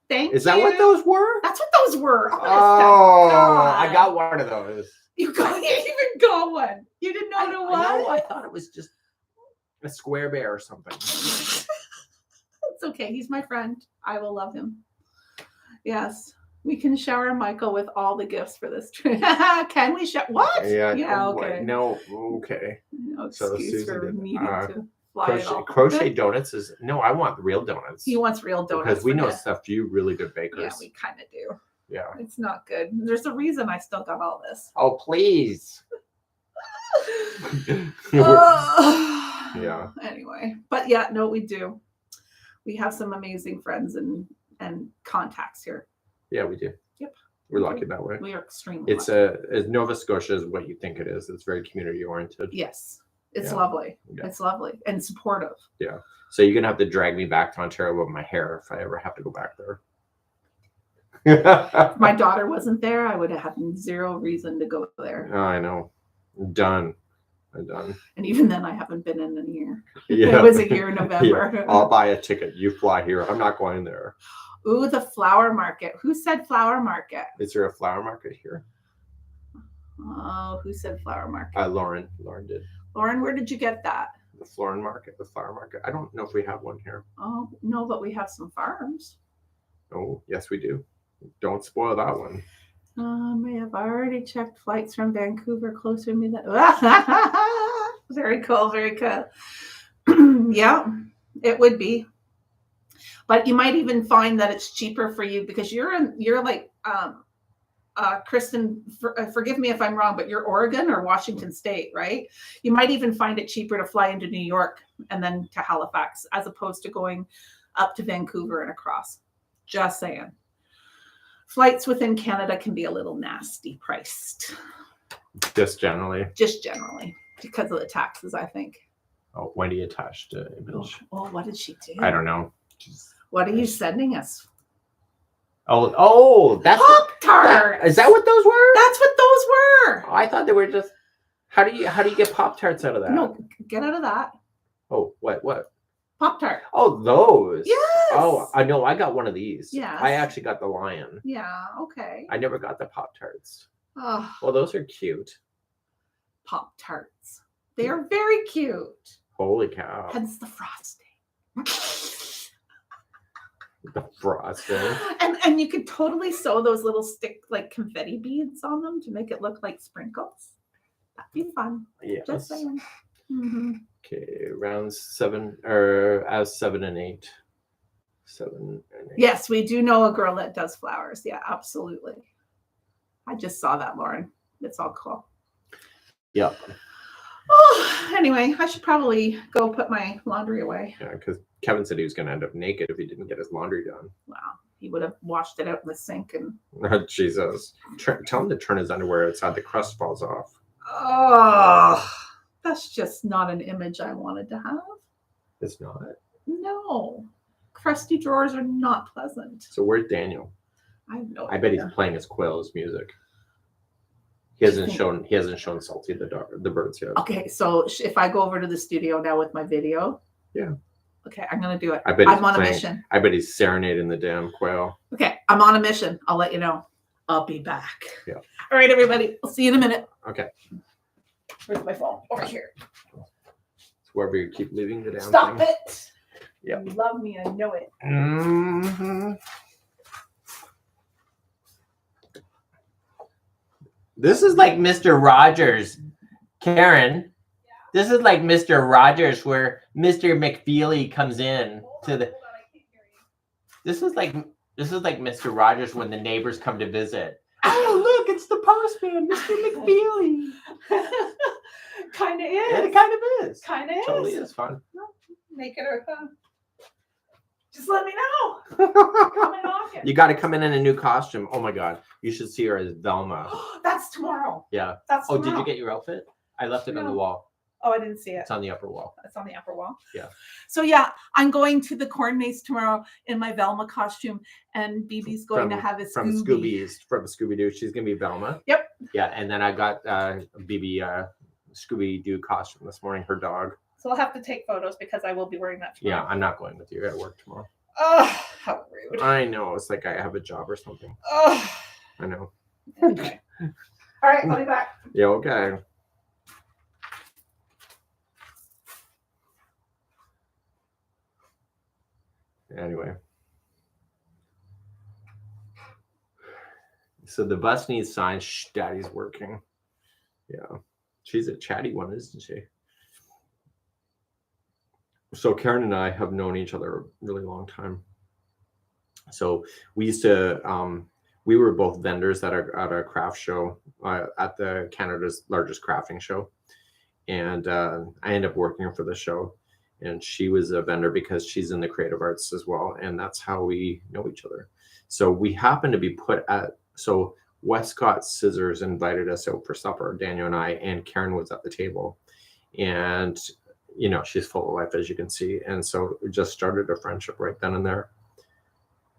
Thank you. Is that what those were? That's what those were. I got one of those. You even got one. You didn't know what it was? I thought it was just a square bear or something. It's okay. He's my friend. I will love him. Yes. We can shower Michael with all the gifts for this trip. Can we shower? What? Yeah. Okay. No. Okay. No excuse for needing to fly crochet donuts is no. I want real donuts. He wants real donuts because we know a few really good bakers. Yeah, we kind of do. Yeah. It's not good. There's a reason I still got all this. Oh, please. Yeah. Anyway, but yeah, no, we do. We have some amazing friends and contacts here. Yeah, we do. Yep. We're lucky that way. We are extremely lucky. As Nova Scotia is what you think it is. It's very community oriented. Yes. It's lovely. Yeah. It's lovely and supportive. Yeah. So you're going to have to drag me back to Ontario with my hair if I ever have to go back there. If my daughter wasn't there, I would have had zero reason to go there. Oh, I know. I'm done. And even then, I haven't been in a year. Yeah. It was a year in November. Yeah. I'll buy a ticket. You fly here. I'm not going there. Ooh, the flower market. Who said flower market? Is there a flower market here? Oh, who said flower market? Lauren did. Lauren, where did you get that? The flower market. I don't know if we have one here. Oh, no, but we have some farms. Oh, yes, we do. Don't spoil that one. I have already checked flights from Vancouver closer to me. Very cool. Very cool. Yeah, it would be. But you might even find that it's cheaper for you because you're like Kristen. Forgive me if I'm wrong, but you're Oregon or Washington State, right? You might even find it cheaper to fly into New York and then to Halifax as opposed to going up to Vancouver and across. Just saying. Flights within Canada can be a little nasty priced. Just generally. Just generally, because of the taxes, I think. Oh, Wendy attached an image. Oh, what did she do? I don't know. What are you sending us? Oh, that's Pop-Tarts. Is that what those were? That's what those were. Oh, I thought they were just. How do you get Pop-Tarts out of that? No, get out of that. Oh, what? Pop-Tart. Oh, those. Yes. Oh, I know. I got one of these. Yes. I actually got the lion. Yeah. Okay. I never got the Pop-Tarts. Oh, Well, those are cute. Pop-Tarts. They are very cute. Holy cow. Hence the frosting. The frosting. And you could totally sew those little stick like confetti beads on them to make it look like sprinkles. That'd be fun. Yes. Just saying. Mm-hmm. Okay, rounds 7 or as 7 and 8. 7 and 8. Yes, we do know a girl that does flowers. Yeah, absolutely. I just saw that, Lauren. It's all cool. Yep. Oh, anyway, I should probably go put my laundry away. Yeah, because Kevin said he was going to end up naked if he didn't get his laundry done. Wow, he would have washed it out in the sink and. Oh, Jesus. Tell him to turn his underwear outside. The crust falls off. Oh, that's just not an image I wanted to have. It's not. No, crusty drawers are not pleasant. So where's Daniel? I have no I bet he's idea. playing his quail's music. He hasn't shown Salty the birds yet. Okay, so if I go over to the studio now with my video. Yeah. Okay, I'm gonna do it. I'm on a mission. I bet he's serenading the damn quail. Okay, I'm on a mission. I'll let you know. I'll be back. Yeah. All right, everybody. I'll see you in a minute. Okay. Where's my phone? Over here. It's wherever you keep leaving the damn Stop thing. it. Yep. You love me. I know it. Mm-hmm. This is like Mr. Rogers, Karen. Yeah. This is like Mr. Rogers, where Mr. McFeely comes in to the. Hold on, I can't hear you. This is like Mr. Rogers when the neighbors come to visit. Oh, look, it's the postman, Mr. McFeely. Kind of is. Yeah, it kind of is. Kind of is. Totally is fun. Make it or just let me know. Come and knock it. You got to come in a new costume. Oh my God, you should see her as Velma. That's tomorrow. Yeah. That's tomorrow. Oh, did you get your outfit? I left it on the wall. Oh, I didn't see it. It's on the upper wall. It's on the upper wall. Yeah. So yeah, I'm going to the corn maze tomorrow in my Velma costume, and BB's going to have a from Scooby-Doo. She's gonna be Velma. Yep. Yeah, and then I got BB Scooby-Doo costume this morning. Her dog. So I'll have to take photos because I will be wearing that tomorrow. Yeah, I'm not going with you. I got to work tomorrow. Oh, how rude. I know. It's like I have a job or something. Oh. I know. Okay. All right, I'll be back. Yeah. Okay. Anyway, so the bus needs signs. Shh, Daddy's working. Yeah, she's a chatty one, isn't she? So Karen and I have known each other a really long time. So we used to, we were both vendors at a craft show at the Canada's largest crafting show, and I ended up working for the show. And she was a vendor because she's in the creative arts as well. And that's how we know each other. So we happened to be so Westcott Scissors invited us out for supper, Daniel and I, and Karen was at the table. And, you know, she's full of life, as you can see. And so we just started a friendship right then and there.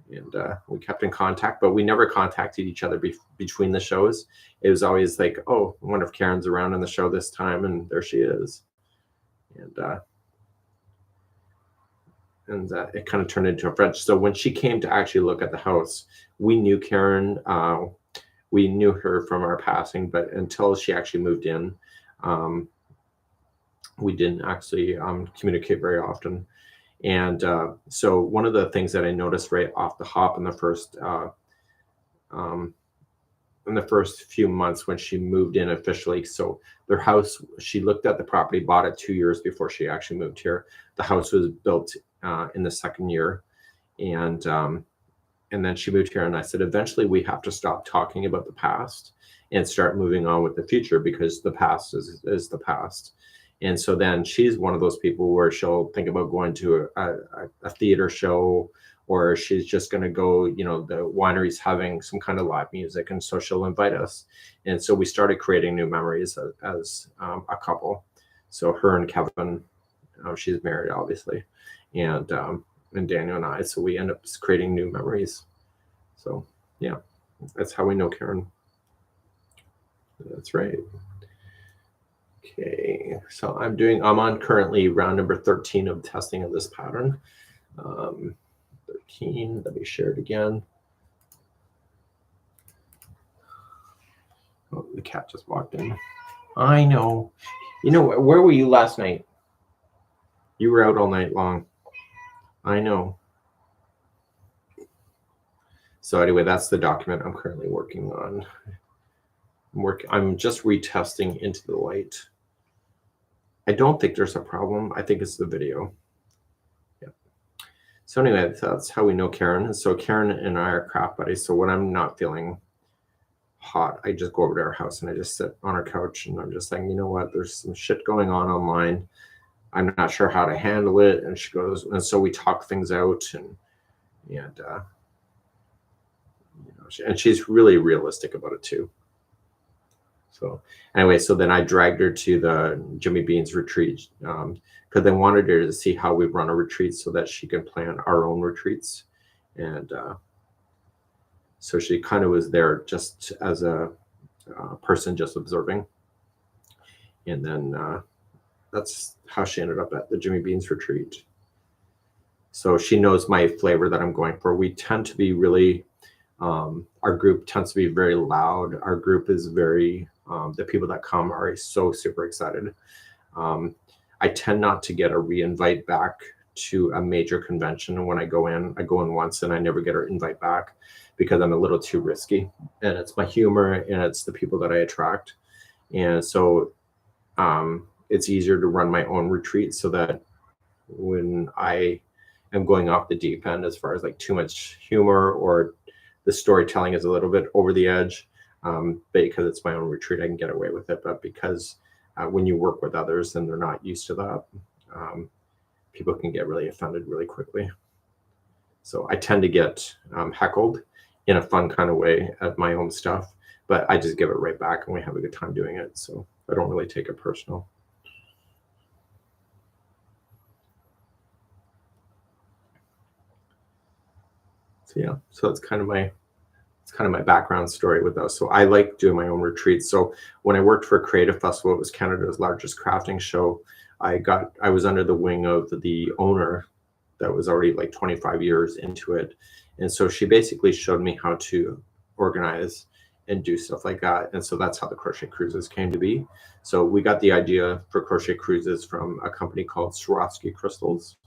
And we kept in contact, but we never contacted each other between the shows. It was always like, oh, I wonder if Karen's around in the show this time. And there she is. And it kind of turned into a friendship. So when she came to actually look at the house, we knew Karen. We knew her from our passing, but until she actually moved in, we didn't actually communicate very often. And so one of the things that I noticed right off the hop in the first few months when she moved in officially, so their house, she looked at the property, bought it 2 years before she actually moved here. The house was built in the second year, and then she moved here, and I said, eventually we have to stop talking about the past and start moving on with the future, because the past is the past. And so then she's one of those people where she'll think about going to a theater show or she's just going to go, you know, the winery's having some kind of live music, and so she'll invite us. And so we started creating new memories as a couple. So her and Kevin, she's married obviously, and Daniel and I, so we end up creating new memories. So yeah, that's how we know Karen. That's right. Okay, so I'm on currently round number 13 of testing of this pattern. 13, let me share it again. Oh, the cat just walked in. I know. You know, where were you last night? You were out all night long. I know. So anyway, that's the document I'm currently working on. I'm just retesting into the light. I don't think there's a problem. I think it's the video. Yeah. So anyway, that's how we know Karen. So Karen and I are craft buddies. So when I'm not feeling hot, I just go over to her house and I just sit on her couch and I'm just saying, you know what, there's some shit going on online. I'm not sure how to handle it. And she goes, and so we talk things out, and you know, and she's really realistic about it too. So anyway, so then I dragged her to the Jimmy Bean's retreat because I wanted her to see how we run a retreat so that she can plan our own retreats. And so she kind of was there just as a person just observing. And then that's how she ended up at the Jimmy Bean's retreat. So she knows my flavor that I'm going for. We tend to be really, our group tends to be very loud. Our group is very, the people that come are so super excited. I tend not to get a re-invite back to a major convention. When I go in once and I never get an invite back because I'm a little too risky. And it's my humor and it's the people that I attract. And so it's easier to run my own retreat so that when I am going off the deep end as far as like too much humor or the storytelling is a little bit over the edge, because it's my own retreat, I can get away with it. But because when you work with others and they're not used to that, people can get really offended really quickly. So I tend to get heckled in a fun kind of way at my own stuff, but I just give it right back and we have a good time doing it. So I don't really take it personal. So yeah, so that's kind of my background story with those. So I like doing my own retreats. So when I worked for Creative Festival, it was Canada's largest crafting show. I was under the wing of the owner that was already like 25 years into it. And so she basically showed me how to organize and do stuff like that. And so that's how the Crochet Cruises came to be. So we got the idea for Crochet Cruises from a company called Swarovski Crystals.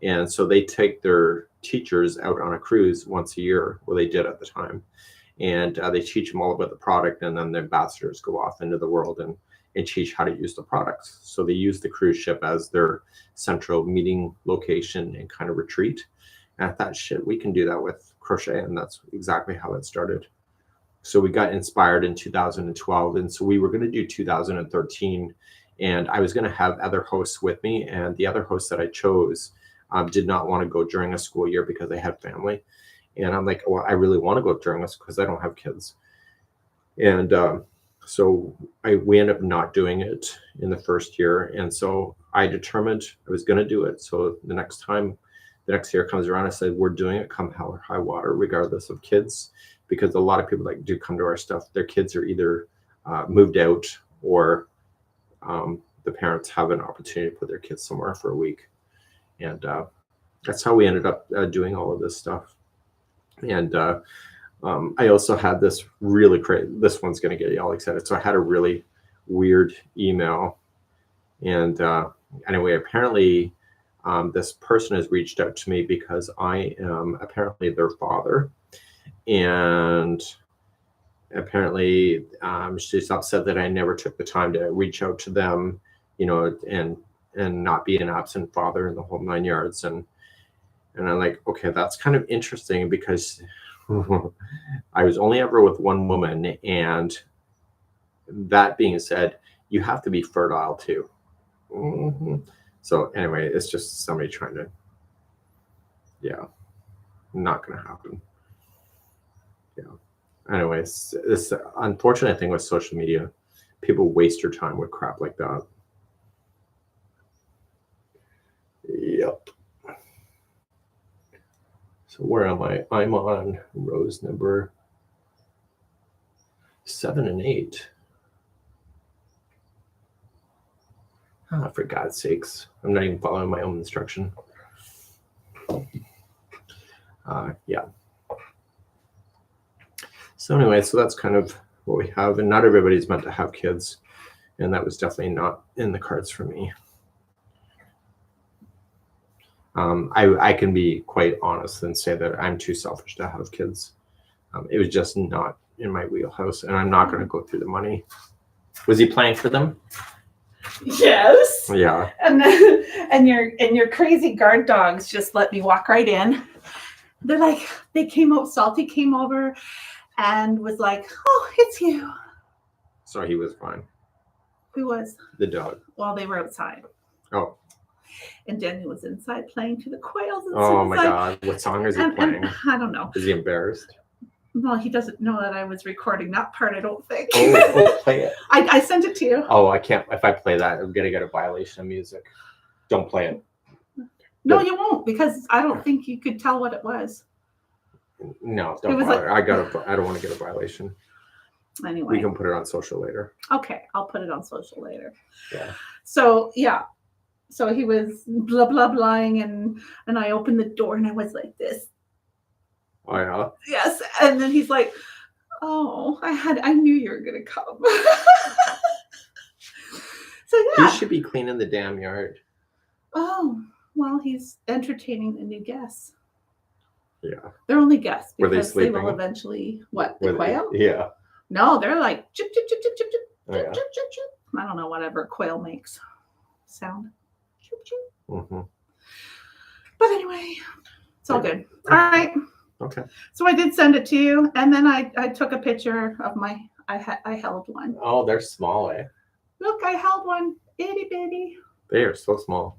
And so they take their teachers out on a cruise once a year, well, they did at the time. And they teach them all about the product, and then the ambassadors go off into the world and teach how to use the products. So they use the cruise ship as their central meeting location and kind of retreat. And I thought, shit, we can do that with crochet. And that's exactly how it started. So we got inspired in 2012. And so we were going to do 2013. And I was going to have other hosts with me. And the other hosts that I chose did not want to go during a school year because they had family. And I'm like, well, I really want to go during this because I don't have kids. And so we ended up not doing it in the first year. And so I determined I was going to do it. So the next year comes around, I said, we're doing it come hell or high water, regardless of kids, because a lot of people that do come to our stuff, their kids are either moved out or the parents have an opportunity to put their kids somewhere for a week. And that's how we ended up doing all of this stuff. And I also had this really crazy, this one's going to get you all excited. So I had a really weird email. And anyway, apparently this person has reached out to me because I am apparently their father. And apparently she's upset that I never took the time to reach out to them, you know, and not be an absent father in the whole 9 yards. And I'm like, okay, that's kind of interesting because I was only ever with one woman. And that being said, you have to be fertile too. Mm-hmm. So anyway, it's just somebody trying to, yeah. Not going to happen. Yeah. Anyways, this unfortunate thing with social media, people waste your time with crap like that. Yep. So where am I? I'm on rows number 7 and 8. Oh, for God's sakes. I'm not even following my own instruction. Yeah. So anyway, so that's kind of what we have. And not everybody's meant to have kids. And that was definitely not in the cards for me. I can be quite honest and say that I'm too selfish to have kids. It was just not in my wheelhouse. And I'm not going to go through the money. Was he playing for them? Yes. Yeah. And then, and your crazy guard dogs just let me walk right in. They're like, they came out, Salty came over and was like, oh, it's you. So he was fine. Who was? The dog. Well, they were outside. Oh. And Daniel was inside playing to the quails. And oh my God. What song is he playing? And I don't know. Is he embarrassed? Well, he doesn't know that I was recording that part, I don't think. Oh, play it. I sent it to you. Oh, I can't. If I play that, I'm going to get a violation of music. Don't play it. No, you won't, because I don't think you could tell what it was. No, don't bother. I don't want to get a violation. Anyway. We can put it on social later. Okay, I'll put it on social later. Yeah. So, yeah. So he was blah, blah, blahing, and I opened the door, and I was like this. Oh, yeah? Yes. And then he's like, oh, I knew you were going to come. So, yeah. He should be cleaning the damn yard. Oh, well, he's entertaining the new guests. Yeah. They're only guests because they will eventually, what, the quail? Yeah. No, they're like, chip, chip, chip, chip, chip, chip, Oh, yeah. chip, chip, chip. I don't know, whatever quail makes sound. Chip, chip. Mm-hmm. But anyway, it's all good. All right. Okay. So I did send it to you, and then I took a picture of I held one. Oh, they're small, eh? Look, I held one. Itty bitty. They are so small.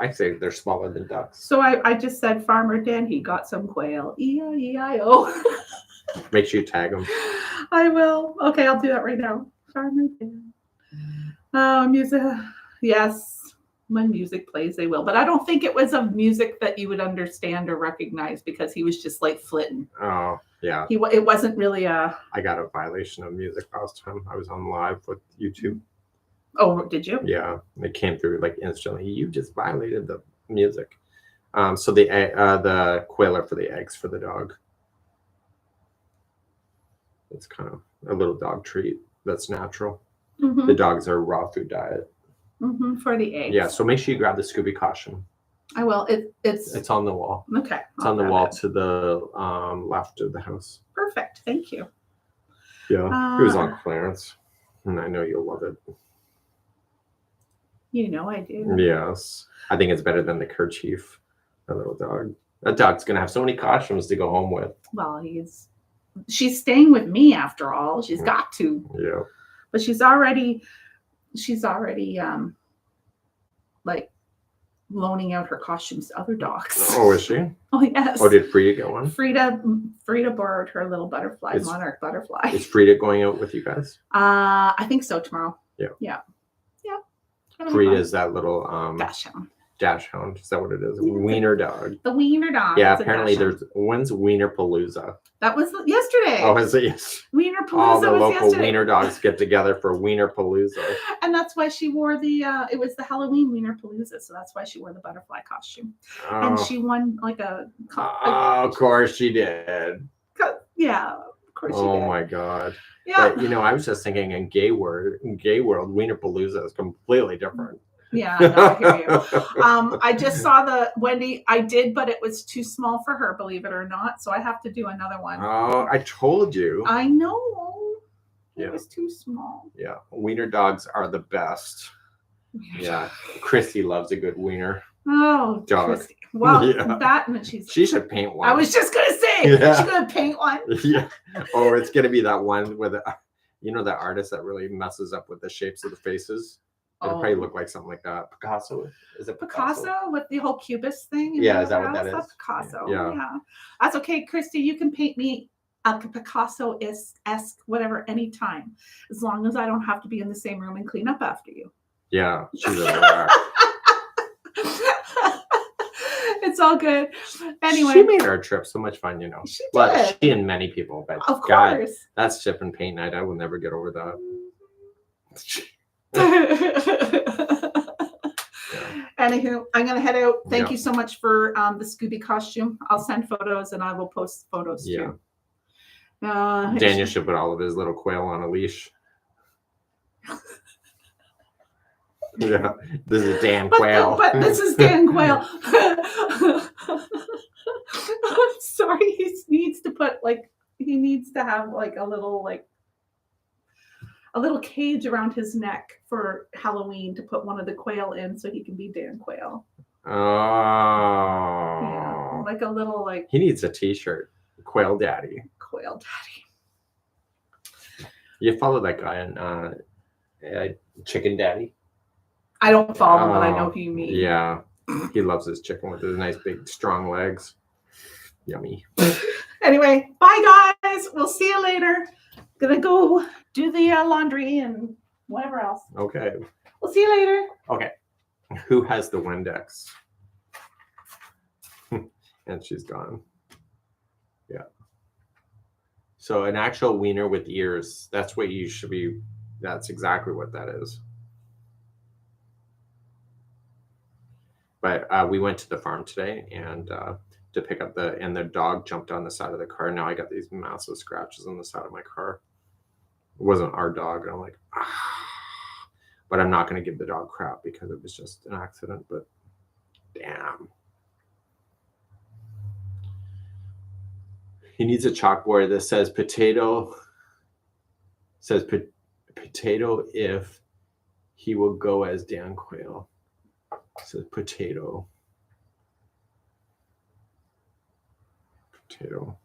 I say they're smaller than ducks. So I just said, Farmer Dan, he got some quail. E-I-E-I-O. Make sure you tag them. I will. Okay, I'll do that right now. Farmer Dan. Oh, music. Yes. When music plays, they will. But I don't think it was a music that you would understand or recognize because he was just like flitting. Oh, yeah. It wasn't really a... I got a violation of music last time. I was on live with YouTube. Oh, did you? Yeah. It came through like instantly. You just violated the music. So the quail are for the eggs for the dog. It's kind of a little dog treat that's natural. Mm-hmm. The dogs are raw food diet. Mm-hmm, for the eggs. Yeah, so make sure you grab the Scooby costume. I will. It's on the wall. Okay. It's on the wall to the left of the house. Perfect. Thank you. Yeah, it was on clearance, and I know you'll love it. You know I do. Yes, I think it's better than the kerchief. That little dog. That dog's gonna have so many costumes to go home with. Well, she's staying with me after all. She's got to. Yeah. But she's already like loaning out her costumes to other dogs. Oh, is she? Oh, yes. Oh, did Frida get one? Frida borrowed her little butterfly, monarch butterfly. Is Frida going out with you guys? I think so tomorrow. Yeah. Frida is that little dash hound. Is that what it is? Wiener dog. The wiener dog. Yeah, apparently when's Wiener Palooza? That was yesterday. Oh, is it? Yes. Wiener Palooza. All the was local yesterday. wiener dogs get together for Wiener Palooza. And that's why she wore it was the Halloween Wiener Palooza, so that's why she wore the butterfly costume. Oh. And she won like a... of course she did. Yeah, of course she did. Oh my God. Yeah. But, I was just thinking in gay world, Wiener Palooza is completely different. Yeah, no, I hear you. I just saw the Wendy. I did, but it was too small for her, believe it or not. So I have to do another one. Oh, I told you. I know. It was too small. Yeah, wiener dogs are the best. Yeah, Christy loves a good wiener. Oh, dog. Christy. Well, that and she should paint one. I was just gonna say she's gonna paint one. Yeah. Or it's gonna be that one with that artist that really messes up with the shapes of the faces. It'll probably look like something like that. Picasso? Is it Picasso with the whole cubist thing? Yeah, is that what that is? That's Picasso. Yeah. That's okay, Christy. You can paint me a Picasso-esque whatever anytime, as long as I don't have to be in the same room and clean up after you. Yeah, she's a wreck. It's all good. Anyway, she made our trip so much fun, you know. She did. Well, she and many people, but of God, course. that's sip and paint night. I will never get over that. Anywho, I'm gonna head out. Thank you so much for the Scooby costume. I'll send photos and I will post photos too. Daniel should put all of his little quail on a leash. Yeah, this is Dan Quail. But this is Dan Quail. Sorry, he needs to have like a little cage around his neck for Halloween to put one of the quail in so he can be Dan Quail. Oh. Yeah, like a little like. He needs a t-shirt. Quail Daddy. Quail Daddy. You follow that guy on Chicken Daddy? I don't follow, but I know who you mean. Yeah. He loves his chicken with his nice big strong legs. Yummy. Anyway, bye guys. We'll see you later. Gonna go do the laundry and whatever else. Okay. We'll see you later. Okay. Who has the Windex? And she's gone. Yeah. So an actual wiener with ears. That's what you should be. That's exactly what that is. But we went to the farm today and to pick up and the dog jumped on the side of the car. Now I got these massive scratches on the side of my car. It wasn't our dog. And I'm like, but I'm not going to give the dog crap because it was just an accident. But damn. He needs a chalkboard that says potato. Says potato if he will go as Dan Quail. Says potato. Potato.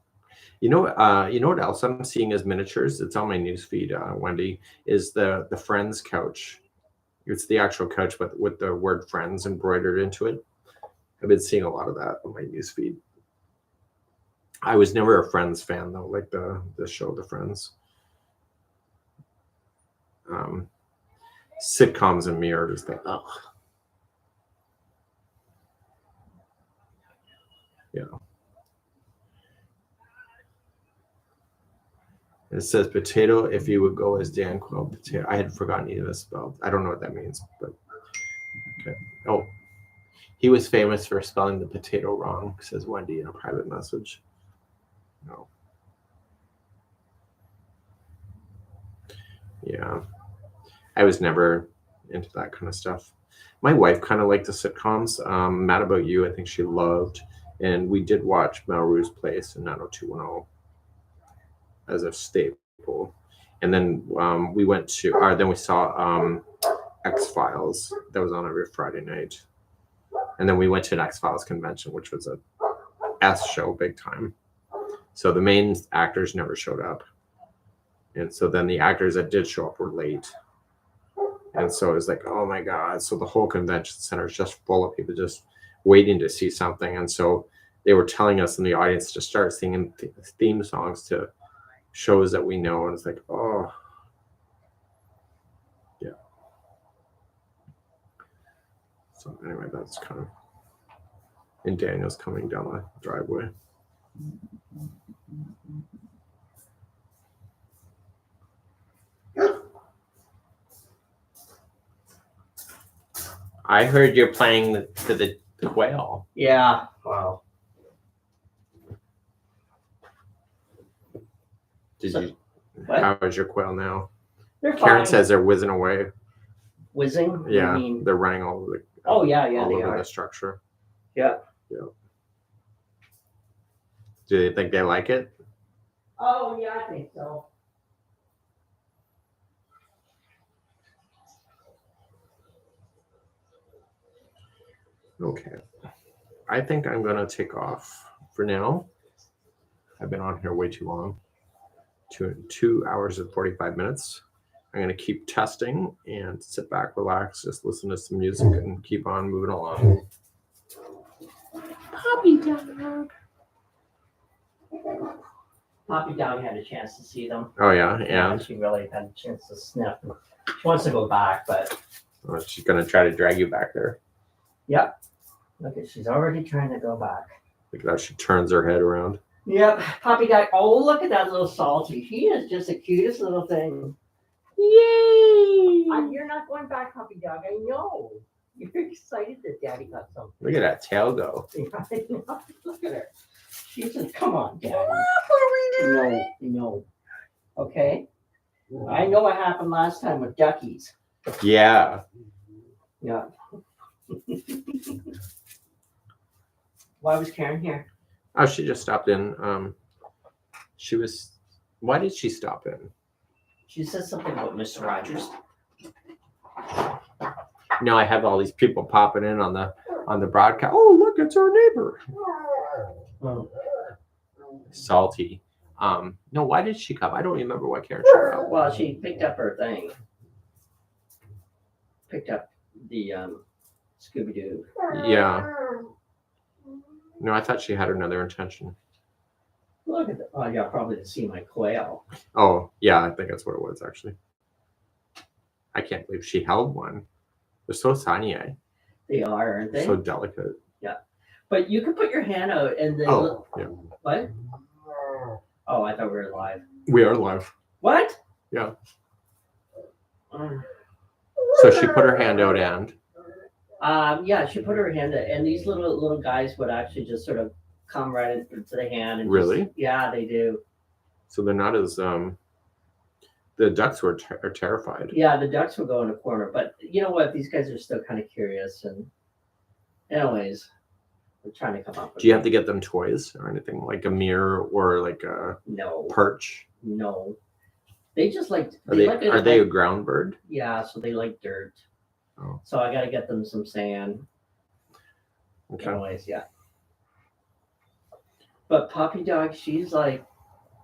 You know what else I'm seeing as miniatures? It's on my newsfeed, Wendy, is the Friends couch. It's the actual couch with the word Friends embroidered into it. I've been seeing a lot of that on my newsfeed. I was never a Friends fan though, like the show The Friends. Sitcoms and me are just like, oh. Yeah. It says potato if you would go as Dan Quail. Potato. I had forgotten either spelled. I don't know what that means, but okay. Oh, he was famous for spelling the potato wrong, says Wendy in a private message. No. Yeah. I was never into that kind of stuff. My wife kind of liked the sitcoms. Mad About You, I think she loved. And we did watch Melrose Place in 90210 as a staple. And then we went to, then we saw X-Files that was on every Friday night. And then we went to an X-Files convention, which was a S show big time. So the main actors never showed up. And so then the actors that did show up were late. And so it was like, oh my God. So the whole convention center is just full of people just waiting to see something. And so they were telling us in the audience to start singing theme songs to shows that we know. And it's like, oh, yeah. So anyway, that's kind of, and Daniel's coming down the driveway. I heard you're playing to the quail. Yeah. Wow. Did you? What? How is your quail now? They're Karen fine. says they're whizzing away. Whizzing? Yeah, I mean, they're running all over the. oh yeah, all they over are. the structure. Yeah. Yeah. Do they think they like it? Oh yeah, I think so. Okay. I think I'm gonna take off for now. I've been on here way too long. 2 hours and 45 minutes. I'm gonna keep testing and sit back, relax, just listen to some music and keep on moving along. Puppy dog. Poppy Dog had a chance to see them. Oh yeah, Yeah, and she really had a chance to sniff. She wants to go back, but she's gonna try to drag you back there. yep. Look at, she's already trying to go back. Look at that, she turns her head around. Yep, Poppy Dog. Oh, look at that little Salty. She is just the cutest little thing. Yay! You're not going back, Poppy Dog. I know. You're excited that Daddy got something. Look at that tail go. Look at her. She says, "Come on, Daddy." What No. Okay. I know what happened last time with duckies. Yeah. Yeah. Why was Karen here? Oh, she just stopped in. Why did she stop in? She said something about Mr. Rogers. No, I have all these people popping in on the broadcast. Oh, look, it's our neighbor. Oh. Salty. No, why did she come? I don't remember why Karen showed up. Well, she picked up her thing. Picked up the Scooby-Doo. Yeah. No, I thought she had another intention. Look at that. Oh, yeah, probably to see my quail. Oh, yeah, I think that's what it was, actually. I can't believe she held one. They're so tiny, eh? They are, aren't they? So delicate. But you can put your hand out and then Oh, yeah. What? Oh, I thought we were live. We are live. What? Yeah. Um, So she put her hand out and... yeah, she put her hand out, and these little guys would actually just sort of come right into the hand. And Really? Just, yeah, they do. So they're not as... The ducks are terrified. Yeah, the ducks will go in a corner, but you know what? These guys are still kind of curious, and anyways, we're trying to come up with. Do you have to get them toys or anything? Like a mirror or like a No, perch? no. They just like. Are they a ground bird? Yeah, so they like dirt. Oh. So I got to get them some sand. Okay. Anyways, yeah. But Poppy Dog, she's like,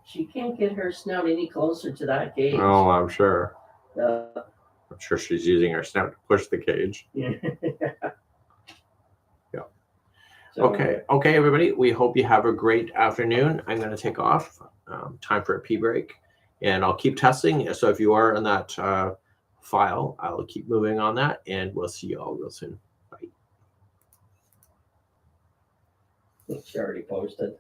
she can't get her snout any closer to that cage. Oh, I'm sure. Uh, I'm sure she's using her snout to push the cage. yeah. Yeah. So, Okay, everybody. We hope you have a great afternoon. I'm going to take off. Time for a pee break. And I'll keep testing. So if you are in that file, I will keep moving on that. And we'll see you all real soon. Bye. She already posted.